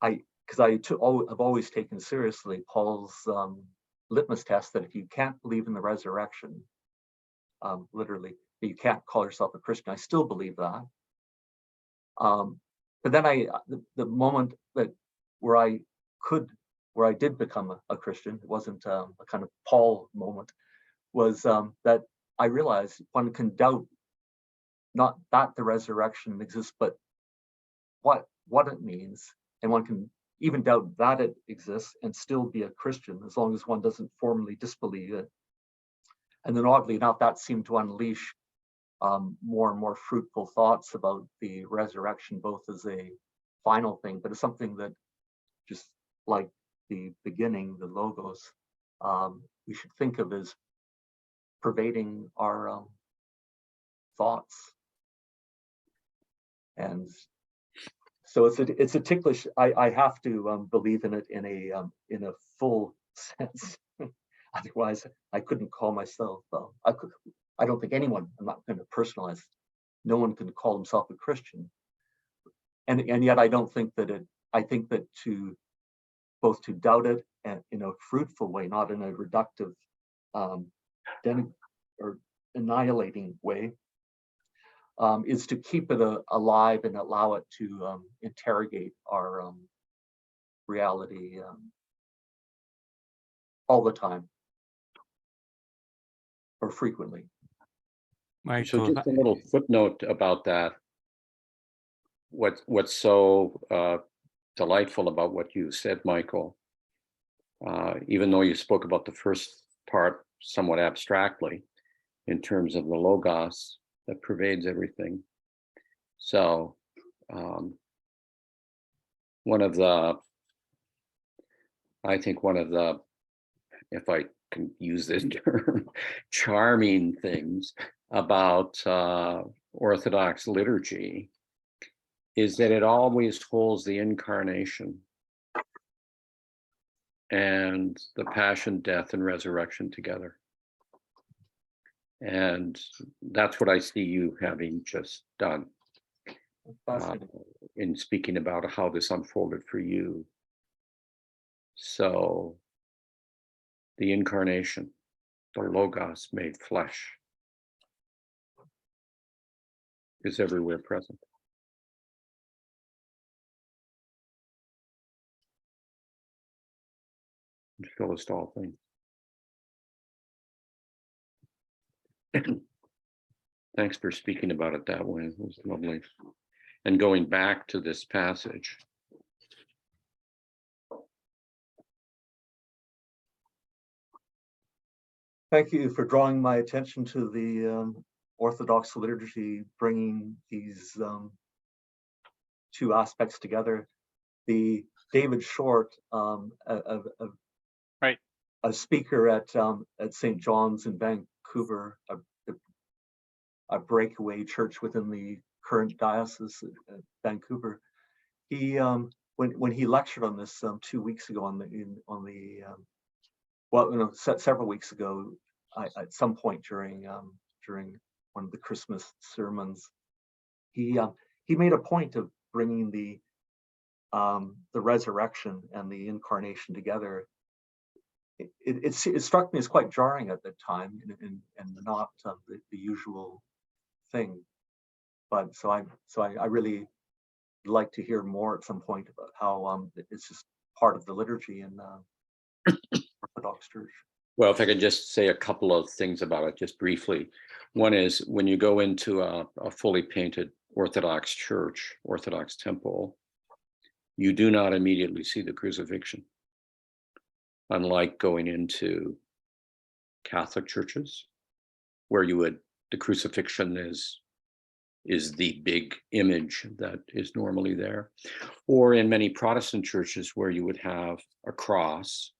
because I've always taken seriously Paul's litmus test that if you can't believe in the resurrection, literally, you can't call yourself a Christian. I still believe that. But then the moment that where I did become a Christian, it wasn't a kind of Paul moment, was that I realized one can doubt not that the resurrection exists, but what it means, and one can even doubt that it exists and still be a Christian as long as one doesn't formally disbelieve it. And then oddly enough, that seemed to unleash more and more fruitful thoughts about the resurrection, both as a final thing, but as something that, just like the beginning, the logos, we should think of as pervading our thoughts. And so it's a ticklish. I have to believe in it in a full sense. Otherwise, I couldn't call myself. I don't think anyone. I'm not going to personalize. No one can call himself a Christian. And yet I don't think that it. I think that both to doubt it and in a fruitful way, not in a reductive, or annihilating way, is to keep it alive and allow it to interrogate our reality all the time or frequently. Michael, So just a little footnote about that. What's so delightful about what you said, Michael, even though you spoke about the first part somewhat abstractly in terms of the logos that pervades everything. So I think one of the, if I can use this term, charming things about Orthodox liturgy is that it always holds the incarnation and the passion, death, and resurrection together. And that's what I see you having just done in speaking about how this unfolded for you. So the incarnation, the Logos made flesh, is everywhere present. And fillest all things. Thanks for speaking about it that way. It was lovely. And going back to this passage. Thank you for drawing my attention to the Orthodox liturgy, bringing these two aspects together. The David Short, Right. a speaker at St. John's in Vancouver, a breakaway church within the current diocese at Vancouver. He when he lectured on this 2 weeks ago several weeks ago, at some point during one of the Christmas sermons, he made a point of bringing the resurrection and the incarnation together. It struck me as quite jarring at the time, and not the usual thing. But so I really like to hear more at some point about how it's just part of the liturgy in Orthodox Church. Well, if I could just say a couple of things about it, just briefly. One is when you go into a fully painted Orthodox church, Orthodox temple, you do not immediately see the crucifixion. Unlike going into Catholic churches, where the crucifixion is the big image that is normally there, or in many Protestant churches where you would have a cross,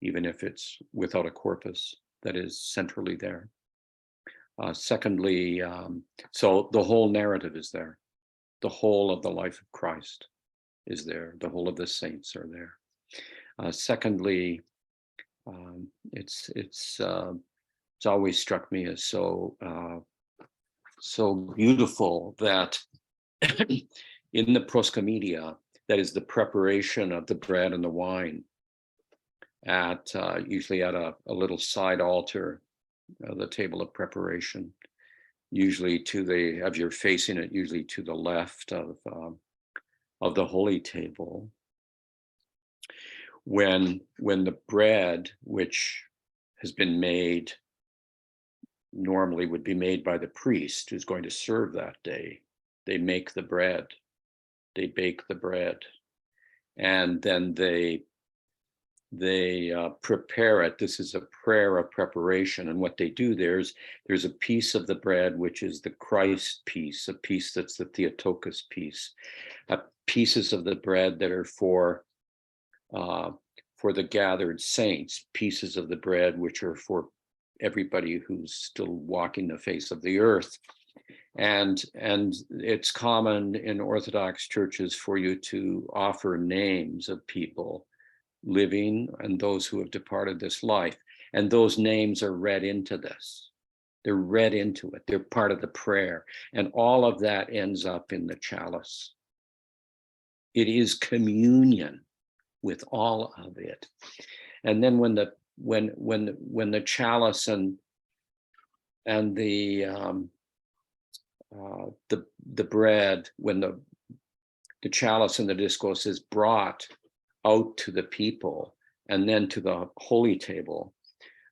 even if it's without a corpus, that is centrally there. Secondly, so the whole narrative is there. The whole of the life of Christ is there. The whole of the saints are there. Secondly, it's always struck me as so beautiful that in the proscomedia, that is the preparation of the bread and the wine, at usually at a little side altar, the table of preparation, usually as you're facing it, usually to the left of the holy table. When the bread, which has been made, normally would be made by the priest who's going to serve that day, they make the bread, they bake the bread, and then they prepare it. This is a prayer of preparation, and what they do, there's a piece of the bread which is the Christ piece, a piece that's the Theotokos piece, pieces of the bread that are for the gathered saints, pieces of the bread which are for everybody who's still walking the face of the earth. And it's common in Orthodox churches for you to offer names of people living and those who have departed this life. And those names are read into this. They're read into it. They're part of the prayer. And all of that ends up in the chalice. It is communion with all of it. And then when the chalice and the bread, when the chalice and the discourse is brought out to the people and then to the holy table,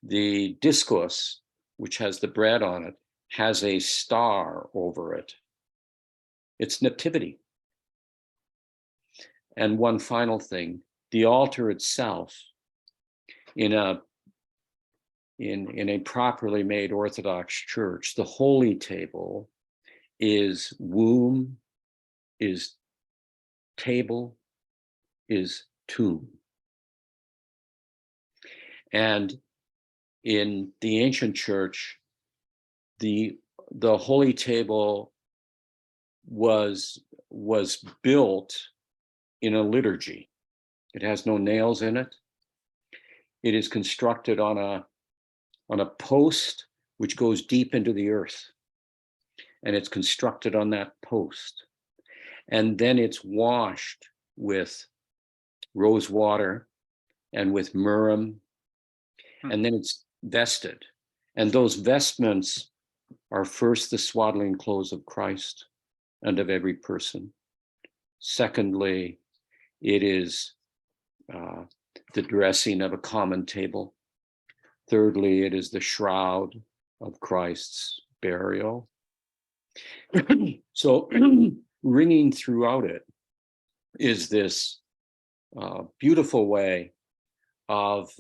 the discourse, which has the bread on it, has a star over it. It's nativity. And one final thing, the altar itself in a properly made Orthodox church, the holy table is womb, is table, is tomb. And in the ancient church, the holy table was built in a liturgy. It has no nails in it. It is constructed on a post which goes deep into the earth. And it's constructed on that post. And then it's washed with rose water and with myrrh. And then it's vested. And those vestments are first the swaddling clothes of Christ and of every person. Secondly, it is the dressing of a common table. Thirdly, it is the shroud of Christ's burial. So ringing throughout it is this beautiful way of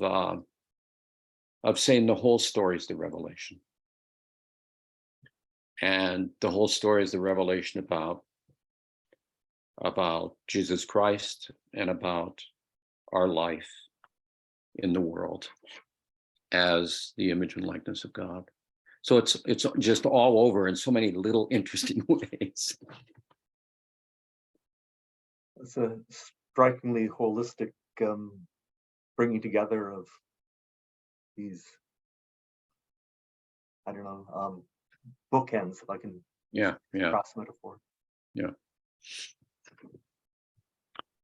saying the whole story is the revelation. And the whole story is the revelation about Jesus Christ and about our life in the world as the image and likeness of God. So it's just all over in so many little interesting ways. It's a strikingly holistic bringing together of these, I don't know, bookends, if I can cross metaphor. Yeah.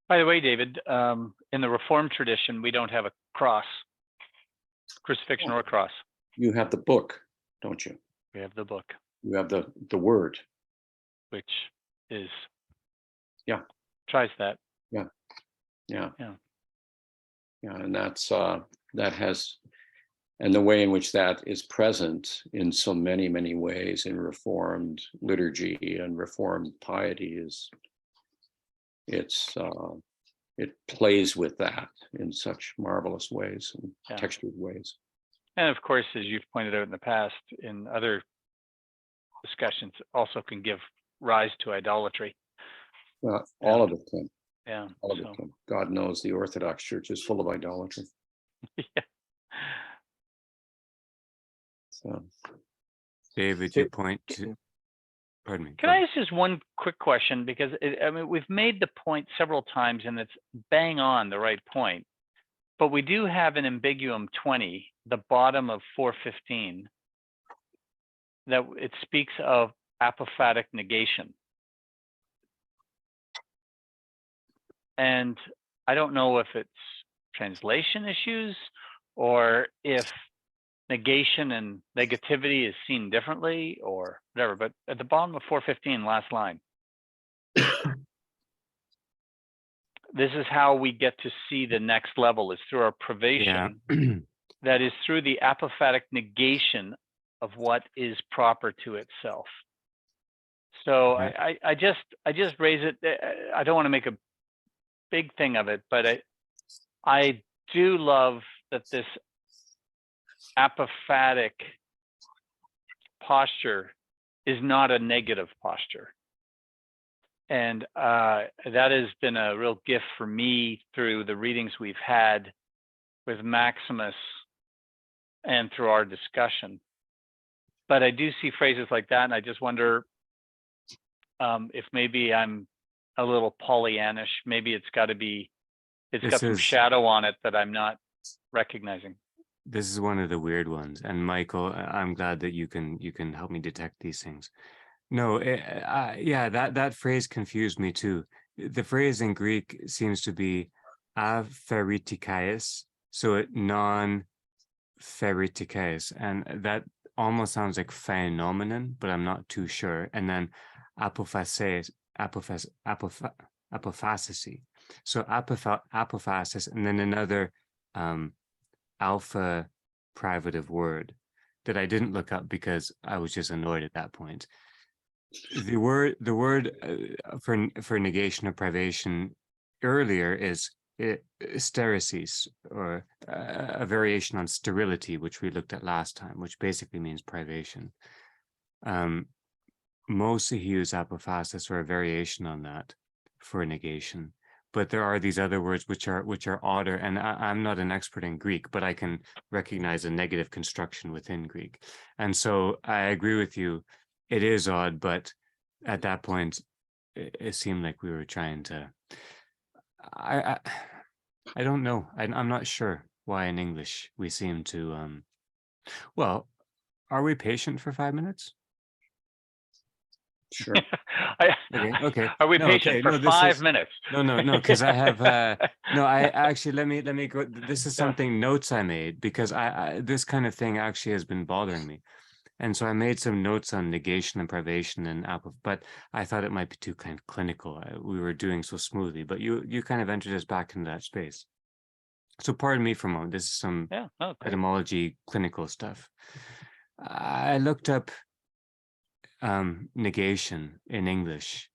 By the way, David, in the Reformed tradition, we don't have a cross, crucifixion or a cross. You have the book, don't you? We have the book. You have the word. Which is, tries that. Yeah, and that's that has, and the way in which that is present in so many ways in Reformed liturgy and Reformed piety is, it plays with that in such marvelous ways and textured ways. And of course, as you've pointed out in the past, in other discussions, also can give rise to idolatry. Well, all of it can. Yeah. All of it can. God knows the Orthodox Church is full of idolatry. Yeah. So, David, you point to. Pardon me. Can I ask just one quick question? Because we've made the point several times, and it's bang on the right point. But we do have an Ambiguum 20, the bottom of 415, that it speaks of apophatic negation. And I don't know if it's translation issues or if negation and negativity is seen differently or whatever, but at the bottom of 415, last line. This is how we get to see the next level, is through our privation. That is through the apophatic negation of what is proper to itself. So I just raise it. I don't want to make a big thing of it, but I do love that this apophatic posture is not a negative posture. And that has been a real gift for me through the readings we've had with Maximus and through our discussion. But I do see phrases like that, and I just wonder if maybe I'm a little Pollyannish. Maybe it's got some shadow on it that I'm not recognizing. This is one of the weird ones, and Michael, I'm glad that you can help me detect these things. No, that phrase confused me too. The phrase in Greek seems to be apheretikaios, so it non-pheretikaios, and that almost sounds like phenomenon, but I'm not too sure. And then apophasis. So apophasis, and then another alpha privative word that I didn't look up because I was just annoyed at that point. The word for negation or privation earlier is Steresis, or a variation on sterility, which we looked at last time, which basically means privation. Mostly he used apophasis or a variation on that for negation. But there are these other words which are odder, and I'm not an expert in Greek, but I can recognize a negative construction within Greek. And so I agree with you, it is odd, but at that point, it seemed like we were trying to, I don't know. I'm not sure why in English we seem to, well, are we patient for 5 minutes? Sure. Okay. Are we No, patient okay, for no, this 5 is- minutes? No, because I have, no, I actually, let me go, this is something notes I made, because this kind of thing actually has been bothering me. And so I made some notes on negation and privation and but I thought it might be too kind of clinical. We were doing so smoothly, but you kind of entered us back into that space. So pardon me for a moment. This is some Yeah. Oh, great. etymology, clinical stuff. I looked up negation in English.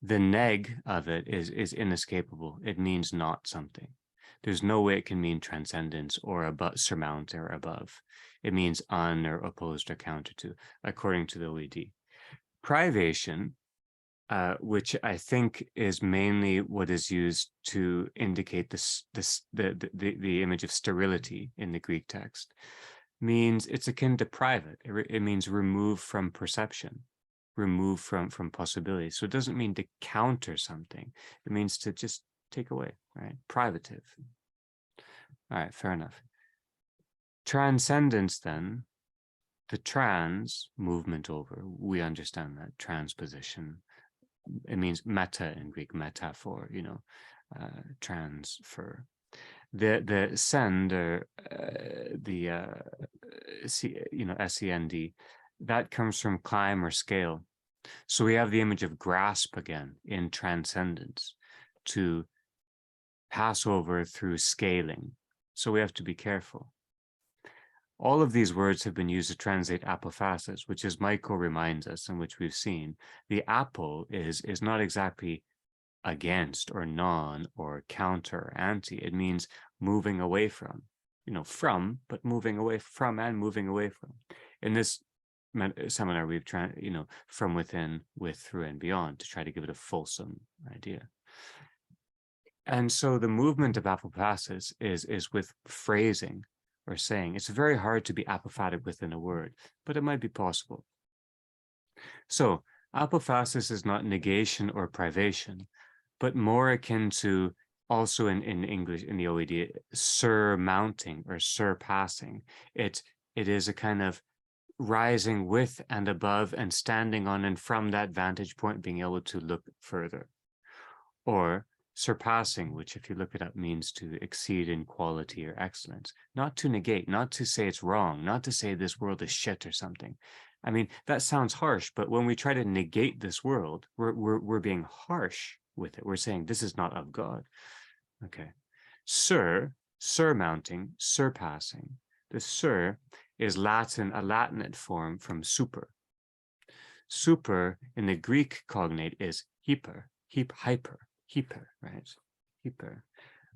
The neg of it is inescapable. It means not something. There's no way it can mean transcendence or above, surmount or above. It means un or opposed or counter to, according to the OED. Privation, which I think is mainly what is used to indicate the image of sterility in the Greek text, means it's akin to private. It means removed from perception, removed from possibility. So it doesn't mean to counter something. It means to just take away, right? Privative. All right, fair enough. Transcendence, then, the trans, movement over, we understand that, transposition. It means meta in Greek, metaphor, transfer. The send, or SEND, that comes from climb or scale. So we have the image of grasp again in transcendence, to pass over through scaling. So we have to be careful. All of these words have been used to translate apophasis, which, as Michael reminds us, and which we've seen, the apo is not exactly against or non or counter or anti. It means moving away from, from, but moving away from and moving away from. In this seminar, we've tried, from within, with, through, and beyond, to try to give it a fulsome idea. And so the movement of apophasis is with phrasing or saying. It's very hard to be apophatic within a word, but it might be possible. So apophasis is not negation or privation, but more akin to, also in English, in the OED, surmounting or surpassing. It is a kind of rising with and above and standing on, and from that vantage point being able to look further. Or surpassing, which, if you look it up, means to exceed in quality or excellence, not to negate, not to say it's wrong, not to say this world is shit or something. I mean, that sounds harsh, but when we try to negate this world, we're being harsh with it. We're saying this is not of God. Okay. Surmounting, surpassing. The sur is Latin, a Latinate form from super. Super in the Greek cognate is hyper, right? Hyper.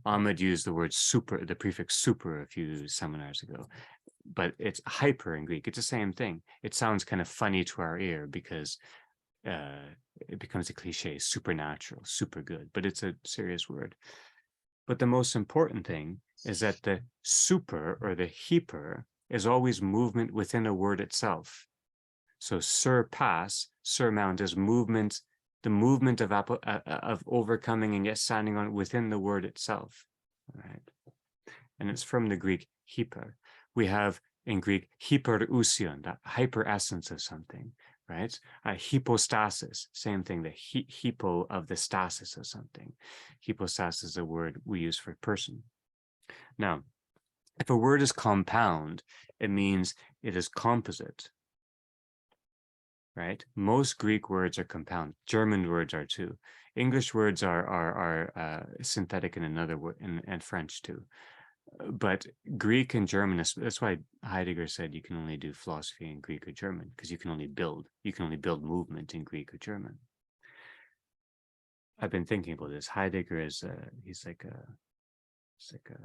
Ahmed used the word super, the prefix super, a few seminars ago, but it's hyper in Greek. It's the same thing. It sounds kind of funny to our ear because it becomes a cliche, supernatural, super good, but it's a serious word. But the most important thing is that the super or the hyper is always movement within a word itself. So surpass, surmount is movement, the movement of overcoming and yet standing on within the word itself, right? And it's from the Greek hyper. We have in Greek hyperousion, that hyper essence of something, right? Hypostasis, same thing, the hypo of the stasis of something. Hypostasis is a word we use for person. Now, if a word is compound, it means it is composite, right? Most Greek words are compound. German words are too. English words are synthetic in another word, and French too. But Greek and German, that's why Heidegger said you can only do philosophy in Greek or German, because you can only build movement in Greek or German. I've been thinking about this. Heidegger is, he's like It's like a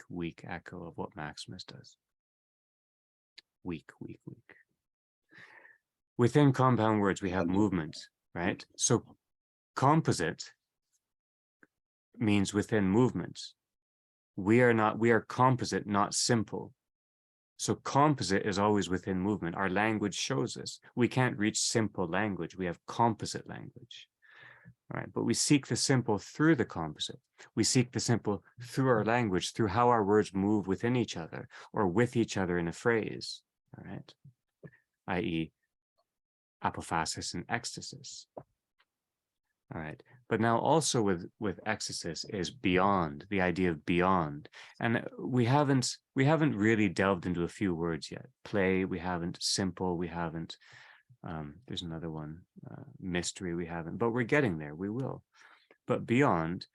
weak echo of what Maximus does. Weak. Within compound words, we have movement, right? So composite means within movement. We are composite, not simple. So composite is always within movement. Our language shows us. We can't reach simple language. We have composite language. All right, but we seek the simple through the composite. We seek the simple through our language, through how our words move within each other or with each other in a phrase, all right, i.e. apophasis and ekstasis. All right, but now also with ekstasis is beyond, the idea of beyond, and we haven't really delved into a few words yet. Play, we haven't. Simple, we haven't. There's another one, mystery, we haven't, but we're getting there. We will. But beyond,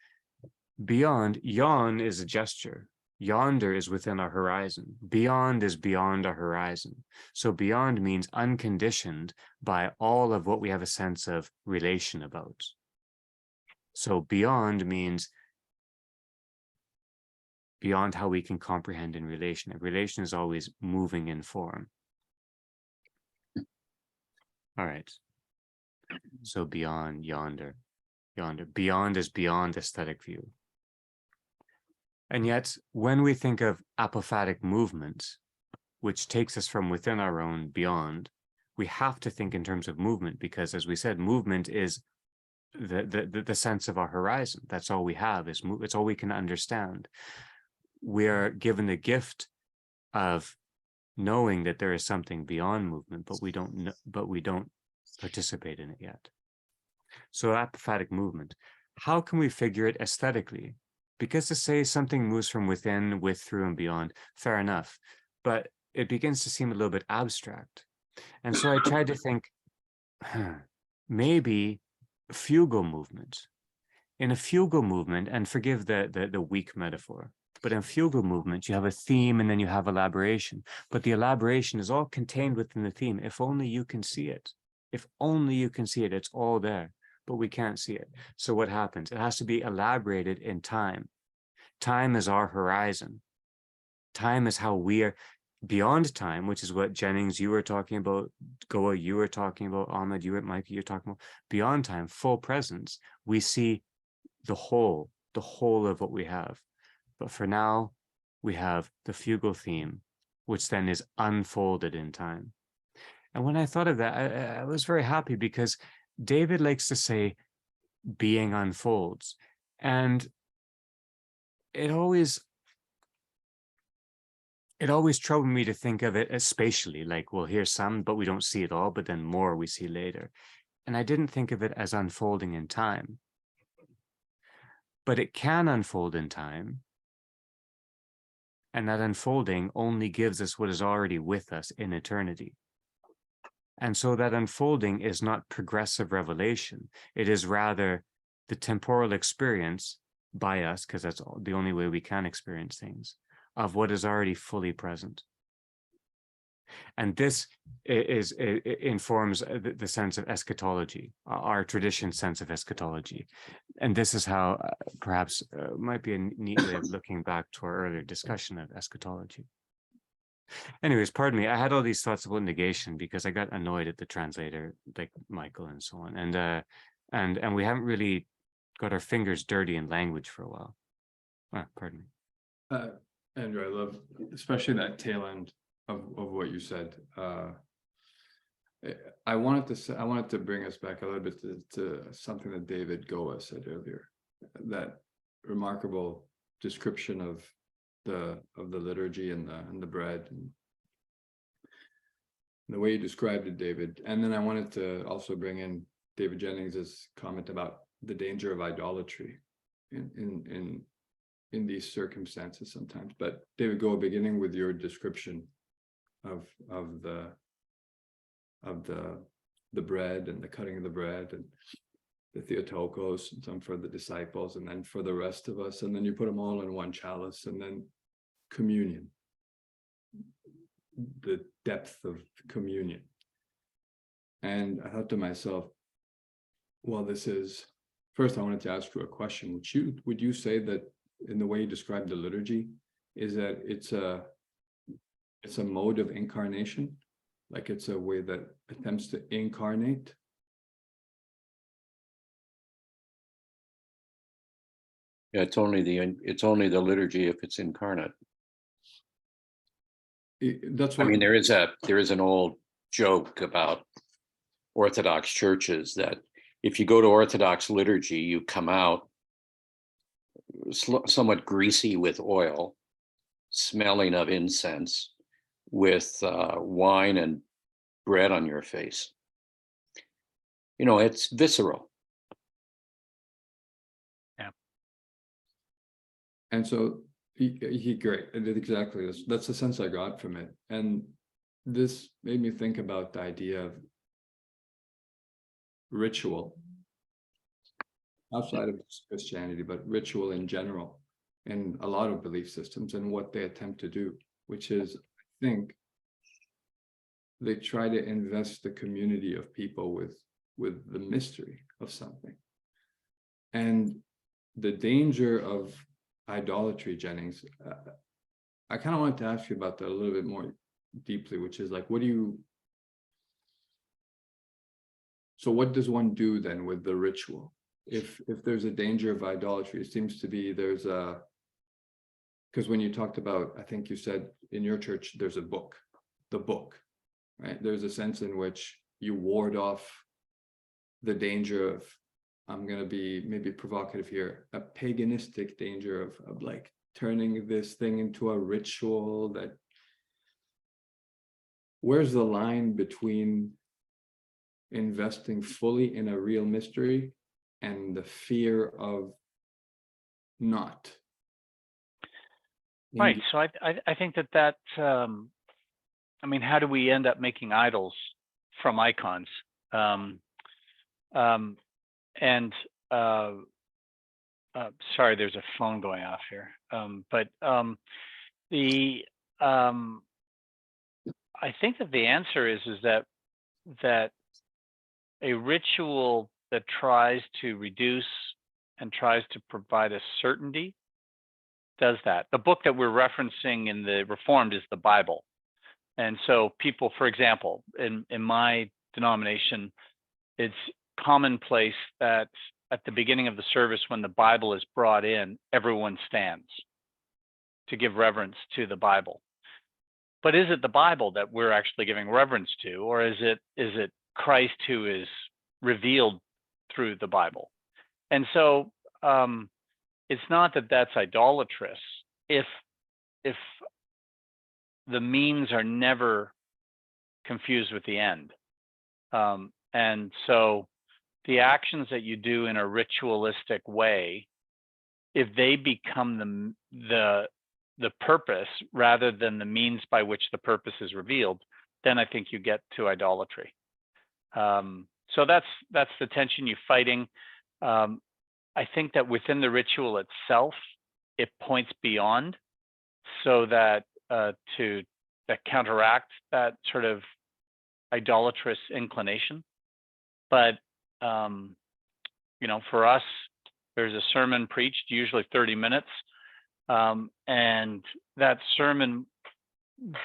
yawn is a gesture. Yonder is within our horizon. Beyond is beyond our horizon. So beyond means unconditioned by all of what we have a sense of relation about. So beyond means beyond how we can comprehend in relation. A relation is always moving in form. All right. So beyond, yonder. Beyond is beyond aesthetic view. And yet, when we think of apophatic movement, which takes us from within our own beyond, we have to think in terms of movement, because as we said, movement is the sense of our horizon. That's all we have, is move. It's all we can understand. We are given the gift of knowing that there is something beyond movement, but we don't participate in it yet. So apophatic movement, how can we figure it aesthetically? Because to say something moves from within, with, through, and beyond, fair enough, but it begins to seem a little bit abstract. And so I tried to think, maybe fugal movement. In a fugal movement, and forgive the weak metaphor, but in fugal movement, you have a theme and then you have elaboration. But the elaboration is all contained within the theme. If only you can see it. If only you can see it, it's all there, but we can't see it. So what happens? It has to be elaborated in time. Time is our horizon. Time is how we are beyond time, which is what Jennings, you were talking about, Goa, you were talking about, Ahmed, you were, Mike, you're talking about. Beyond time, full presence, we see the whole of what we have. But for now, we have the fugal theme, which then is unfolded in time. And when I thought of that, I was very happy, because David likes to say being unfolds. And it always troubled me to think of it as spatially, like, well, here's some, but we don't see it all, but then more we see later. And I didn't think of it as unfolding in time. But it can unfold in time. And that unfolding only gives us what is already with us in eternity. And so that unfolding is not progressive revelation. It is rather the temporal experience by us, because that's the only way we can experience things, of what is already fully present. And this informs the sense of eschatology, our tradition's sense of eschatology. And this is how perhaps might be a neat way of looking back to our earlier discussion of eschatology. Anyways, pardon me, I had all these thoughts about negation because I got annoyed at the translator, like Michael and so on. And we haven't really got our fingers dirty in language for a while. Pardon me. Andrew, I love especially that tail end of what you said. I wanted to bring us back a little bit to something that David Goa said earlier, that remarkable description of the liturgy and the bread and the way you described it, David. And then I wanted to also bring in David Jennings's comment about the danger of idolatry in these circumstances sometimes. But David Goa, beginning with your description of the bread and the cutting of the bread and the Theotokos, and some for the disciples, and then for the rest of us, and then you put them all in one chalice, and then communion, the depth of communion. And I thought to myself, well, this is, first I wanted to ask you a question. Would you say that in the way you describe the liturgy is that it's a mode of incarnation, like it's a way that attempts to incarnate. Yeah, it's only the liturgy if it's incarnate. That's I what mean, there is an old joke about Orthodox churches that if you go to Orthodox liturgy, you come out somewhat greasy with oil, smelling of incense, with wine and bread on your face. You know, it's visceral. Yeah. And so he great. I did exactly this. That's the sense I got from it. And this made me think about the idea of ritual outside of Christianity, but ritual in general in a lot of belief systems and what they attempt to do, which is, I think, they try to invest the community of people with the mystery of something. And the danger of idolatry, Jennings, I kind of wanted to ask you about that a little bit more deeply, which is like, so what does one do then with the ritual? If there's a danger of idolatry, it seems to be because when you talked about, I think you said in your church, there's the book, right? There's a sense in which you ward off the danger of, I'm going to be maybe provocative here, a paganistic danger of like turning this thing into a ritual. That where's the line between investing fully in a real mystery and the fear of not? Right. So I think that I mean, how do we end up making idols from icons? Sorry, there's a phone going off here. I think that the answer is that a ritual that tries to reduce and tries to provide a certainty does that. The book that we're referencing in the Reformed is the Bible. And so people, for example, in my denomination, it's commonplace that at the beginning of the service, when the Bible is brought in, everyone stands to give reverence to the Bible. But is it the Bible that we're actually giving reverence to, or is it Christ who is revealed through the Bible? And so it's not that that's idolatrous if the means are never confused with the end. And so the actions that you do in a ritualistic way, if they become the purpose rather than the means by which the purpose is revealed, then I think you get to idolatry. So that's the tension you're fighting. I think that within the ritual itself, it points beyond, so that to counteract that sort of idolatrous inclination. But you know, for us, there's a sermon preached, usually 30 minutes, and that sermon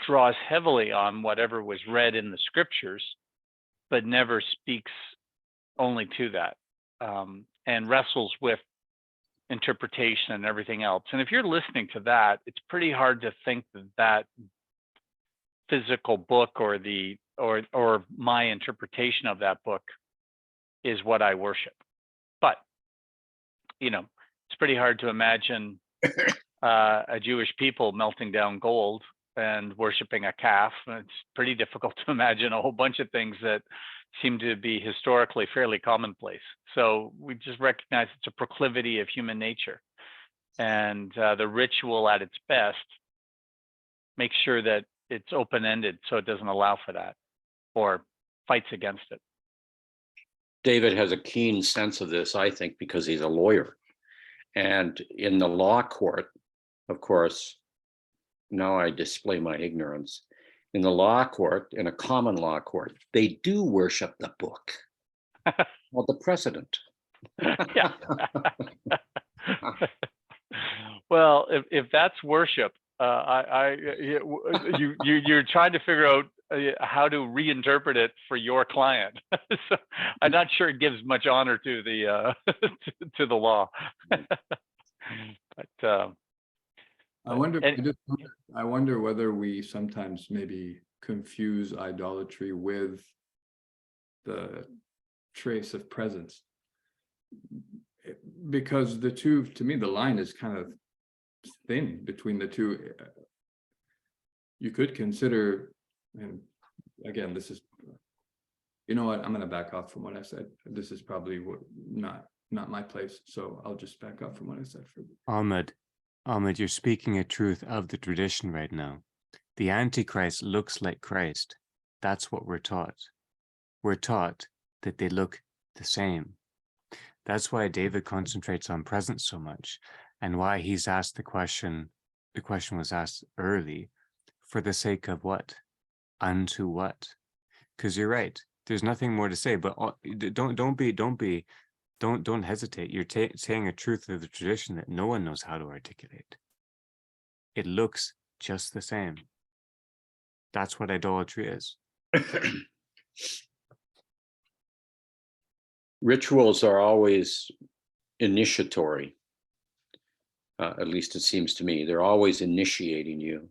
draws heavily on whatever was read in the scriptures, but never speaks only to that, and wrestles with interpretation and everything else. And if you're listening to that, it's pretty hard to think that physical book or my interpretation of that book is what I worship. But you know, it's pretty hard to imagine a Jewish people melting down gold and worshiping a calf. It's pretty difficult to imagine a whole bunch of things that seem to be historically fairly commonplace. So we just recognize it's a proclivity of human nature, and the ritual at its best makes sure that it's open-ended, so it doesn't allow for that or fights against it. David has a keen sense of this, I think, because he's a lawyer. And in the law court, of course, now I display my ignorance. In the law court, in a common law court, they do worship the book, well, the precedent. Yeah. Well, if that's worship, you're trying to figure out how to reinterpret it for your client. So I'm not sure it gives much honor to the to the law. But I wonder, and- I wonder whether we sometimes maybe confuse idolatry with the trace of presence. Because the two, to me, the line is kind of thin between the two. You could consider, and again, this is, you know what, I'm going to back off from what I said. This is probably not my place, so I'll just back off from what I said. Ahmed, you're speaking a truth of the tradition right now. The Antichrist looks like Christ. That's what we're taught. We're taught that they look the same. That's why David concentrates on presence so much, and why he's asked the question was asked early, for the sake of what? Unto what? Because you're right. There's nothing more to say, but don't hesitate. You're saying a truth of the tradition that no one knows how to articulate. It looks just the same. That's what idolatry is. Rituals are always initiatory. At least it seems to me. They're always initiating you.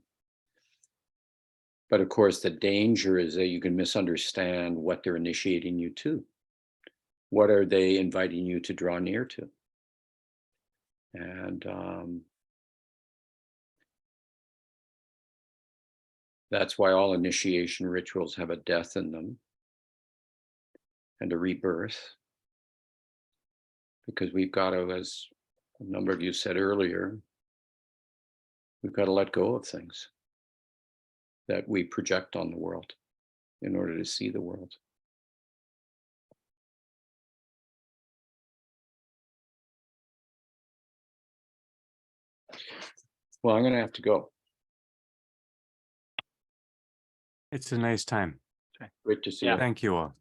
But of course, the danger is that you can misunderstand what they're initiating you to. What are they inviting you to draw near to? And that's why all initiation rituals have a death in them and a rebirth. Because we've got to, as a number of you said earlier, we've got to let go of things that we project on the world in order to see the world. Well, I'm going to have to go. It's a nice time. Great to see Yeah. you. Thank you all.